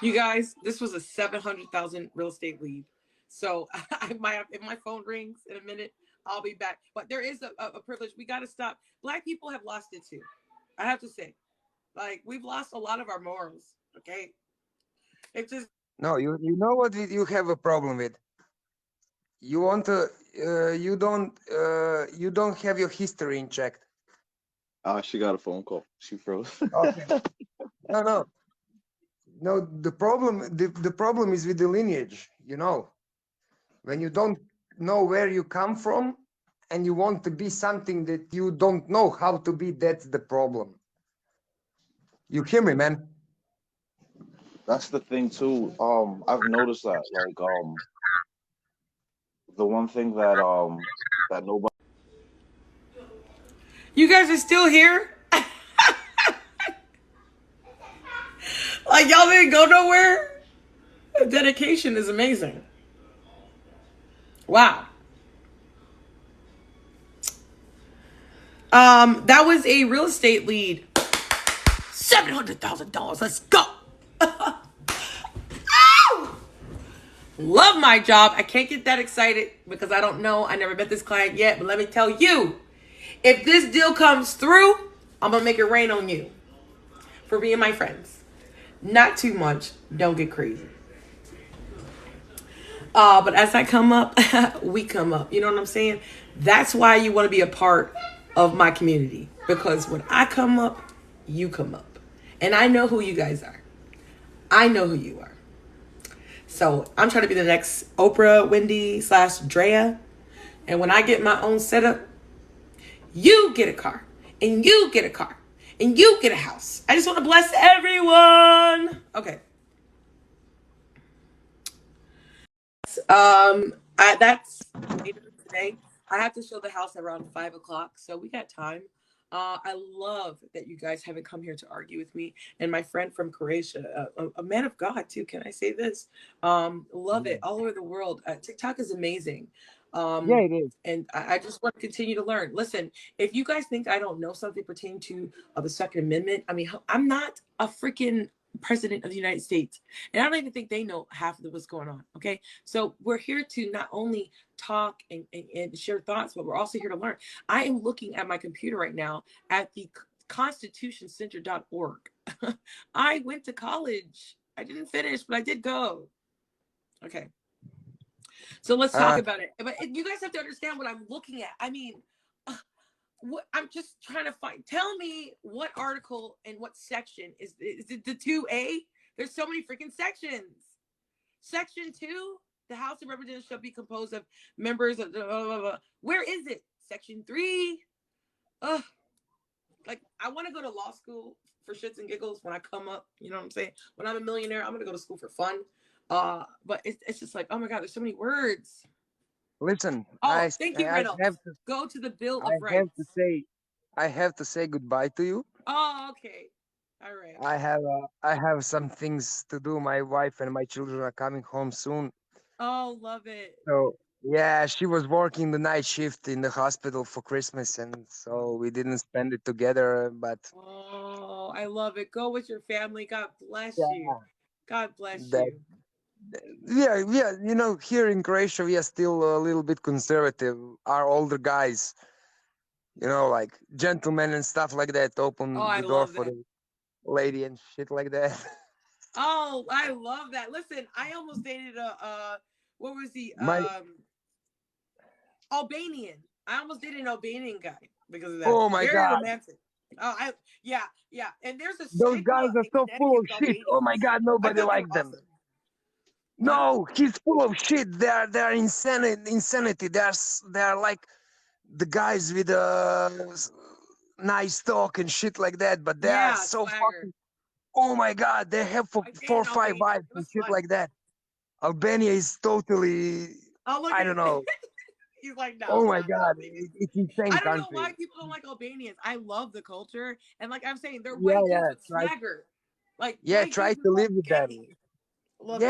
You guys, this was a 700,000 real estate lead. So if my phone rings in a minute, I'll be back. But there is a privilege. We got to stop. Black people have lost it too. I have to say, like, we've lost a lot of our morals. Okay, it's just No, you know what you have a problem with. You want to you don't have your history in check. she got a phone call. She froze. Okay. No. The problem is with the lineage. When you don't know where you come from, and you want to be something that you don't know how to be, that's the problem. You hear me, man? That's the thing too. I've noticed that like the one thing that nobody. you guys are still here. Like y'all didn't go nowhere. The dedication is amazing. Wow. That was a real estate lead. $700,000. Let's go. Love my job. I can't get that excited because I don't know. I never met this client yet, but let me tell you, if this deal comes through, I'm gonna make it rain on you for being my friends. Not too much. Don't get crazy. But as I come up, we come up. You know what I'm saying? That's why you want to be a part of my community, because when I come up, you come up. And I know who you guys are. I know who you are. So I'm trying to be the next Oprah, Wendy / Drea. And when I get my own setup, you get a car, and you get a car, and you get a house. I just want to bless everyone. Okay. That's later today. I have to show the house around 5:00, so we got time. I love that you guys haven't come here to argue with me. And my friend from Croatia, a man of God too. Can I say this? Love it all over the world. TikTok is amazing. Yeah, it is. And I just want to continue to learn. Listen, if you guys think I don't know something pertaining to the Second Amendment, I mean, I'm not a freaking president of the United States. And I don't even think they know half of what's going on. Okay. So we're here to not only talk and share thoughts, but we're also here to learn. I am looking at my computer right now at the constitutioncenter.org. I went to college. I didn't finish, but I did go. Okay. So let's talk about it. But you guys have to understand what I'm looking at. I mean, what I'm just trying to find. Tell me what article and what section is it the 2A? There's so many freaking sections. Section 2, the House of Representatives shall be composed of members of blah, blah, blah. Where is it? Section 3. Like I want to go to law school for shits and giggles when I come up. You know what I'm saying? When I'm a millionaire, I'm gonna go to school for fun. But it's just like, oh my God, there's so many words. Listen, thank you, Reynolds. Go to the Bill of Rights. I have to say goodbye to you. Oh, okay. All right. I have some things to do. My wife and my children are coming home soon. Oh, love it. So yeah, she was working the night shift in the hospital for Christmas, and so we didn't spend it together. But oh, I love it. Go with your family. God bless you. God bless you. Yeah. You know, here in Croatia, we are still a little bit conservative. Our older guys, you know, like gentlemen and stuff like that, open the door for the lady and shit like that. Oh, I love that. Listen, I almost dated what was he? Albanian. I almost dated an Albanian guy because of that. Oh my God. Romantic. Oh, yeah. And there's those guys are so full of shit. Oh my God, nobody likes them. Awesome. No, he's full of shit. They're insanity. They're like the guys with nice talk and shit like that, but they're so fucking. Oh my God, they have 4 or 5 wives and shit like that. Albania is totally. I don't know. He's like, no. Oh my God, it's insane. I don't know why people don't like Albanians. I love the culture, and like I'm saying, they're white dudes with swagger. Like try to live with them.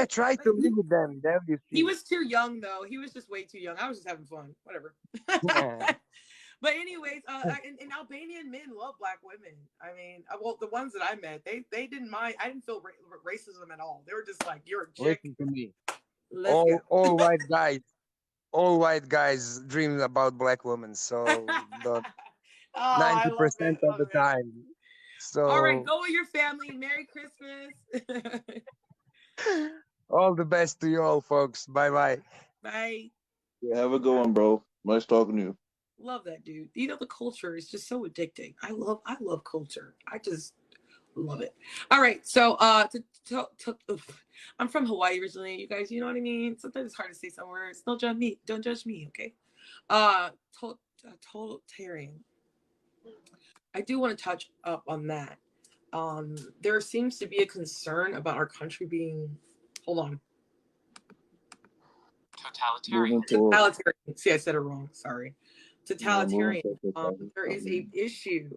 Try to live with them. There you see. He was too young, though. He was just way too young. I was just having fun. Whatever. But anyways, and Albanian men love black women. I mean, well, the ones that I met, they didn't mind. I didn't feel racism at all. They were just like, you're a chick. Listen to me. All white guys dream about black women. So 90% of the time. So all right, go with your family. Merry Christmas. All the best to you all, folks. Bye. Bye. Yeah, have a good one, bro. Nice talking to you. Love that, dude. You know, the culture is just so addicting. I love culture. I just love it. All right, so I'm from Hawaii originally. You guys, you know what I mean? Sometimes it's hard to say some words. Don't judge me, okay? Totalitarian. I do want to touch up on that. There seems to be a concern about our country being. Hold on. Totalitarian. See, I said it wrong. Sorry. Totalitarian. There is a issue.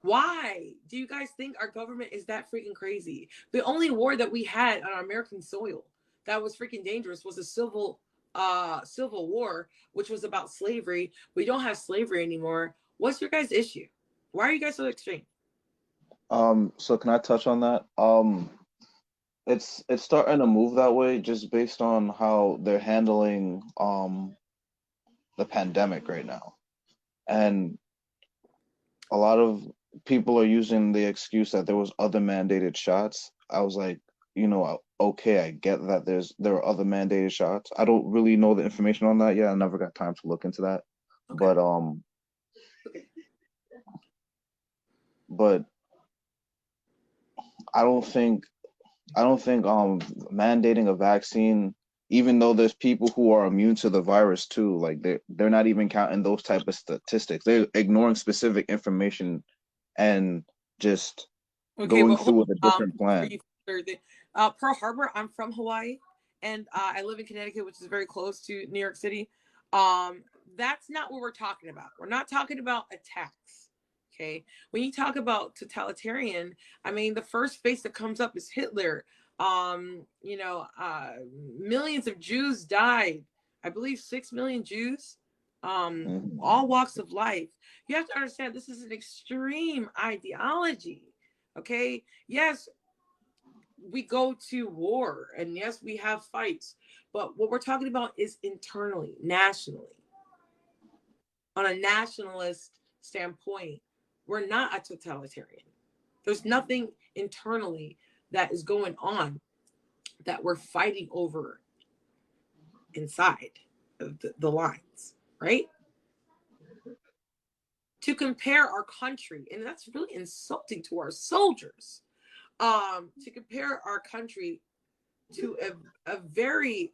Why do you guys think our government is that freaking crazy? The only war that we had on our American soil that was freaking dangerous was a civil war, which was about slavery. We don't have slavery anymore. What's your guys' issue? Why are you guys so extreme? So can I touch on that? It's starting to move that way just based on how they're handling the pandemic right now. And a lot of people are using the excuse that there was other mandated shots. I was like, you know, okay, I get that there are other mandated shots. I don't really know the information on that yet. I never got time to look into that. Okay. But I don't think mandating a vaccine, even though there's people who are immune to the virus too, like they're not even counting those type of statistics. They're ignoring specific information and just going through with a different plan. Pearl Harbor, I'm from Hawaii, and I live in Connecticut, which is very close to New York City. That's not what we're talking about. We're not talking about attacks. Okay. When you talk about totalitarian, I mean, the first face that comes up is Hitler. Millions of Jews died. I believe 6 million Jews, all walks of life. You have to understand this is an extreme ideology. Okay. Yes, we go to war, and yes, we have fights, but what we're talking about is internally, nationally. On a nationalist standpoint, we're not a totalitarian. There's nothing internally that is going on that we're fighting over inside of the lines, right? To compare our country, and that's really insulting to our soldiers, to compare our country to a very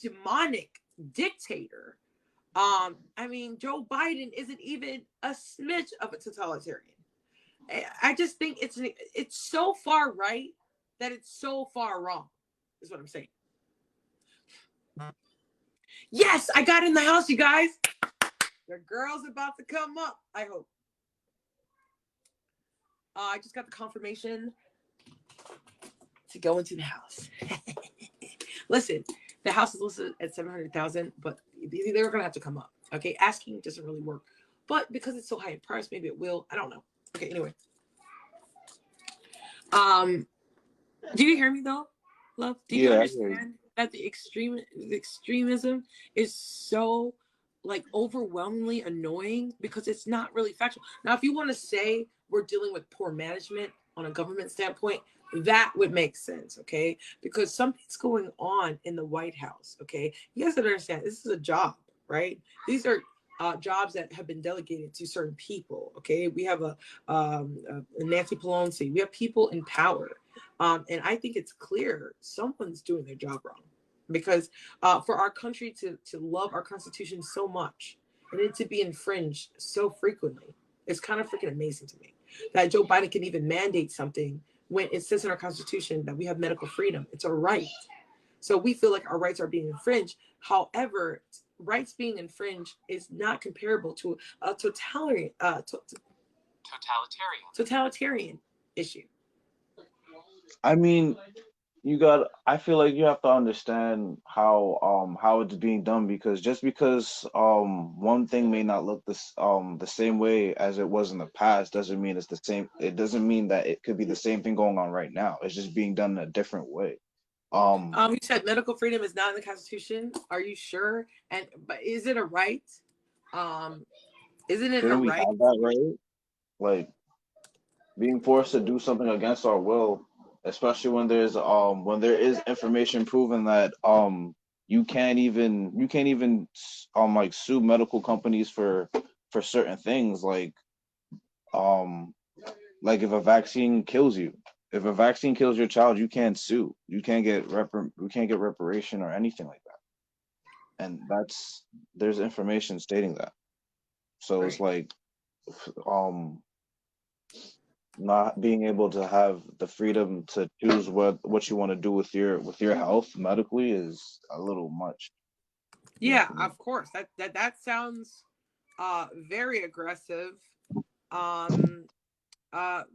demonic dictator. I mean, Joe Biden isn't even a smidge of a totalitarian. I just think it's so far right that it's so far wrong, is what I'm saying. Yes, I got in the house, you guys. The girl's about to come up, I hope. I just got the confirmation to go into the house. Listen, the house is listed at 700,000, but they're going to have to come up. Okay, asking doesn't really work. But because it's so high in price, maybe it will. I don't know. Okay, anyway. Do you hear me though, love? Do you understand that the extremism is so like overwhelmingly annoying because it's not really factual? Now, if you want to say we're dealing with poor management on a government standpoint, that would make sense, okay? Because something's going on in the White House, okay? You guys understand this is a job, right? These are jobs that have been delegated to certain people, okay? We have a Nancy Pelosi. We have people in power. And I think it's clear someone's doing their job wrong, because for our country to love our Constitution so much and it to be infringed so frequently, it's kind of freaking amazing to me that Joe Biden can even mandate something when it says in our Constitution that we have medical freedom. It's a right. So we feel like our rights are being infringed. However, rights being infringed is not comparable to a totalitarian issue. I mean, I feel like you have to understand how it's being done, because just because one thing may not look the same way as it was in the past doesn't mean it's the same. It doesn't mean that it could be the same thing going on right now. It's just being done in a different way. You said medical freedom is not in the Constitution. Are you sure? But is it a right? Isn't it a right? Have that right? Like being forced to do something against our will, especially when there is information proven that you can't even like sue medical companies for certain things, like if a vaccine kills you. If a vaccine kills your child, you can't sue. You can't get reparation or anything like that. And there's information stating that. So it's like not being able to have the freedom to choose what you want to do with your health medically is a little much. Yeah, of course. That sounds very aggressive.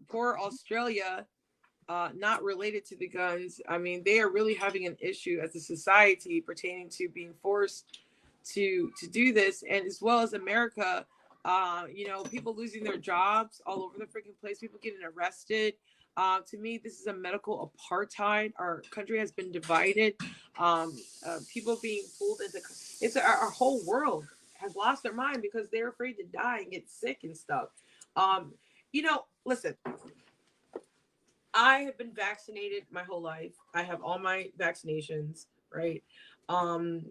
Poor Australia, not related to the guns. I mean, they are really having an issue as a society pertaining to being forced to do this, and as well as America. People losing their jobs all over the freaking place, people getting arrested. To me, this is a medical apartheid. Our country has been divided. People being pulled into our whole world has lost their mind because they're afraid to die and get sick and stuff. Listen, I have been vaccinated my whole life. I have all my vaccinations, right? And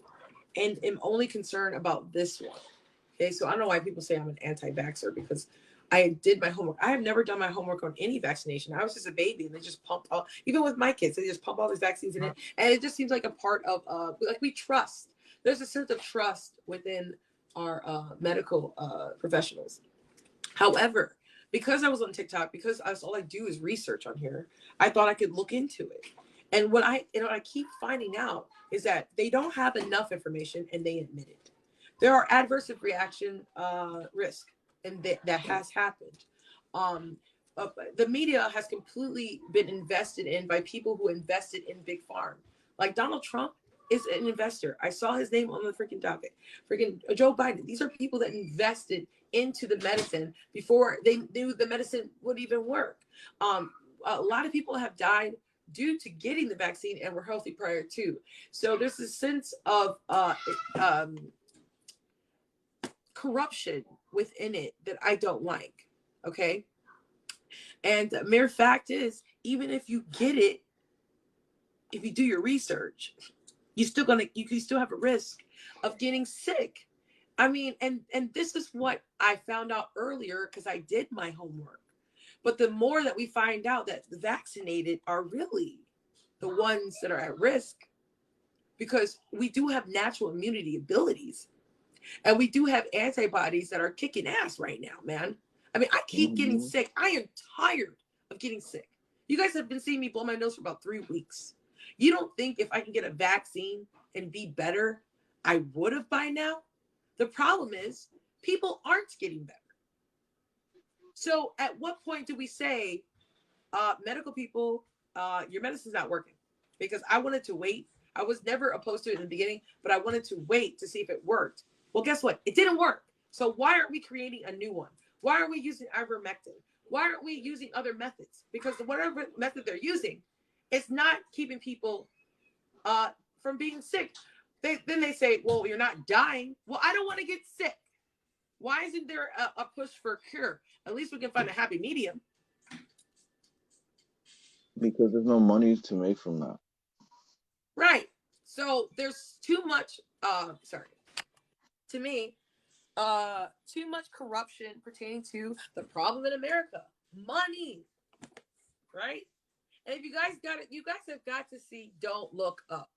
am only concerned about this one. Okay, so I don't know why people say I'm an anti-vaxxer, because I did my homework. I have never done my homework on any vaccination. I was just a baby, and they just pump all, even with my kids, they just pump all these vaccines in it. And it just seems like a part of, like, we trust. There's a sense of trust within our medical professionals. However, because I was on TikTok, because all I do is research on here, I thought I could look into it. And what I keep finding out is that they don't have enough information, and they admit it. There are adverse reaction risk, and that has happened. The media has completely been invested in by people who invested in Big Farm. Like Donald Trump is an investor. I saw his name on the freaking docket. Freaking Joe Biden. These are people that invested into the medicine before they knew the medicine would even work. a lot of people have died due to getting the vaccine and were healthy prior to. So there's a sense of corruption within it that I don't like. Okay. And the mere fact is, even if you get it, if you do your research, you can still have a risk of getting sick. I mean, and this is what I found out earlier because I did my homework. But the more that we find out that the vaccinated are really the ones that are at risk, because we do have natural immunity abilities and we do have antibodies that are kicking ass right now, man. I mean, I keep getting sick. I am tired of getting sick. You guys have been seeing me blow my nose for about 3 weeks. You don't think if I can get a vaccine and be better, I would have by now? The problem is people aren't getting better. So at what point do we say, medical people, your medicine's not working? Because I wanted to wait. I was never opposed to it in the beginning, but I wanted to wait to see if it worked. Well, guess what? It didn't work. So why aren't we creating a new one? Why aren't we using ivermectin? Why aren't we using other methods? Because whatever method they're using, it's not keeping people from being sick. Then they say, well, you're not dying. Well, I don't want to get sick. Why isn't there a push for a cure? At least we can find a happy medium. Because there's no money to make from that. Right. So there's too much, to me, too much corruption pertaining to the problem in America. Money. Right? And if you guys have got to see Don't Look Up.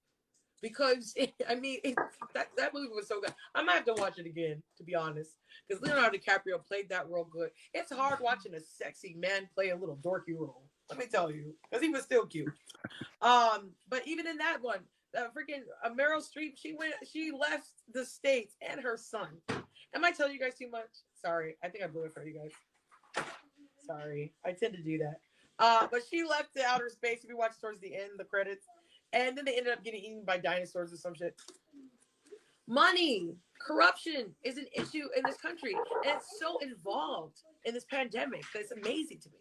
Because, that movie was so good. I might have to watch it again, to be honest. Because Leonardo DiCaprio played that real good. It's hard watching a sexy man play a little dorky role. Let me tell you. Because he was still cute. But even in that one, freaking Meryl Streep, she left the States and her son. Am I telling you guys too much? Sorry. I think I blew it for you guys. Sorry. I tend to do that. But she left to outer space. If you watch towards the end, the credits. And then they ended up getting eaten by dinosaurs or some shit. Money, corruption is an issue in this country. And it's so involved in this pandemic that it's amazing to me.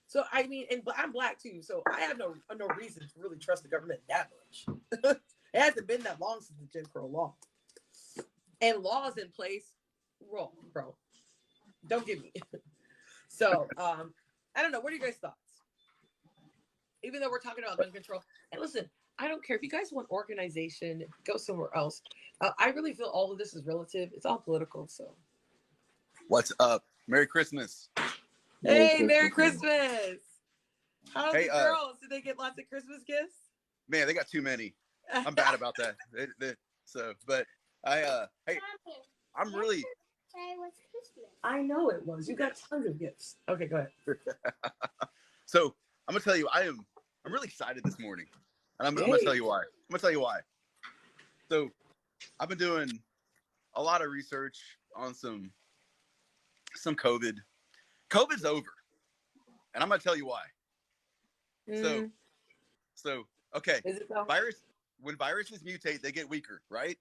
So, I mean, and I'm black too. So I have no reason to really trust the government that much. It hasn't been that long since the Jim Crow law. And laws in place, bro. Don't give me. So, I don't know. What are you guys' thoughts? Even though we're talking about gun control. And listen, I don't care. If you guys want organization, go somewhere else. I really feel all of this is relative. It's all political, so. What's up? Merry Christmas. Hey, Merry Christmas. How's the girls? Did they get lots of Christmas gifts? Man, they got too many. I'm bad about that. But hey, I'm really. I know it was. You got tons of gifts. Okay, go ahead. So I'm gonna tell you, I'm really excited this morning, and I'm gonna tell you why. So I've been doing a lot of research on some COVID. COVID's over, and I'm gonna tell you why. So okay, when viruses mutate, they get weaker, right?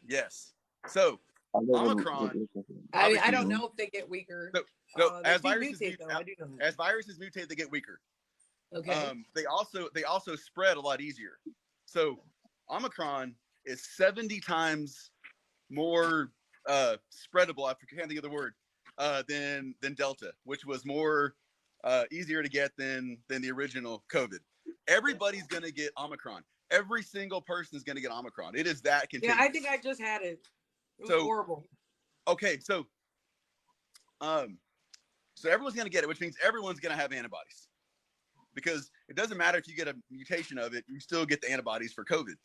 Yes. So Omicron. I don't know if they get weaker. So as viruses mutate, they get weaker. Okay. They also spread a lot easier. So Omicron is 70 times more spreadable. I can't think of the word than Delta, which was more easier to get than the original COVID. Everybody's gonna get Omicron. Every single person is gonna get Omicron. It is that contagious. Yeah, I think I just had it. It was horrible. Okay, so everyone's gonna get it, which means everyone's gonna have antibodies, because it doesn't matter if you get a mutation of it, you still get the antibodies for COVID.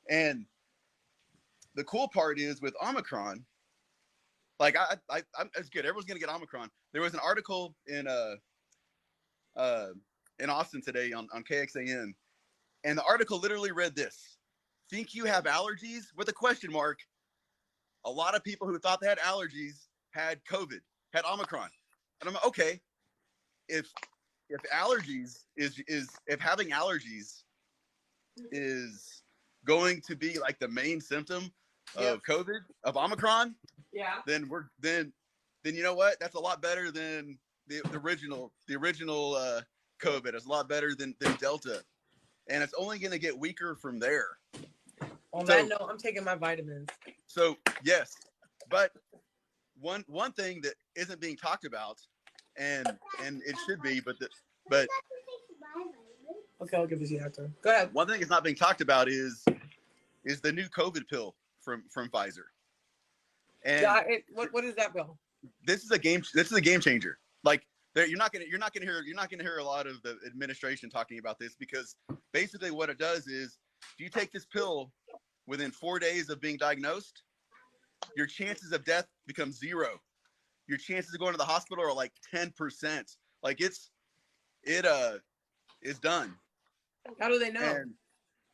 And the cool part is with Omicron, like it's good. Everyone's gonna get Omicron. There was an article in Austin today on KXAN, and the article literally read this: "Think you have allergies?" with a question mark. A lot of people who thought they had allergies had COVID, had Omicron. And I'm like, okay, if allergies if having allergies is going to be like the main symptom of COVID, of Omicron, yeah, then you know what? That's a lot better than the original COVID. It's a lot better than Delta, and it's only going to get weaker from there. On that note, I'm taking my vitamins. So yes, but one thing that isn't being talked about, and it should be, but okay, I'll give this to you after. Go ahead. One thing that's not being talked about is the new COVID pill from Pfizer. And yeah, what is that pill? This is a game changer. Like you're not gonna hear a lot of the administration talking about this, because basically what it does is, if you take this pill within 4 days of being diagnosed, your chances of death become 0. Your chances of going to the hospital are like 10%. Like it's done. How do they know? And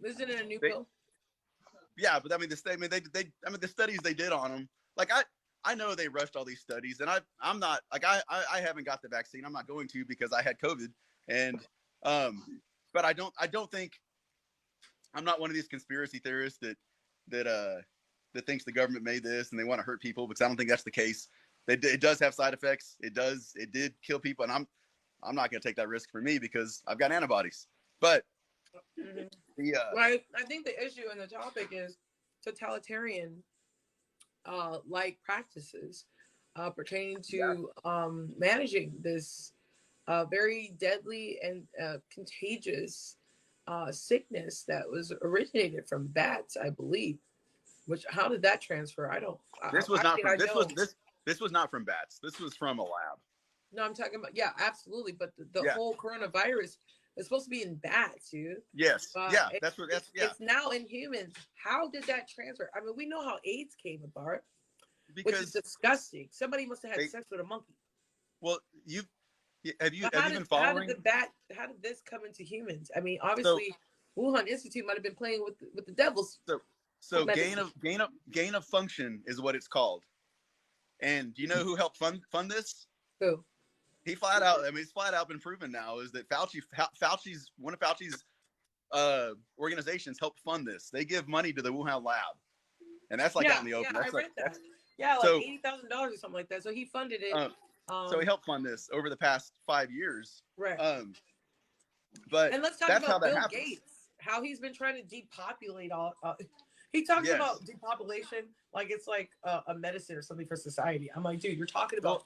isn't it a new pill? Yeah, but I mean, the studies they did on them. Like I know they rushed all these studies, and I'm not like I haven't got the vaccine. I'm not going to, because I had COVID, and but I don't think, I'm not one of these conspiracy theorists that thinks the government made this and they want to hurt people, because I don't think that's the case. It does have side effects. It did kill people, and I'm not going to take that risk for me because I've got antibodies. But I think the issue and the topic is totalitarian like practices pertaining to managing this very deadly and contagious sickness that was originated from bats, I believe. Which, how did that transfer? This was not from bats. This was from a lab. No, I'm talking about, yeah, absolutely. But the whole coronavirus is supposed to be in bats, dude. Yes. It's now in humans. How did that transfer? I mean, we know how AIDS came about, which is disgusting. Somebody must have had sex with a monkey. Well, have you been following? How did this come into humans? I mean, obviously, Wuhan Institute might have been playing with the devils. So gain of function is what it's called. And do you know who helped fund this? Who? It's flat out been proven now, is that Fauci's one of Fauci's organizations helped fund this. They give money to the Wuhan lab, and that's out in the open. Yeah, I read that. Yeah, like $80,000 or something like that. So he funded it. So he helped fund this over the past 5 years. Right. But and let's talk about Bill Gates, how he's been trying to depopulate all. He talks about depopulation like it's like a medicine or something for society. I'm like, dude, you're talking about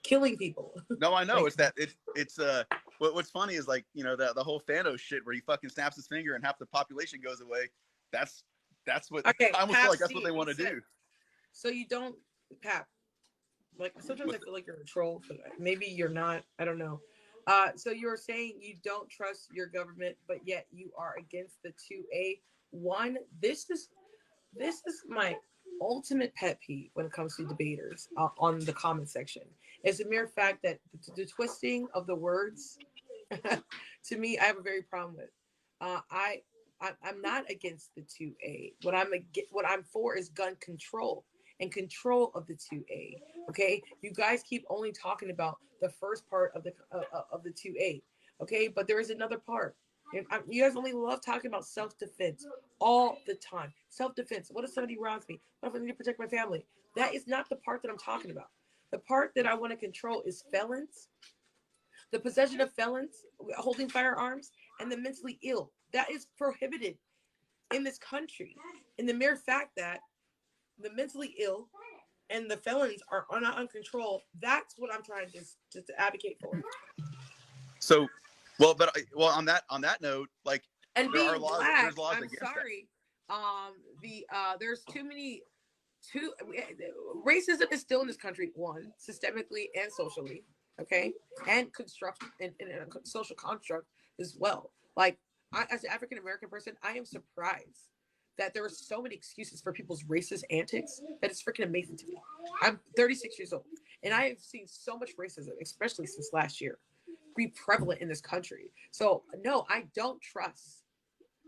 killing people. No, I know. What's funny is, like, you know, the whole Thanos shit where he fucking snaps his finger and half the population goes away. That's what I almost feel like that's what they want to do. So you don't, Pap. Like, sometimes I feel like you're a troll, but maybe you're not. I don't know. So you're saying you don't trust your government, but yet you are against the 2A1. This is my ultimate pet peeve when it comes to debaters on the comment section. It's a mere fact that the twisting of the words, to me, I have a very problem with. I'm not against the 2A. What I'm for is gun control and control of the 2A. Okay, you guys keep only talking about the first part of the 2A. Okay, but there is another part. You guys only love talking about self-defense all the time. Self-defense. What if somebody robs me? What if I need to protect my family? That is not the part that I'm talking about. The part that I want to control is felons, the possession of felons, holding firearms, and the mentally ill. That is prohibited in this country. In the mere fact that the mentally ill and the felons are not on control, that's what I'm trying to advocate for. So, on that note, like, and being black, I'm sorry. There's racism is still in this country, one, systemically and socially, okay, and construct in a social construct as well. Like, as an African American person, I am surprised that there are so many excuses for people's racist antics that it's freaking amazing to me. I'm 36 years old, and I have seen so much racism, especially since last year, be prevalent in this country. So no, I don't trust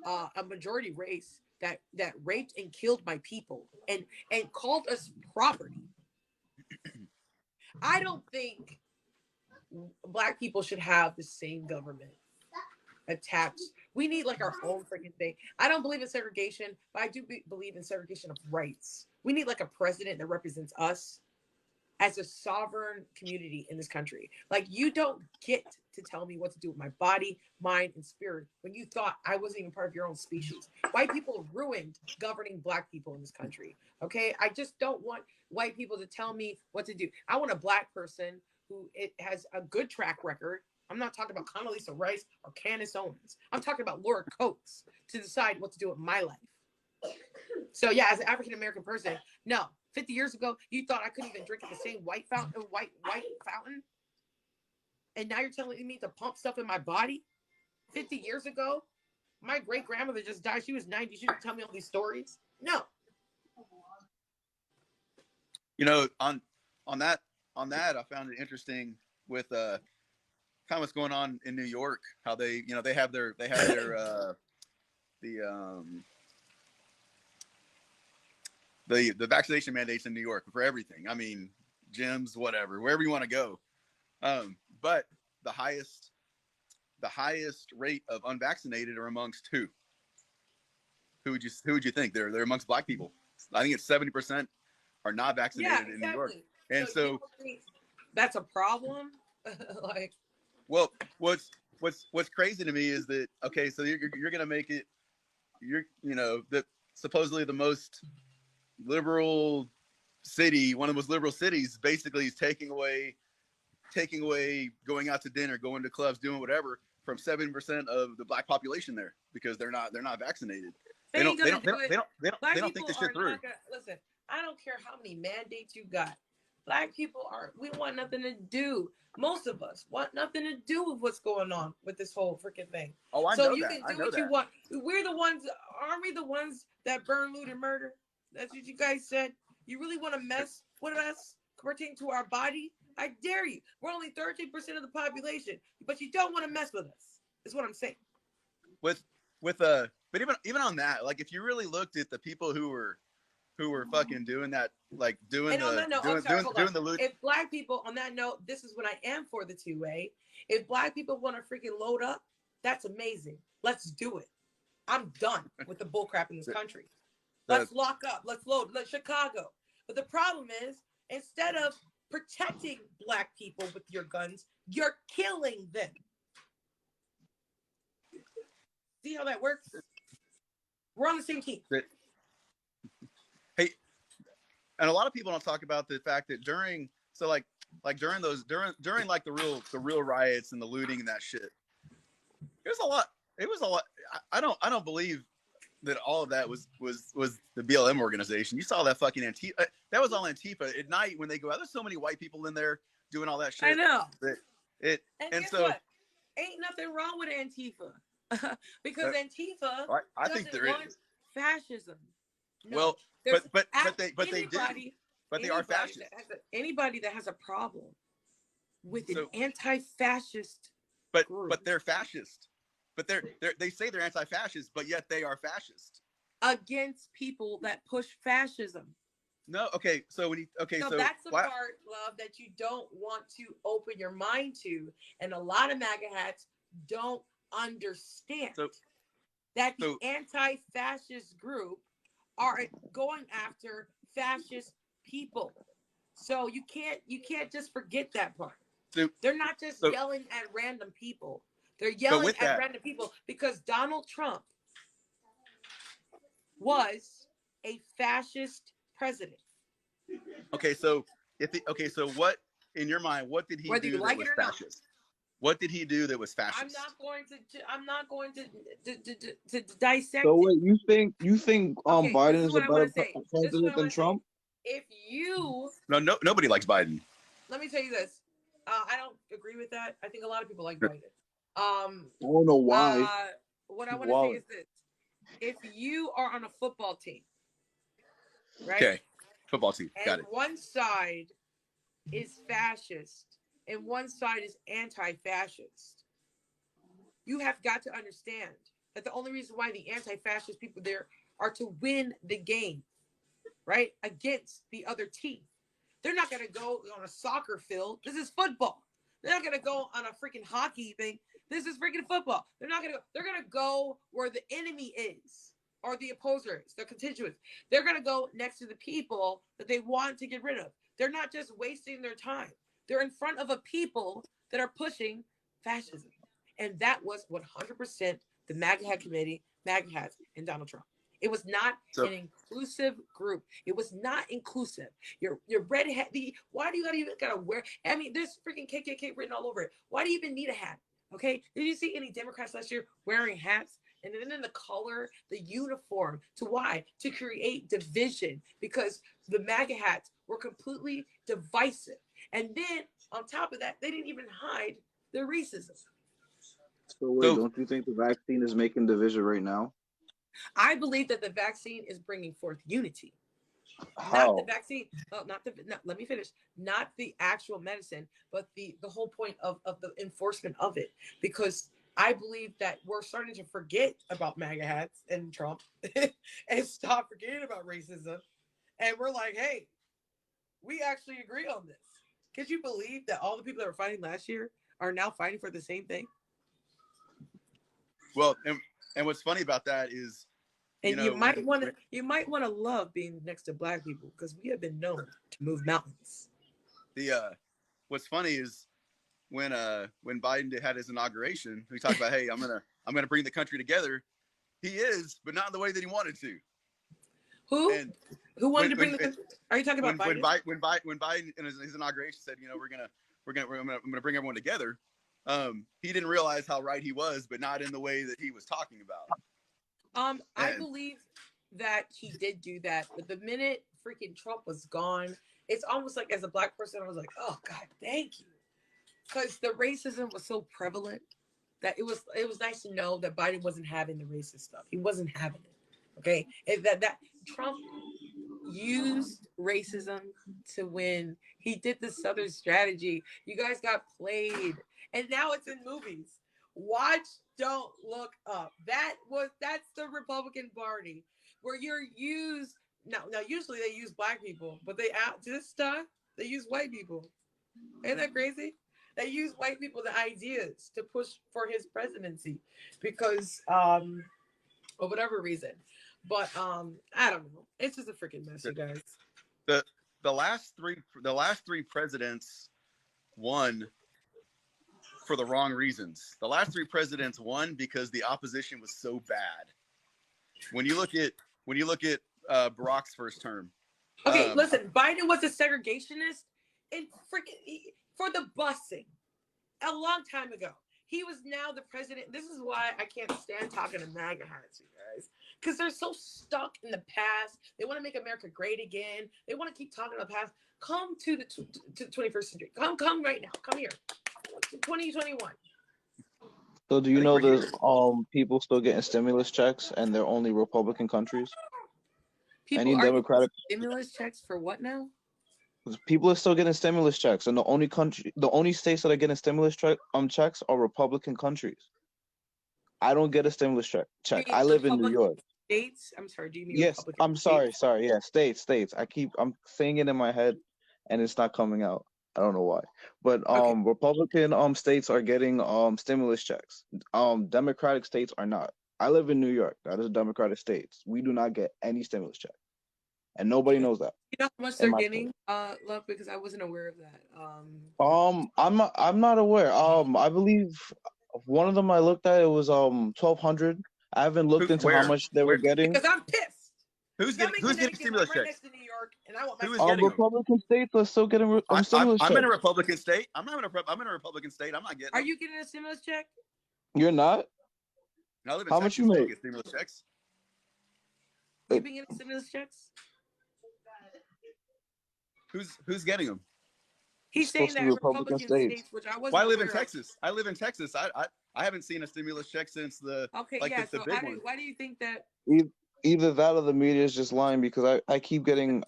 a majority race that raped and killed my people and called us property. I don't think black people should have the same government attached. We need like our own freaking thing. I don't believe in segregation, but I do believe in segregation of rights. We need like a president that represents us. as a sovereign community in this country. Like, you don't get to tell me what to do with my body, mind, and spirit when you thought I wasn't even part of your own species. White people ruined governing Black people in this country. Okay, I just don't want white people to tell me what to do. I want a Black person who it has a good track record. I'm not talking about Condoleezza Rice or Candace Owens. I'm talking about Laura Coates to decide what to do with my life. So yeah, as an African American person, no. 50 years ago, you thought I couldn't even drink at the same white fountain, and now you're telling me to pump stuff in my body? 50 years ago, my great grandmother just died. She was 90. She didn't tell me all these stories. No. You know, on that, I found it interesting with kind of what's going on in New York. How they have their the vaccination mandates in New York for everything. I mean, gyms, whatever, wherever you want to go. But the highest rate of unvaccinated are amongst who? Who would you think? They're amongst Black people. I think it's 70% are not vaccinated in New York. And so that's a problem. Like, well, what's crazy to me is that, okay, so you're gonna make it, that supposedly the most liberal city, one of the most liberal cities, basically is taking away going out to dinner, going to clubs, doing whatever from 7% of the Black population there, because they're not vaccinated. They don't think this shit through. Listen, I don't care how many mandates you got. Black people we want nothing to do. Most of us want nothing to do with what's going on with this whole freaking thing. Oh, I know that. So you can do what you want. We're the ones, aren't we the ones that burn, loot, and murder? That's what you guys said. You really want to mess with us pertaining to our body? I dare you. We're only 13% of the population, but you don't want to mess with us. Is what I'm saying. But even on that, like, if you really looked at the people who were fucking doing that, like doing the loot. If Black people, on that note, this is when I am for the 2A. If Black people want to freaking load up, that's amazing. Let's do it. I'm done with the bullcrap in this country. Let's lock up. Let's load. Let's Chicago. But the problem is, instead of protecting Black people with your guns, you're killing them. See how that works? We're on the same team. Hey, and a lot of people don't talk about the fact that during the real riots and the looting and that shit, it was a lot. I don't believe that all of that was the BLM organization. You saw that fucking Antifa. That was all Antifa at night when they go out. There's so many white people in there doing all that shit. I know. And so what? Ain't nothing wrong with Antifa because Antifa I think there is fascism. No, well, but they are fascist. Anybody that has a problem with an anti-fascist group. But they're fascist. But they say they're anti-fascist, but yet they are fascist against people that push fascism. No, okay. So that's the part, love, that you don't want to open your mind to, and a lot of MAGA hats don't understand that the anti-fascist group are going after fascist people. So you can't just forget that part. They're not just yelling at random people. They're yelling at random people because Donald Trump was a fascist president. Okay, so so what, in your mind, what did he do that was fascist? What did he do that was fascist? I'm not going to dissect. So wait, you think Biden is a better president than Trump? If you nobody likes Biden. Let me tell you this. I don't agree with that. I think a lot of people like Biden. I don't know why. What I want to say is this: if you are on a football team, right? Okay, football team. Got it. One side is fascist and one side is anti-fascist. You have got to understand that the only reason why the anti-fascist people there are to win the game, right, against the other team. They're not going to go on a soccer field. This is football. They're not going to go on a freaking hockey thing. This is freaking football. They're not going to go. They're going to go where the enemy is. are the opposers, the constituents. They're going to go next to the people that they want to get rid of. They're not just wasting their time. They're in front of a people that are pushing fascism. And that was 100% the MAGA hat committee, MAGA hats, and Donald Trump. It was not an inclusive group. It was not inclusive. Your red hat. Why do you even gotta wear? I mean, there's freaking KKK written all over it. Why do you even need a hat? Okay. Did you see any Democrats last year wearing hats? And then the color, the uniform. To why? To create division, because the MAGA hats were completely divisive. And then on top of that, they didn't even hide their racism. So wait, don't you think the vaccine is making division right now? I believe that the vaccine is bringing forth unity. How? Not the vaccine. Let me finish. Not the actual medicine, but the whole point of the enforcement of it. Because I believe that we're starting to forget about MAGA hats and Trump and stop forgetting about racism. And we're like, hey, we actually agree on this. Could you believe that all the people that were fighting last year are now fighting for the same thing? Well, and what's funny about that is, and you might want to love being next to Black people, because we have been known to move mountains. What's funny is when Biden had his inauguration, he talked about, hey, I'm gonna bring the country together. He is, but not in the way that he wanted to. Who wanted to bring the country? Are you talking about Biden? When Biden in his inauguration said, you know, I'm gonna bring everyone together. He didn't realize how right he was, but not in the way that he was talking about. I believe that he did do that, but the minute freaking Trump was gone, it's almost like, as a Black person, I was like, oh God, thank you. Because the racism was so prevalent that it was nice to know that Biden wasn't having the racist stuff. He wasn't having it. Okay. And that Trump used racism to win. He did the Southern strategy. You guys got played. And now it's in movies. Watch, don't look up. That's the Republican Party, where you're used. Now usually they use Black people, but they use white people. Ain't that crazy? They use white people, the ideas, to push for his presidency, because of whatever reason. But I don't know. It's just a freaking mess, you guys. The last three presidents won for the wrong reasons. The last three presidents won because the opposition was so bad. When you look at Barack's first term. Okay, listen. Biden was a segregationist and for the busing a long time ago. He was now the president. This is why I can't stand talking to MAGA hats, you guys, because they're so stuck in the past. They want to make America great again. They want to keep talking about the past. Come to the 21st century. Come right now. Come here. 2021. So do you know there's people still getting stimulus checks and they're only Republican countries? People are Democratic stimulus checks for what now? People are still getting stimulus checks, and the only states that are getting stimulus checks are Republican countries. I don't get a stimulus check. I live in New York. States? I'm sorry. Do you mean yes? Republican I'm sorry. states? Sorry. Yeah, states. I'm saying it in my head, and it's not coming out. I don't know why. But Okay. Republican states are getting stimulus checks. Democratic states are not. I live in New York. That is a Democratic state. We do not get any stimulus check. And nobody knows that. You know how much they're getting, Love? Because I wasn't aware of that. I'm not aware. I believe one of them I looked at, it was $1,200. I haven't looked into how much they were getting. Because I'm pissed. Who's getting stimulus checks? Right next to New York, and I want my Republican states are still getting stimulus checks. I'm in a Republican state. I'm in a Republican state. I'm not getting. Are you getting a stimulus check? You're not? I live in how Texas, much you make? Get stimulus checks. You been getting stimulus checks? Who's getting them? He's saying that Republican states, which I wasn't. Well, I live in Texas. I live in Texas. I haven't seen a stimulus check since the so big one. Why do you think that? Either that or the media is just lying, because I keep getting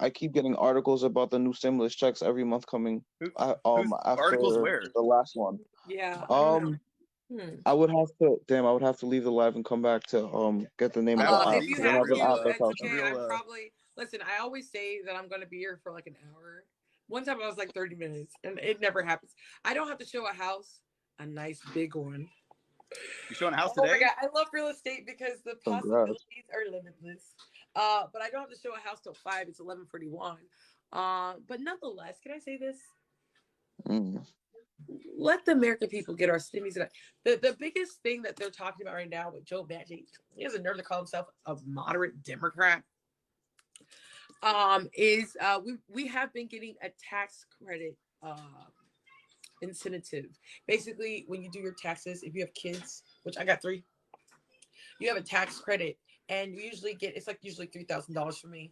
articles about the new stimulus checks every month coming. After articles where? The last one. Yeah. I would have to leave the live and come back to get the name of the app. If you have to, that's okay. I'm probably listen. I always say that I'm going to be here for like an hour. One time I was like 30 minutes, and it never happens. I don't have to show a house, a nice big one. You showing a house Oh my today? God, I love real estate because the possibilities are limitless. But I don't have to show a house till 5. It's 11:41. But nonetheless, can I say this? Let the American people get our stimmies. The biggest thing that they're talking about right now with Joe Manchin, he has a nerve to call himself a moderate Democrat. We have been getting a tax credit incentive. Basically, when you do your taxes, if you have kids, which I got 3, you have a tax credit, and you usually get usually $3,000 for me.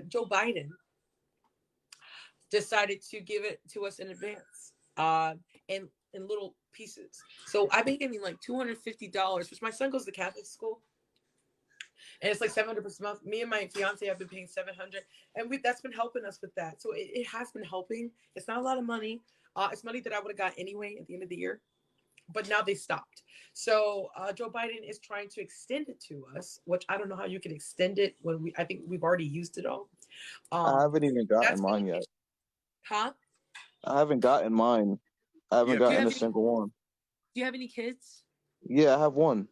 Joe Biden decided to give it to us in advance, in little pieces. So I've been getting like $250, which my son goes to Catholic school, and it's like $700 per month. Me and my fiance have been paying $700, and that's been helping us with that. So it has been helping. It's not a lot of money. It's money that I would have got anyway at the end of the year, but now they stopped. So Joe Biden is trying to extend it to us, which I don't know how you can extend it when I think we've already used it all. I haven't even gotten mine yet. Huh? I haven't gotten mine. I haven't gotten a single one. Do you have any kids? Yeah, I have one.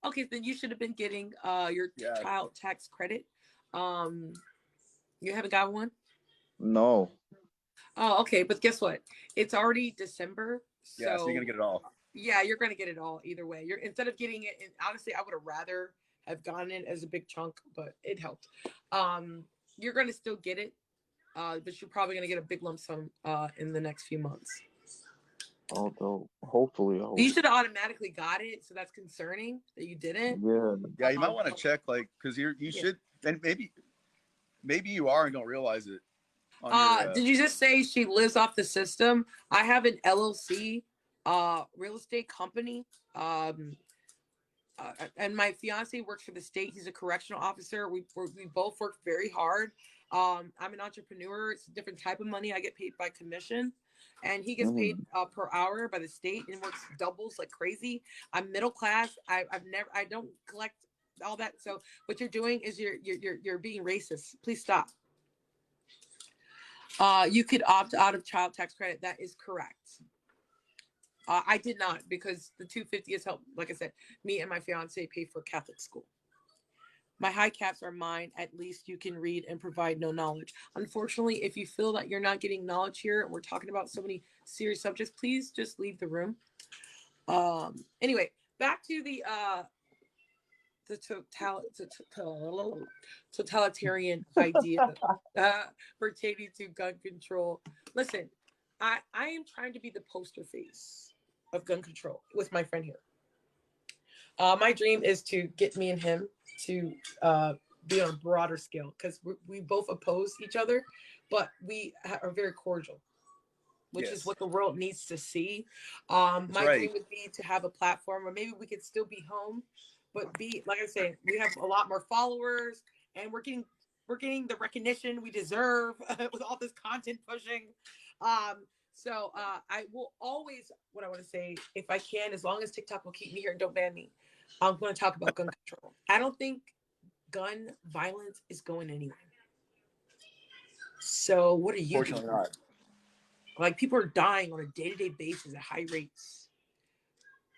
Okay, then you should have been getting your child tax credit. You haven't got one? No. Oh, okay. But guess what? It's already December. So you're gonna get it all. Yeah, you're gonna get it all either way. You're instead of getting it, and honestly, I would have rather have gotten it as a big chunk, but it helped. You're gonna still get it, but you're probably gonna get a big lump sum in the next few months. Although hopefully. You should have automatically got it, so that's concerning that you didn't. Yeah. You might want to check, like, because you should, and maybe you are and don't realize it. Did you just say she lives off the system? I have an LLC, real estate company, and my fiance works for the state. He's a correctional officer. We both work very hard. I'm an entrepreneur. It's a different type of money. I get paid by commission, and he gets paid per hour by the state and works doubles like crazy. I'm middle class. I don't collect all that. So what you're doing is you're being racist. Please stop. You could opt out of child tax credit. That is correct. I did not, because the $250 has helped, like I said, me and my fiance pay for Catholic school. My high caps are mine. At least you can read and provide no knowledge. Unfortunately, if you feel that you're not getting knowledge here, and we're talking about so many serious subjects, please just leave the room. Anyway, back to the totalitarian idea pertaining to gun control. Listen, I am trying to be the poster face of gun control with my friend here. My dream is to get me and him to be on a broader scale, because we both oppose each other, but we are very cordial, which is what the world needs to see. My dream would be to have a platform where maybe we could still be home, but be, like I said, we have a lot more followers, and we're getting the recognition we deserve with all this content pushing. So I will always, what I want to say, if I can, as long as TikTok will keep me here and don't ban me, I'm going to talk about gun control. I don't think gun violence is going anywhere. So what are you doing? Fortunately not. Like, people are dying on a day-to-day basis at high rates.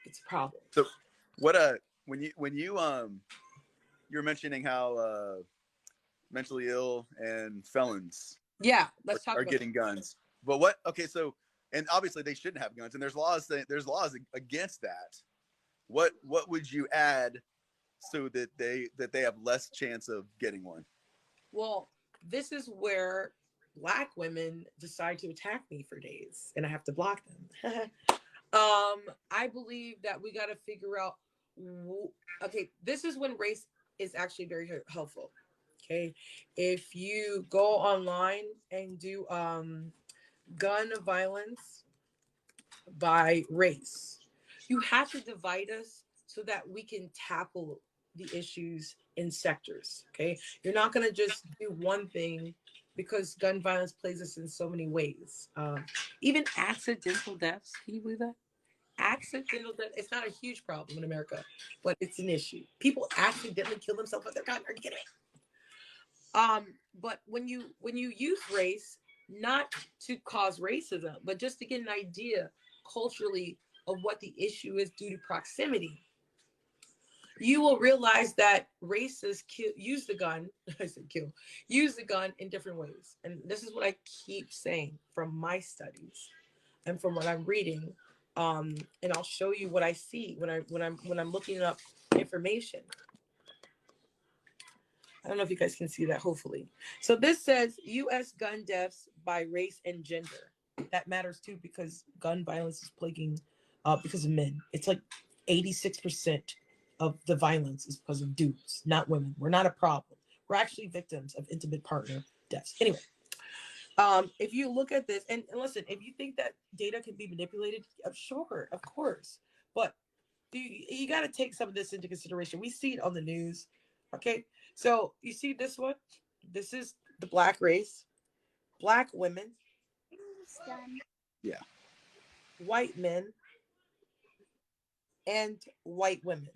It's a problem. So what when you you're mentioning how mentally ill and felons let's talk are about getting guns. But so, and obviously they shouldn't have guns, and there's laws against that. What would you add so that they have less chance of getting one? Well, this is where Black women decide to attack me for days, and I have to block them. I believe that we got to figure out. Okay, this is when race is actually very helpful. Okay, if you go online and do gun violence by race, you have to divide us so that we can tackle the issues in sectors. Okay, you're not going to just do one thing, because gun violence plays us in so many ways. Even accidental deaths. Can you believe that? Accidental death. It's not a huge problem in America, but it's an issue. People accidentally kill themselves with their gun. Are you kidding me? But when you use race, not to cause racism, but just to get an idea culturally of what the issue is due to proximity, you will realize that racists use the gun. I said kill. Use the gun in different ways, and this is what I keep saying from my studies and from what I'm reading. And I'll show you what I see when I'm looking up information. I don't know if you guys can see that. Hopefully, so this says U.S. gun deaths by race and gender. That matters too because gun violence is plaguing because of men. It's like 86% of the violence is because of dudes, not women. We're not a problem. We're actually victims of intimate partner deaths. Anyway, if you look at this, and listen, if you think that data can be manipulated, sure, of course. But you got to take some of this into consideration. We see it on the news. Okay, so you see this one? This is the black race, black women. Yeah. White men and white women.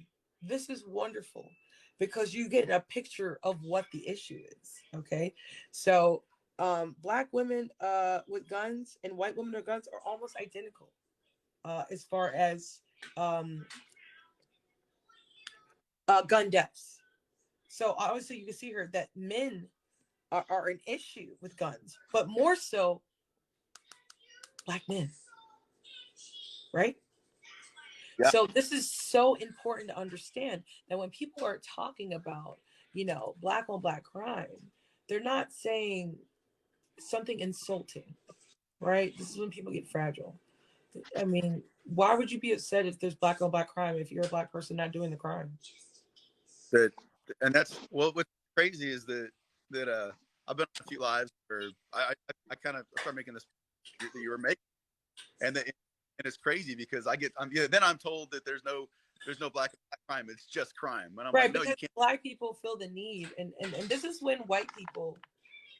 This is wonderful because you get a picture of what the issue is. Okay, so black women with guns and white women with guns are almost identical as far as gun deaths. So obviously you can see here that men are an issue with guns, but more so black men, right? Yeah. So this is so important to understand that when people are talking about, black on black crime, they're not saying something insulting, right? This is when people get fragile. I mean, why would you be upset if there's black on black crime if you're a black person not doing the crime? And that's what's crazy is that I've been on a few lives where I kind of start making this that you were making, and it's crazy because then I'm told that there's no black crime, it's just crime, and I'm right, like, no, because you can't. Black people feel the need, and this is when white people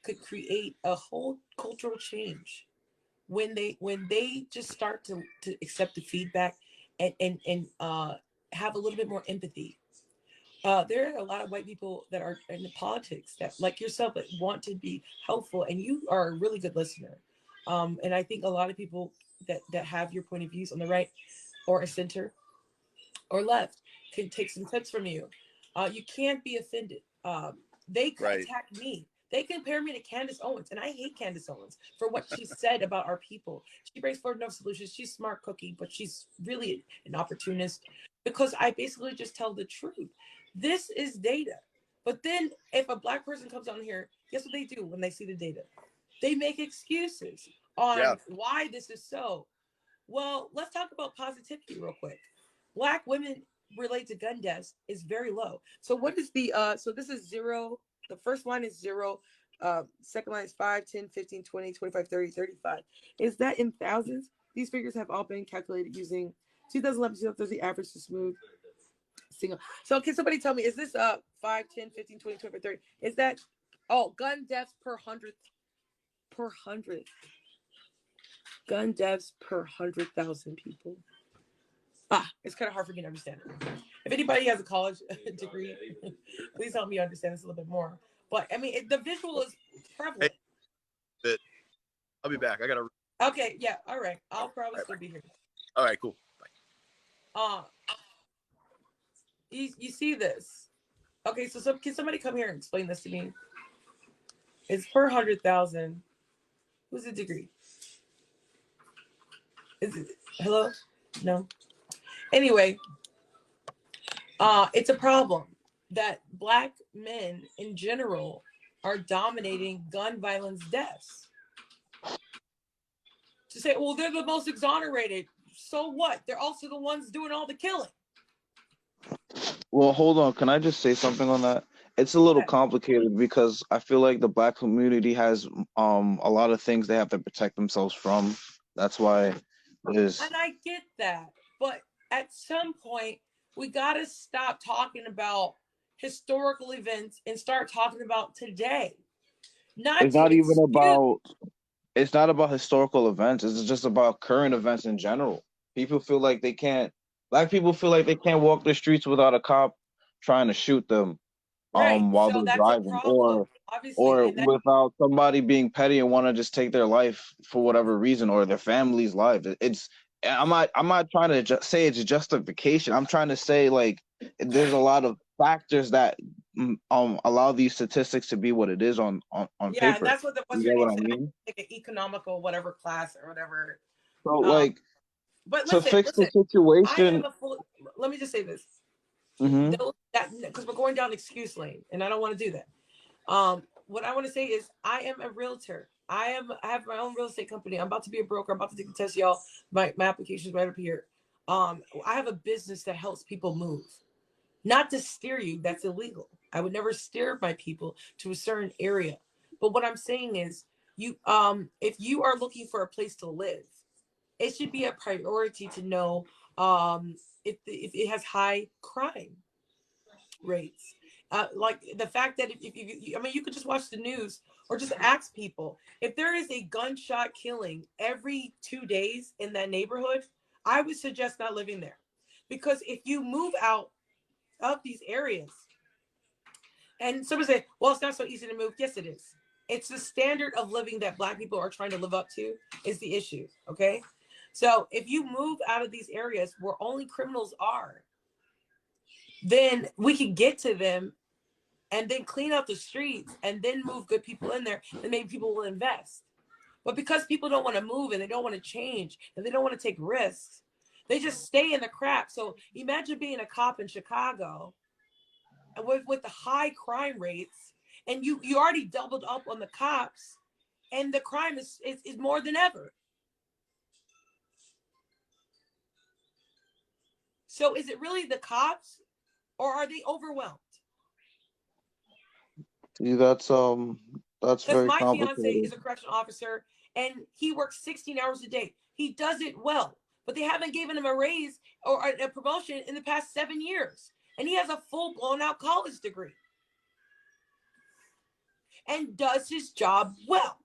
could create a whole cultural change when they just start to accept the feedback and have a little bit more empathy. There are a lot of white people that are in politics that, like yourself, that want to be helpful, and you are a really good listener. And I think a lot of people that have your point of views on the right or a center or left can take some tips from you. You can't be offended. They could attack me. They compare me to Candace Owens, and I hate Candace Owens for what she said about our people. She brings forward no solutions. She's smart cookie, but she's really an opportunist because I basically just tell the truth. This is data. But then if a black person comes on here, guess what they do when they see the data? They make excuses on why this is so. Well, let's talk about positivity real quick. Black women related to gun deaths is very low. So what is the, so this is 0. The first line is 0. Second line is 5, 10, 15, 20, 25, 30, 35. Is that in thousands? These figures have all been calculated using 2011 2013 average to smooth single. So can somebody tell me, is this 5, 10, 15, 20, 25, 30? Is that, gun deaths per 100? Gun deaths per 100,000 people. It's kind of hard for me to understand it. If anybody has a college degree, please help me understand this a little bit more. But I mean, the visual is prevalent. Hey, I'll be back. I gotta. Okay, yeah, all right. I'll probably still be here. All right, cool. Bye. You see this? Okay, so can somebody come here and explain this to me? It's per 100,000. Who's the degree? Is it hello? No. Anyway, it's a problem that black men in general are dominating gun violence deaths. To say, well, they're the most exonerated. So what? They're also the ones doing all the killing. Well, hold on. Can I just say something on that? It's a little complicated because I feel like the black community has a lot of things they have to protect themselves from. That's why there's. And I get that, but at some point we got to stop talking about historical events and start talking about today. It's not even about. It's not about historical events. It's just about current events in general. People feel like they can't. Black people feel like they can't walk the streets without a cop trying to shoot them, while they're driving, or without somebody being petty and want to just take their life for whatever reason, or their family's life. I'm not trying to say it's a justification. I'm trying to say like there's a lot of factors that allow these statistics to be what it is on Yeah, paper. and that's what what's You your get name what I said. mean? Like an economical whatever class or whatever. So like But to fix the I am situation. a full. Let me just say this. Mm-hmm. Because we're going down excuse lane, and I don't want to do that. What I want to say is I am a realtor. I have my own real estate company. I'm about to be a broker. I'm about to take the test, y'all. My application is right up here. I have a business that helps people move. Not to steer you, that's illegal. I would never steer my people to a certain area. But what I'm saying is you if you are looking for a place to live, it should be a priority to know if it has high crime rates. Like the fact that if you, I mean, you could just watch the news or just ask people if there is a gunshot killing every 2 days in that neighborhood, I would suggest not living there, because if you move out of these areas, and somebody say, well, it's not so easy to move. Yes, it is. It's the standard of living that Black people are trying to live up to is the issue. Okay. So if you move out of these areas where only criminals are, then we can get to them and then clean up the streets and then move good people in there, then maybe people will invest. But because people don't want to move and they don't want to change and they don't want to take risks, they just stay in the crap. So imagine being a cop in Chicago with the high crime rates, and you already doubled up on the cops, and the crime is more than ever. So is it really the cops, or are they overwhelmed? See, that's very My complicated. fiance is a correctional officer, and he works 16 hours a day. He does it well, but they haven't given him a raise or a promotion in the past 7 years. And he has a full blown out college degree and does his job well.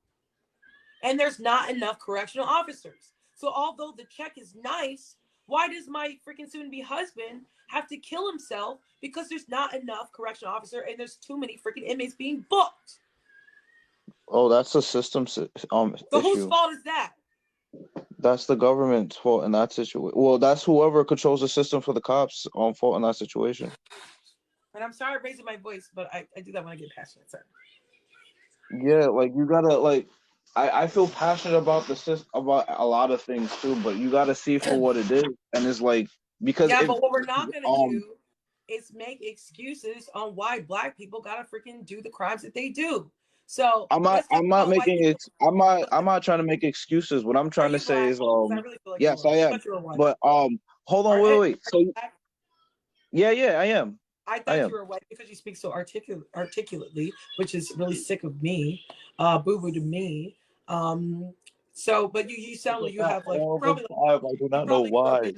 And there's not enough correctional officers. So although the check is nice, why does my freaking soon-to-be husband have to kill himself because there's not enough correctional officer and there's too many freaking inmates being booked? Oh, that's a system So issue. whose fault is that? That's the government's fault in that situation. Well, that's whoever controls the system for the cops on fault in that situation. And I'm sorry raising my voice, but I do that when I get passionate, sir. Yeah, like you gotta like I feel passionate about the system, about a lot of things too, but you gotta see for what it is. And it's like because but what we're not gonna do is make excuses on why Black people gotta freaking do the crimes that they do. So I'm not making it. I'm not trying to make excuses. What I'm trying to say is I really feel like yes, I am. But hold on, wait. So yeah, I am. I thought you were white because you speak so articulately, which is really sick of me, boo-boo to me. So, but you sound like you have like probably. I do not know why.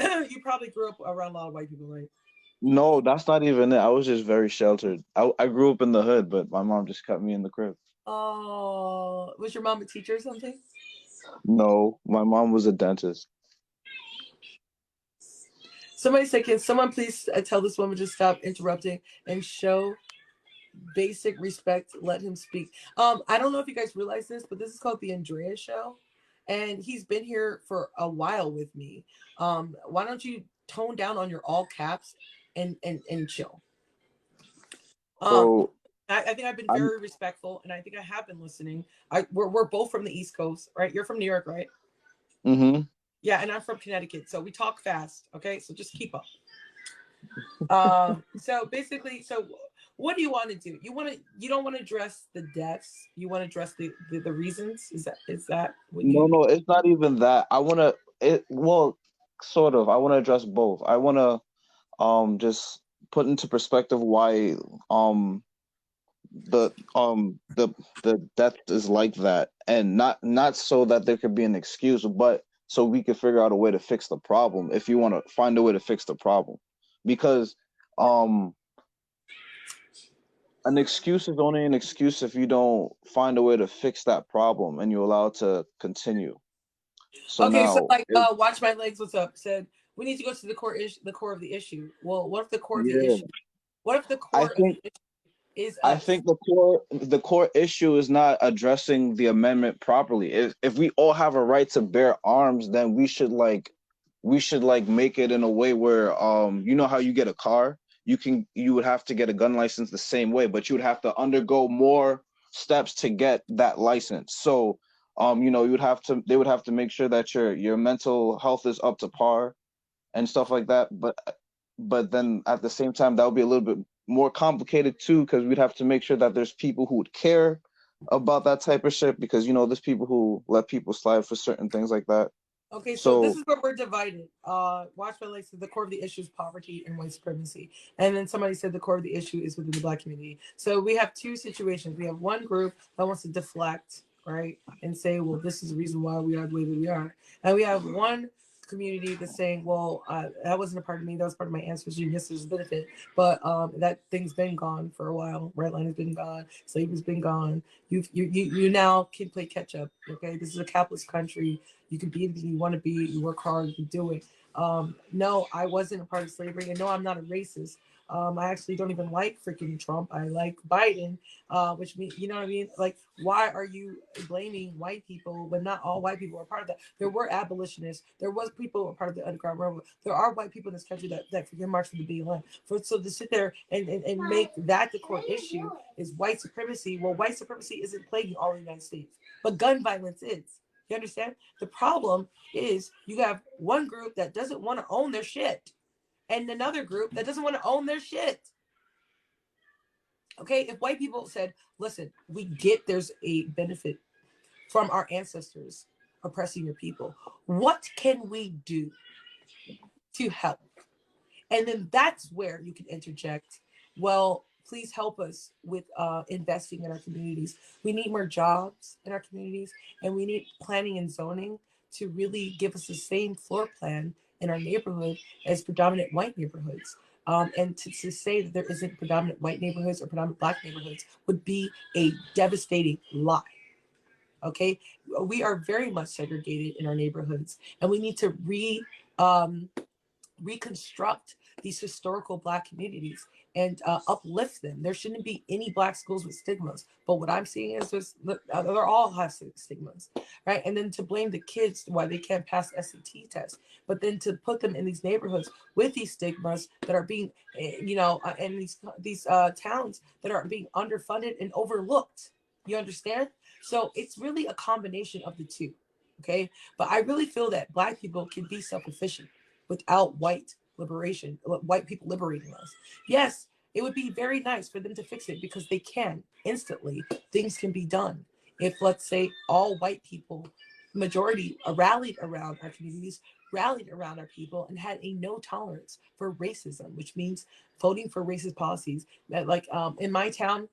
You probably grew up around a lot of white people, right? No, that's not even it. I was just very sheltered. I grew up in the hood, but my mom just kept me in the crib. Oh, was your mom a teacher or something? No, my mom was a dentist. Somebody said, can someone please tell this woman to stop interrupting and show basic respect? Let him speak. I don't know if you guys realize this, but this is called the Andrea Show. And he's been here for a while with me. Why don't you tone down on your all caps and chill? So I think I've been very respectful, and I think I have been listening. We're both from the East Coast, right? You're from New York, right? Mm-hmm. Yeah, and I'm from Connecticut, so we talk fast. Okay, so just keep up. So basically, what do you want to do? You don't want to address the deaths. You want to address the reasons. Is that what you? No, it's not even that. Well, sort of. I want to address both. I want to just put into perspective why the death is like that, and not so that there could be an excuse, but so we could figure out a way to fix the problem. If you want to find a way to fix the problem, because an excuse is only an excuse if you don't find a way to fix that problem and you allow it to continue. So okay, now, so like Watch My Legs, what's up, said we need to go to the core of the issue. Well, what if the core of the issue? What if the core of the issue is I us. think the core issue is not addressing the amendment properly. If we all have a right to bear arms, then we should make it in a way where you know how you get a car, you would have to get a gun license the same way, but you would have to undergo more steps to get that license. So they would have to make sure that your mental health is up to par and stuff like that. But then at the same time, that would be a little bit more complicated too, because we'd have to make sure that there's people who would care about that type of shit, because there's people who let people slide for certain things like that. Okay, so this So is where we're divided. Watchman Lake said the core of the issue is poverty and white supremacy. And then somebody said the core of the issue is within the black community. So we have two situations. We have one group that wants to deflect, right? And say, well, this is the reason why we are the way that we are. And we have one community that's saying, well, that wasn't a part of me. That was part of my ancestors and history's benefit. But that thing's been gone for a while. Redline has been gone. Slavery's been gone. You now can play catch up. Okay, this is a capitalist country. You can be anything you want to be. You work hard. You can do it. No, I wasn't a part of slavery, and no, I'm not a racist. I actually don't even like freaking Trump. I like Biden, which means, you know what I mean? Like, why are you blaming white people when not all white people are part of that? There were abolitionists. There was people who were part of the Underground Railroad. There are white people in this country that freaking marched for the BLM. So to sit there and make that the core issue is white supremacy. Well, white supremacy isn't plaguing all the United States, but gun violence is. You understand? The problem is you have one group that doesn't want to own their shit and another group that doesn't want to own their shit. Okay, if white people said, listen, we get there's a benefit from our ancestors oppressing your people, what can we do to help? And then that's where you can interject, well, please help us with investing in our communities. We need more jobs in our communities, and we need planning and zoning to really give us the same floor plan in our neighborhood as predominant white neighborhoods. And to say that there isn't predominant white neighborhoods or predominant black neighborhoods would be a devastating lie. Okay, we are very much segregated in our neighborhoods, and we need to reconstruct these historical black communities and uplift them. There shouldn't be any black schools with stigmas, but what I'm seeing is they're all have stigmas, right? And then to blame the kids why they can't pass SAT tests, but then to put them in these neighborhoods with these stigmas that are being, in these towns that are being underfunded and overlooked. You understand? So it's really a combination of the two, okay? But I really feel that black people can be self-efficient without white people liberating us. Yes, it would be very nice for them to fix it because they can instantly. Things can be done. If, let's say, all white people, majority rallied around our communities, rallied around our people, and had a no tolerance for racism, which means voting for racist policies. Like in my town,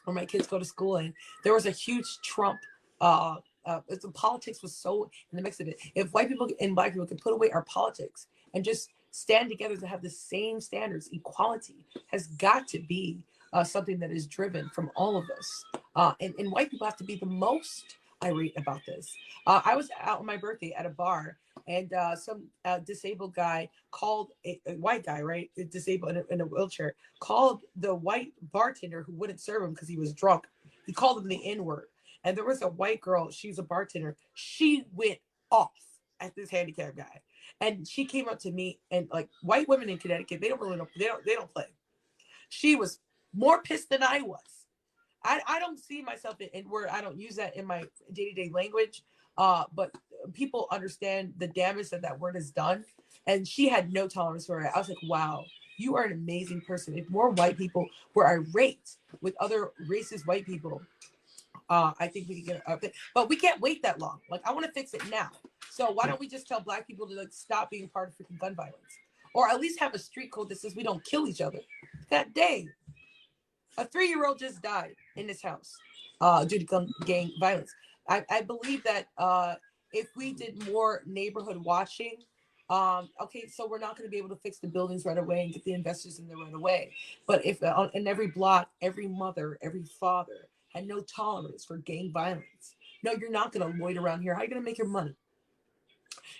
where my kids go to school, and there was a huge Trump the politics was so in the mix of it. If white people and black people could put away our politics and just stand together to have the same standards, equality has got to be something that is driven from all of us. And white people have to be the most irate about this. I was out on my birthday at a bar, and some disabled guy called a white guy, right, disabled in a wheelchair, called the white bartender who wouldn't serve him because he was drunk. He called him the N-word. And there was a white girl, she's a bartender. She went off at this handicapped guy. And she came up to me, and like white women in Connecticut, they don't really know, they don't play. She was more pissed than I was. I don't see myself in word, I don't use that in my day-to-day language. But people understand the damage that word has done. And she had no tolerance for it. I was like, wow, you are an amazing person. If more white people were irate with other racist white people, I think we can get it, but we can't wait that long. Like, I want to fix it now. So why don't we just tell black people to like stop being part of freaking gun violence, or at least have a street code that says we don't kill each other? That day, a 3-year-old just died in this house due to gun gang violence. I believe that if we did more neighborhood watching, okay, so we're not going to be able to fix the buildings right away and get the investors in there right away. But if in every block, every mother, every father had no tolerance for gang violence. No, you're not going to loiter around here. How are you going to make your money?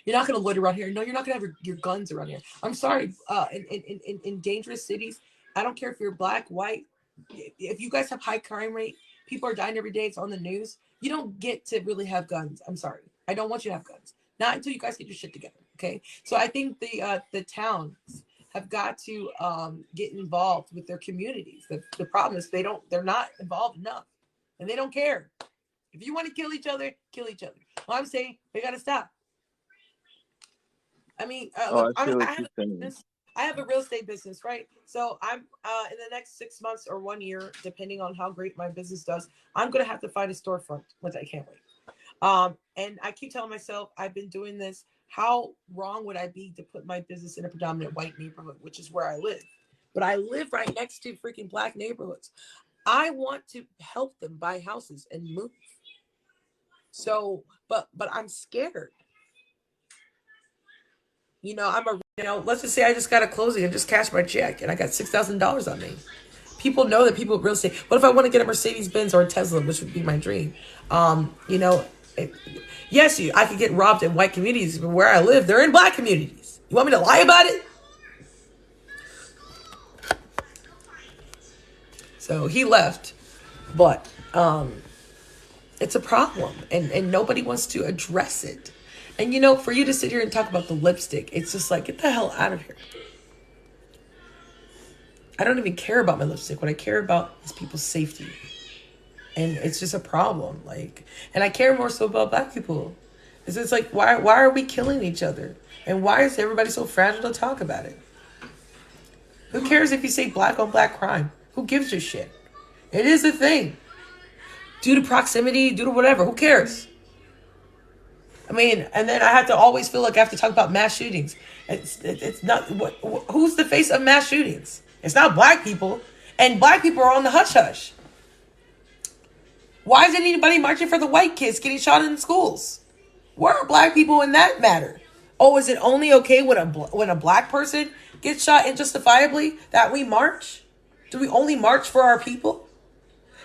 You're not going to loiter around here. No, you're not going to have your guns around here. I'm sorry. In dangerous cities, I don't care if you're black, white, if you guys have high crime rate, people are dying every day, it's on the news, you don't get to really have guns. I'm sorry. I don't want you to have guns. Not until you guys get your shit together. Okay. So I think the towns have got to get involved with their communities. The problem is they're not involved enough, and they don't care. If you want to kill each other, kill each other. Well, I'm saying we got to stop. I mean, I have a real estate business, right? So I'm in the next 6 months or 1 year, depending on how great my business does, I'm gonna have to find a storefront, which I can't wait. And I keep telling myself, I've been doing this. How wrong would I be to put my business in a predominant white neighborhood, which is where I live? But I live right next to freaking black neighborhoods. I want to help them buy houses and move. So, but I'm scared. You know, let's just say I just got a closing and just cashed my check and I got $6,000 on me. People know that people with real estate. What if I want to get a Mercedes-Benz or a Tesla, which would be my dream? Yes, I could get robbed in white communities, but where I live, they're in black communities. You want me to lie about it? So he left, but it's a problem, and nobody wants to address it. And for you to sit here and talk about the lipstick, it's just like, get the hell out of here. I don't even care about my lipstick. What I care about is people's safety. And it's just a problem. And I care more so about black people. It's just like, why are we killing each other? And why is everybody so fragile to talk about it? Who cares if you say black on black crime? Who gives a shit? It is a thing. Due to proximity, due to whatever, who cares? I mean, and then I have to always feel like I have to talk about mass shootings. It's not, who's the face of mass shootings? It's not black people. And black people are on the hush-hush. Why isn't anybody marching for the white kids getting shot in schools? Where are black people in that matter? Oh, is it only okay when a black person gets shot injustifiably that we march? Do we only march for our people?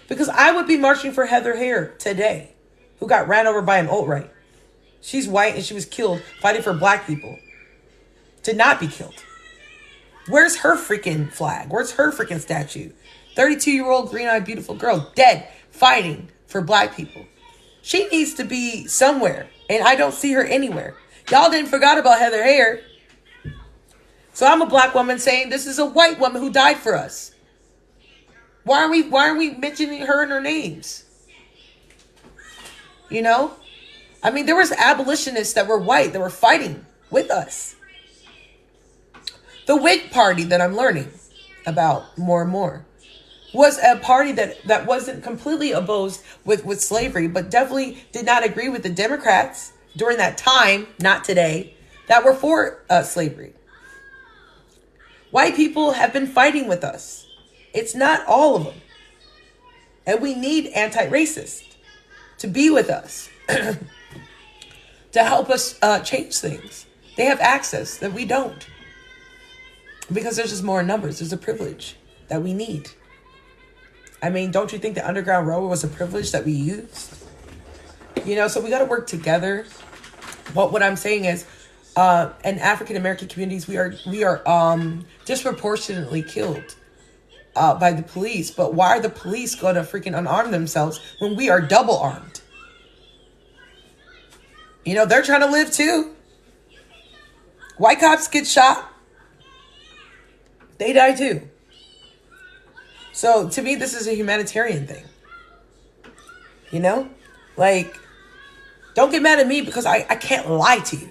Because I would be marching for Heather Heyer today, who got ran over by an alt-right. She's white and she was killed fighting for black people to not be killed. Where's her freaking flag? Where's her freaking statue? 32-year-old green-eyed beautiful girl dead fighting for black people. She needs to be somewhere, and I don't see her anywhere. Y'all didn't forget about Heather Heyer. So I'm a black woman saying this is a white woman who died for us. Why are we mentioning her in her names? I mean, there was abolitionists that were white that were fighting with us. The Whig Party that I'm learning about more and more was a party that wasn't completely opposed with slavery, but definitely did not agree with the Democrats during that time, not today, that were for slavery. White people have been fighting with us. It's not all of them. And we need anti-racists to be with us. To help us change things. They have access that we don't. Because there's just more numbers. There's a privilege that we need. I mean, don't you think the Underground Railroad was a privilege that we used? So we got to work together. But what I'm saying is, in African American communities, we are disproportionately killed by the police. But why are the police going to freaking unarm themselves when we are double armed? They're trying to live too. White cops get shot. They die too. So to me, this is a humanitarian thing. Don't get mad at me because I can't lie to you.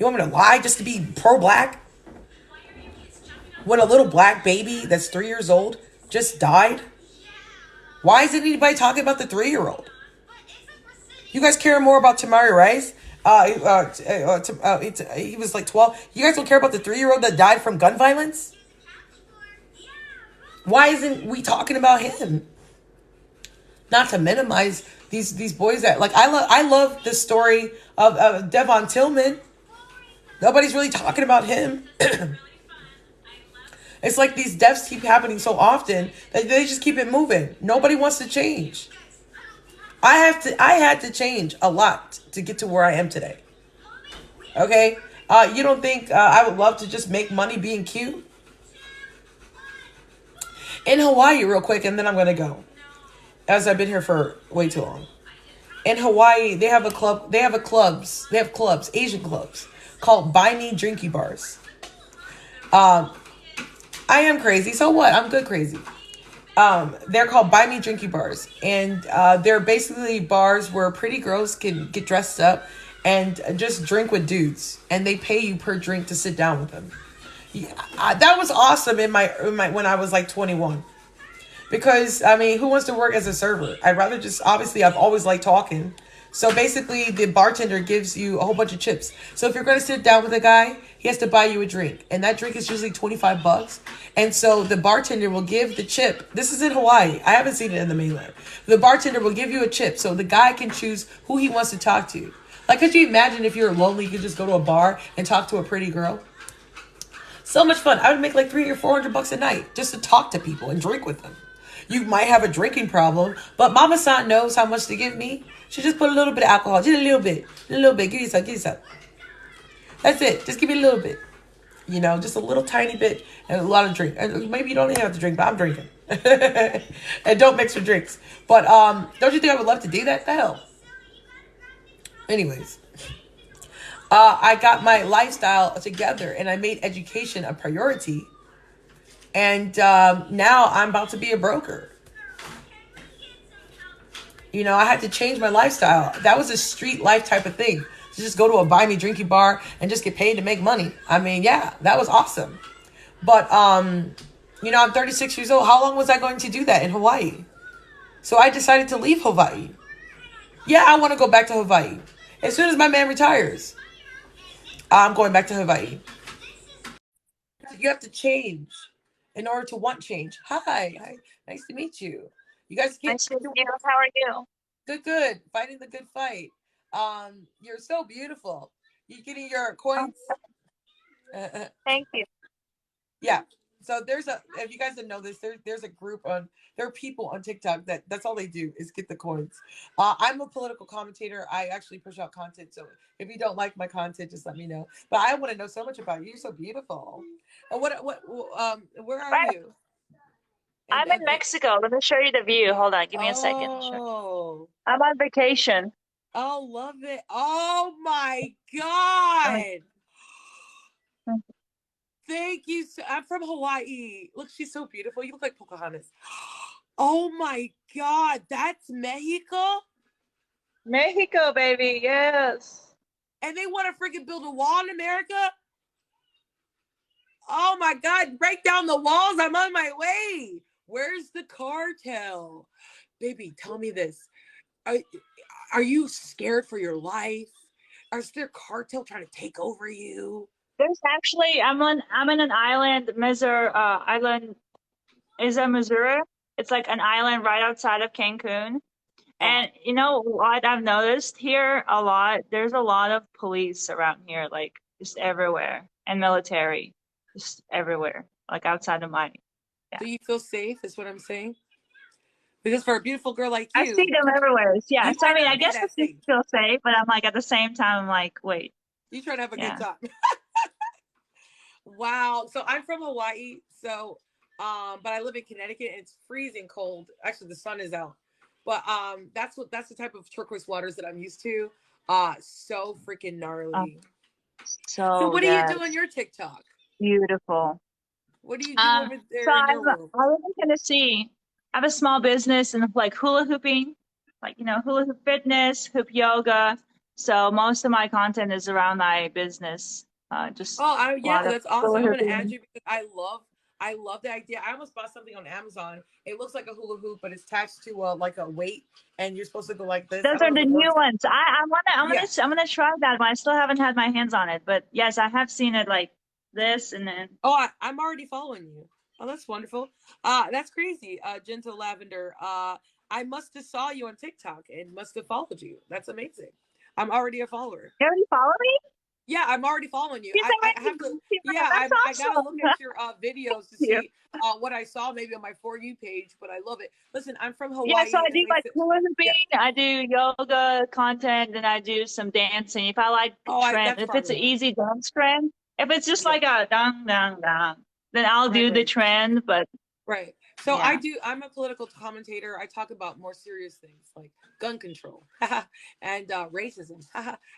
You want me to lie just to be pro-black? When a little black baby that's 3 years old just died? Why isn't anybody talking about the 3-year-old? You guys care more about Tamari Rice? He was like 12. You guys don't care about the 3-year-old that died from gun violence? Why isn't we talking about him? Not to minimize these boys that I love the story of Devon Tillman. Nobody's really talking about him. It's like these deaths keep happening so often that they just keep it moving. Nobody wants to change. I had to change a lot to get to where I am today. Okay? You don't think I would love to just make money being cute? In Hawaii, real quick, and then I'm gonna go, as I've been here for way too long. In Hawaii, they have clubs, Asian clubs, called Buy Me Drinky Bars. I am crazy, so what? I'm good crazy. They're called Buy Me Drinky Bars, and they're basically bars where pretty girls can get dressed up and just drink with dudes, and they pay you per drink to sit down with them. Yeah, that was awesome in my when I was like 21. Because, I mean, who wants to work as a server? I'd rather just, obviously, I've always liked talking. So basically, the bartender gives you a whole bunch of chips. So if you're going to sit down with a guy, he has to buy you a drink. And that drink is usually $25. And so the bartender will give the chip. This is in Hawaii. I haven't seen it in the mainland. The bartender will give you a chip so the guy can choose who he wants to talk to. Like, could you imagine if you're lonely, you could just go to a bar and talk to a pretty girl? So much fun. I would make like $300 or $400 a night just to talk to people and drink with them. You might have a drinking problem, but Mama San knows how much to give me. She just put a little bit of alcohol, just a little bit. Give you some. That's it. Just give me a little bit. You know, just a little tiny bit and a lot of drink. And maybe you don't even have to drink, but I'm drinking. And don't mix your drinks. But don't you think I would love to do that? The hell. Anyways. I got my lifestyle together and I made education a priority. And now I'm about to be a broker. You know, I had to change my lifestyle. That was a street life type of thing. To just go to a buy me drinky bar and just get paid to make money. I mean, yeah, that was awesome. But, you know, I'm 36 years old. How long was I going to do that in Hawaii? So I decided to leave Hawaii. Yeah, I want to go back to Hawaii. As soon as my man retires, I'm going back to Hawaii. You have to change in order to want change. Hi. Nice to meet you. You guys can't. Nice to meet you. How are you? Good. Fighting the good fight. You're so beautiful. You getting your coins? Thank you. Yeah. So if you guys didn't know this, there's a group there are people on TikTok that's all they do is get the coins. I'm a political commentator. I actually push out content. So if you don't like my content, just let me know. But I want to know so much about you. You're so beautiful. And where are you? I'm in Mexico. Let me show you the view. Hold on. Give me a second. Oh. I'm on vacation. Oh, love it. Oh my God. Thank you. I'm from Hawaii. Look, she's so beautiful. You look like Pocahontas. Oh my God. That's Mexico? Mexico, baby. Yes. And they want to freaking build a wall in America? Oh my God. Break down the walls. I'm on my way. Where's the cartel? Baby, tell me this. Are you scared for your life? Is there cartel trying to take over you? There's actually, I'm in an island, island is in Missouri. It's like an island right outside of Cancun. And you know what I've noticed here a lot? There's a lot of police around here, like just everywhere, and military, just everywhere, like outside of Miami. Yeah. Do you feel safe? Is what I'm saying. Because for a beautiful girl like you, I see them everywhere. Yeah, so I mean, I guess I feel safe, but I'm like at the same time, I'm like, wait. You trying to have a good time? Wow. So I'm from Hawaii. So, but I live in Connecticut. And it's freezing cold. Actually, the sun is out. But that's the type of turquoise waters that I'm used to. So freaking gnarly. So what do you do on your TikTok? Beautiful. What do you do over there? So I live in Tennessee. I have a small business and like hula hooping, like hula hoop fitness, hoop yoga. So most of my content is around my business. That's awesome. I'm gonna add you because I love the idea. I almost bought something on Amazon. It looks like a hula hoop, but it's attached to like a weight, and you're supposed to go like this. Those are the new ones. I'm gonna try that one. I still haven't had my hands on it, but yes, I have seen it like this, and then. Oh, I'm already following you. Oh, that's wonderful. That's crazy. Gentle Lavender. I must have saw you on TikTok and must have followed you. That's amazing. I'm already a follower. You already follow me? Yeah, I'm already following you. I have to. Yeah, I gotta look at your videos to see what I saw maybe on my For You page. But I love it. Listen, I'm from Hawaii. Yeah, so I do like hula hooping. I do yoga content, and I do some dancing. If I like trend, if it's an easy dance trend, if it's just like a dang dang dang, then I'll do the trend. But So Yeah. I'm a political commentator. I talk about more serious things like gun control and racism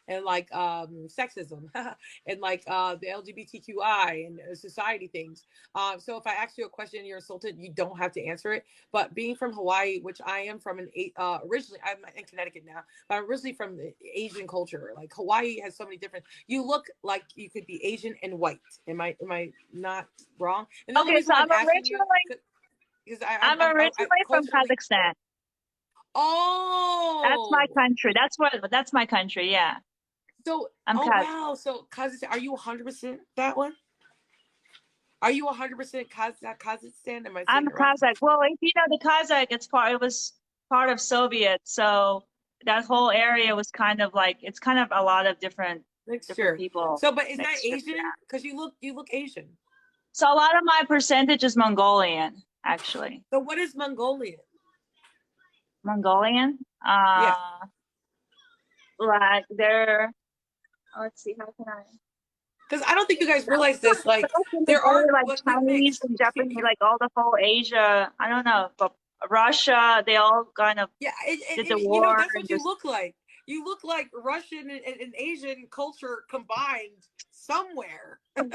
and like sexism and like the LGBTQI and society things. So if I ask you a question and you're insulted, you don't have to answer it. But being from Hawaii, which I am from originally, I'm in Connecticut now, but I'm originally from the Asian culture. Like Hawaii has so many different. You look like you could be Asian and white. Am I not wrong? And the only Okay, reason so why I'm I'm asking you originally because I'm originally from culturally. Kazakhstan. That's Oh, my country. That's my country. Yeah, so I'm oh Kaz. wow. So Kazakhstan, are you 100% that one? Are you 100% Kazakhstan? Am I I'm saying it right? Kazakh. Well, if you know the Kazakh, it was part of Soviet, so that whole area was kind of like it's kind of a lot of different Mixture. people. So, but is that mixture, Asian? yeah. Because you look Asian. So a lot of my percentage is Mongolian, actually. So what is Mongolian? Mongolian? Yeah. Like they're. Let's see, how can I? Because I don't think you guys realize this. Like there are like Chinese and Japanese, like all the whole Asia. I don't know, but Russia, they all kind of yeah, did the you know war. that's what and you just- look like. You look like Russian and Asian culture combined somewhere. Because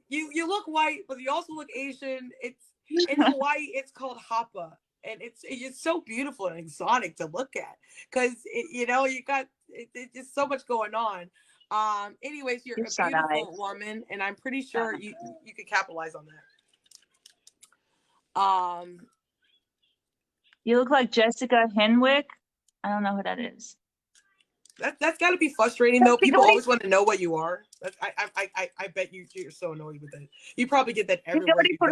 you look white, but you also look Asian. It's in Hawaii. It's called hapa, and it's so beautiful and exotic to look at. Because you know you got it's just so much going on. Anyways, you're a so beautiful nice. woman, and I'm pretty sure you could capitalize on that. You look like Jessica Henwick. I don't know who that is. That's got to be frustrating though. People always want to know what you are. I bet you're so annoyed with it. You probably get that everywhere you go.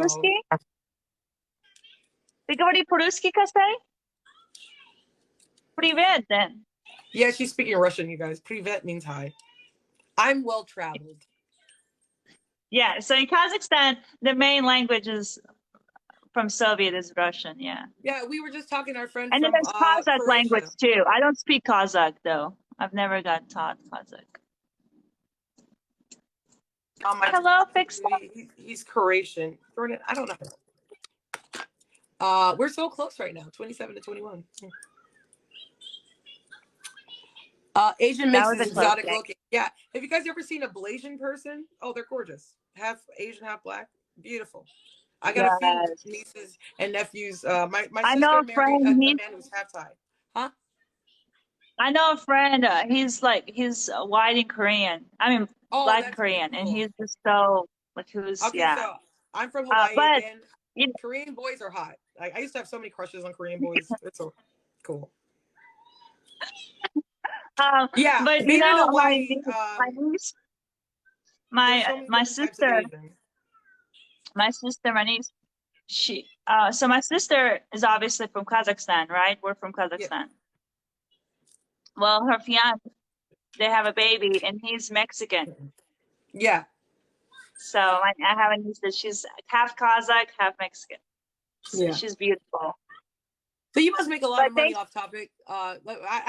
Ты говоришь по-русски, Костай? Привет, then. Yeah, she's speaking Russian, you guys. Privet means hi. I'm well traveled. Yeah, so in Kazakhstan, the main language is from Soviet is Russian, yeah. Yeah, we were just talking to our friend and from then there's Kazakh Croatia. language too. I don't speak Kazakh though. I've never got taught Kazakh. Hello, Fix. He's Croatian. I don't know. We're so close right now, 27 to 21. Asian mix is exotic looking. Yeah. Have you guys ever seen a Blasian person? Oh, they're gorgeous. Half Asian, half black. Beautiful. I got a few nieces and nephews. My sister married a man who's half Thai. Huh? I know a friend. He's white and Korean. I mean, black and Korean, cool. And he's just so like who's yeah. So I'm from Hawaii again. Korean boys are hot. I used to have so many crushes on Korean boys. It's so cool. Yeah, but you know, Hawaii, my sister, my niece, she so my sister is obviously from Kazakhstan, right? We're from Kazakhstan. Yeah. Well, her fiance, they have a baby, and he's Mexican. Yeah. So I have a niece that she's half Kazakh, half Mexican. So yeah. She's beautiful. So you must make a lot of money off topic. I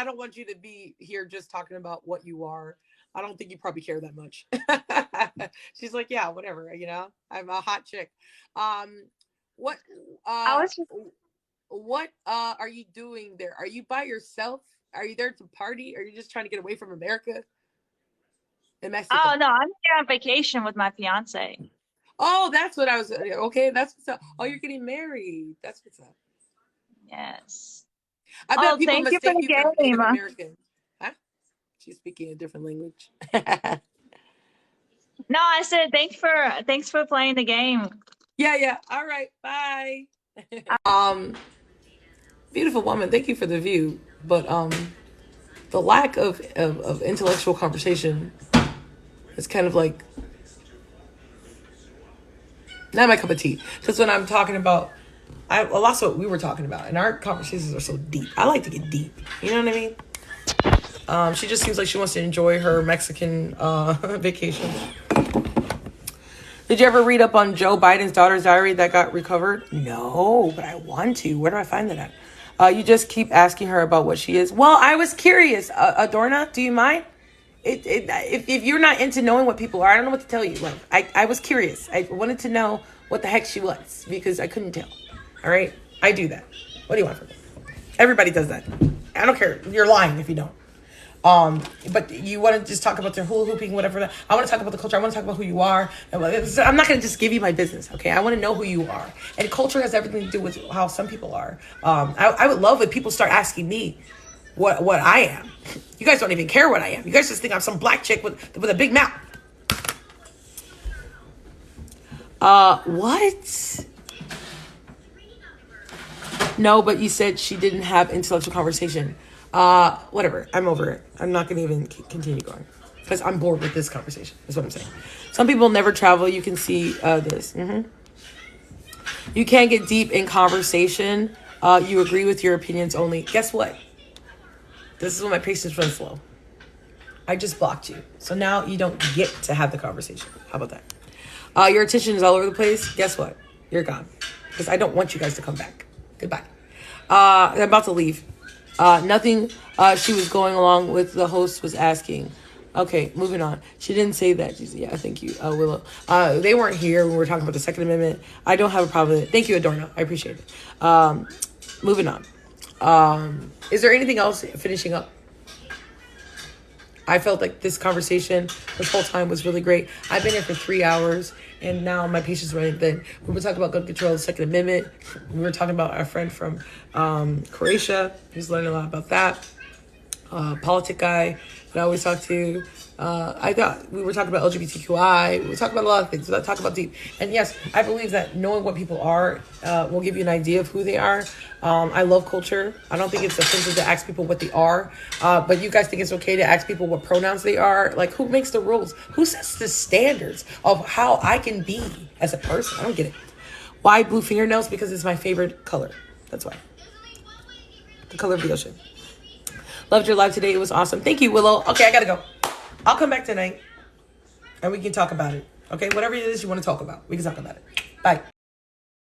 don't want you to be here just talking about what you are. I don't think you probably care that much. She's like, yeah, whatever. You know, I'm a hot chick. What are you doing there? Are you by yourself? Are you there to party? Are you just trying to get away from America? In Mexico? Oh no, I'm here on vacation with my fiance. Oh, that's what I was. Okay, that's what's up. Oh, you're getting married. That's what's up. Yes. I bet people mistake you for Native American. Huh? She's speaking a different language. No, I said thanks for playing the game. Yeah. All right. Bye. Beautiful woman. Thank you for the view, but the lack of intellectual conversation is kind of like not my cup of tea. Because when I'm talking about lots of what we were talking about, and our conversations are so deep. I like to get deep. You know what I mean? She just seems like she wants to enjoy her Mexican vacation. Did you ever read up on Joe Biden's daughter's diary that got recovered? No, but I want to. Where do I find that at? You just keep asking her about what she is. Well, I was curious. Adorna, do you mind? if you're not into knowing what people are, I don't know what to tell you. Like, I was curious. I wanted to know what the heck she was because I couldn't tell. All right? I do that. What do you want from me? Everybody does that. I don't care. You're lying if you don't. But you want to just talk about the hula hooping, whatever. I want to talk about the culture. I want to talk about who you are. I'm not going to just give you my business, okay? I want to know who you are. And culture has everything to do with how some people are. I would love if people start asking me what I am. You guys don't even care what I am. You guys just think I'm some black chick with a big mouth. What? No, but you said she didn't have intellectual conversation. Whatever. I'm over it. I'm not going to even continue going because I'm bored with this conversation. That's what I'm saying. Some people never travel. You can see this. You can't get deep in conversation. You agree with your opinions only. Guess what? This is when my patience runs slow. I just blocked you. So now you don't get to have the conversation. How about that? Your attention is all over the place. Guess what? You're gone. Because I don't want you guys to come back. Goodbye. I'm about to leave. Nothing she was going along with the host was asking. Okay, moving on. She didn't say that. Yeah, thank you, Willow. They weren't here when we were talking about the Second Amendment. I don't have a problem with it. Thank you, Adorno. I appreciate it. Moving on. Is there anything else finishing up? I felt like this conversation this whole time was really great. I've been here for 3 hours, and now my patience is running thin. We were talking about gun control, the Second Amendment. We were talking about our friend from Croatia. He's learning a lot about that. Politic guy that I always talk to. I thought we were talking about LGBTQI. We were talking about a lot of things. So I talk about deep. And yes, I believe that knowing what people are will give you an idea of who they are. I love culture. I don't think it's offensive to ask people what they are. But you guys think it's okay to ask people what pronouns they are? Like, who makes the rules? Who sets the standards of how I can be as a person? I don't get it. Why blue fingernails? Because it's my favorite color. That's why. The color of the ocean. Loved your live today. It was awesome. Thank you, Willow. Okay, I gotta go. I'll come back tonight and we can talk about it. Okay, whatever it is you want to talk about, we can talk about it. Bye.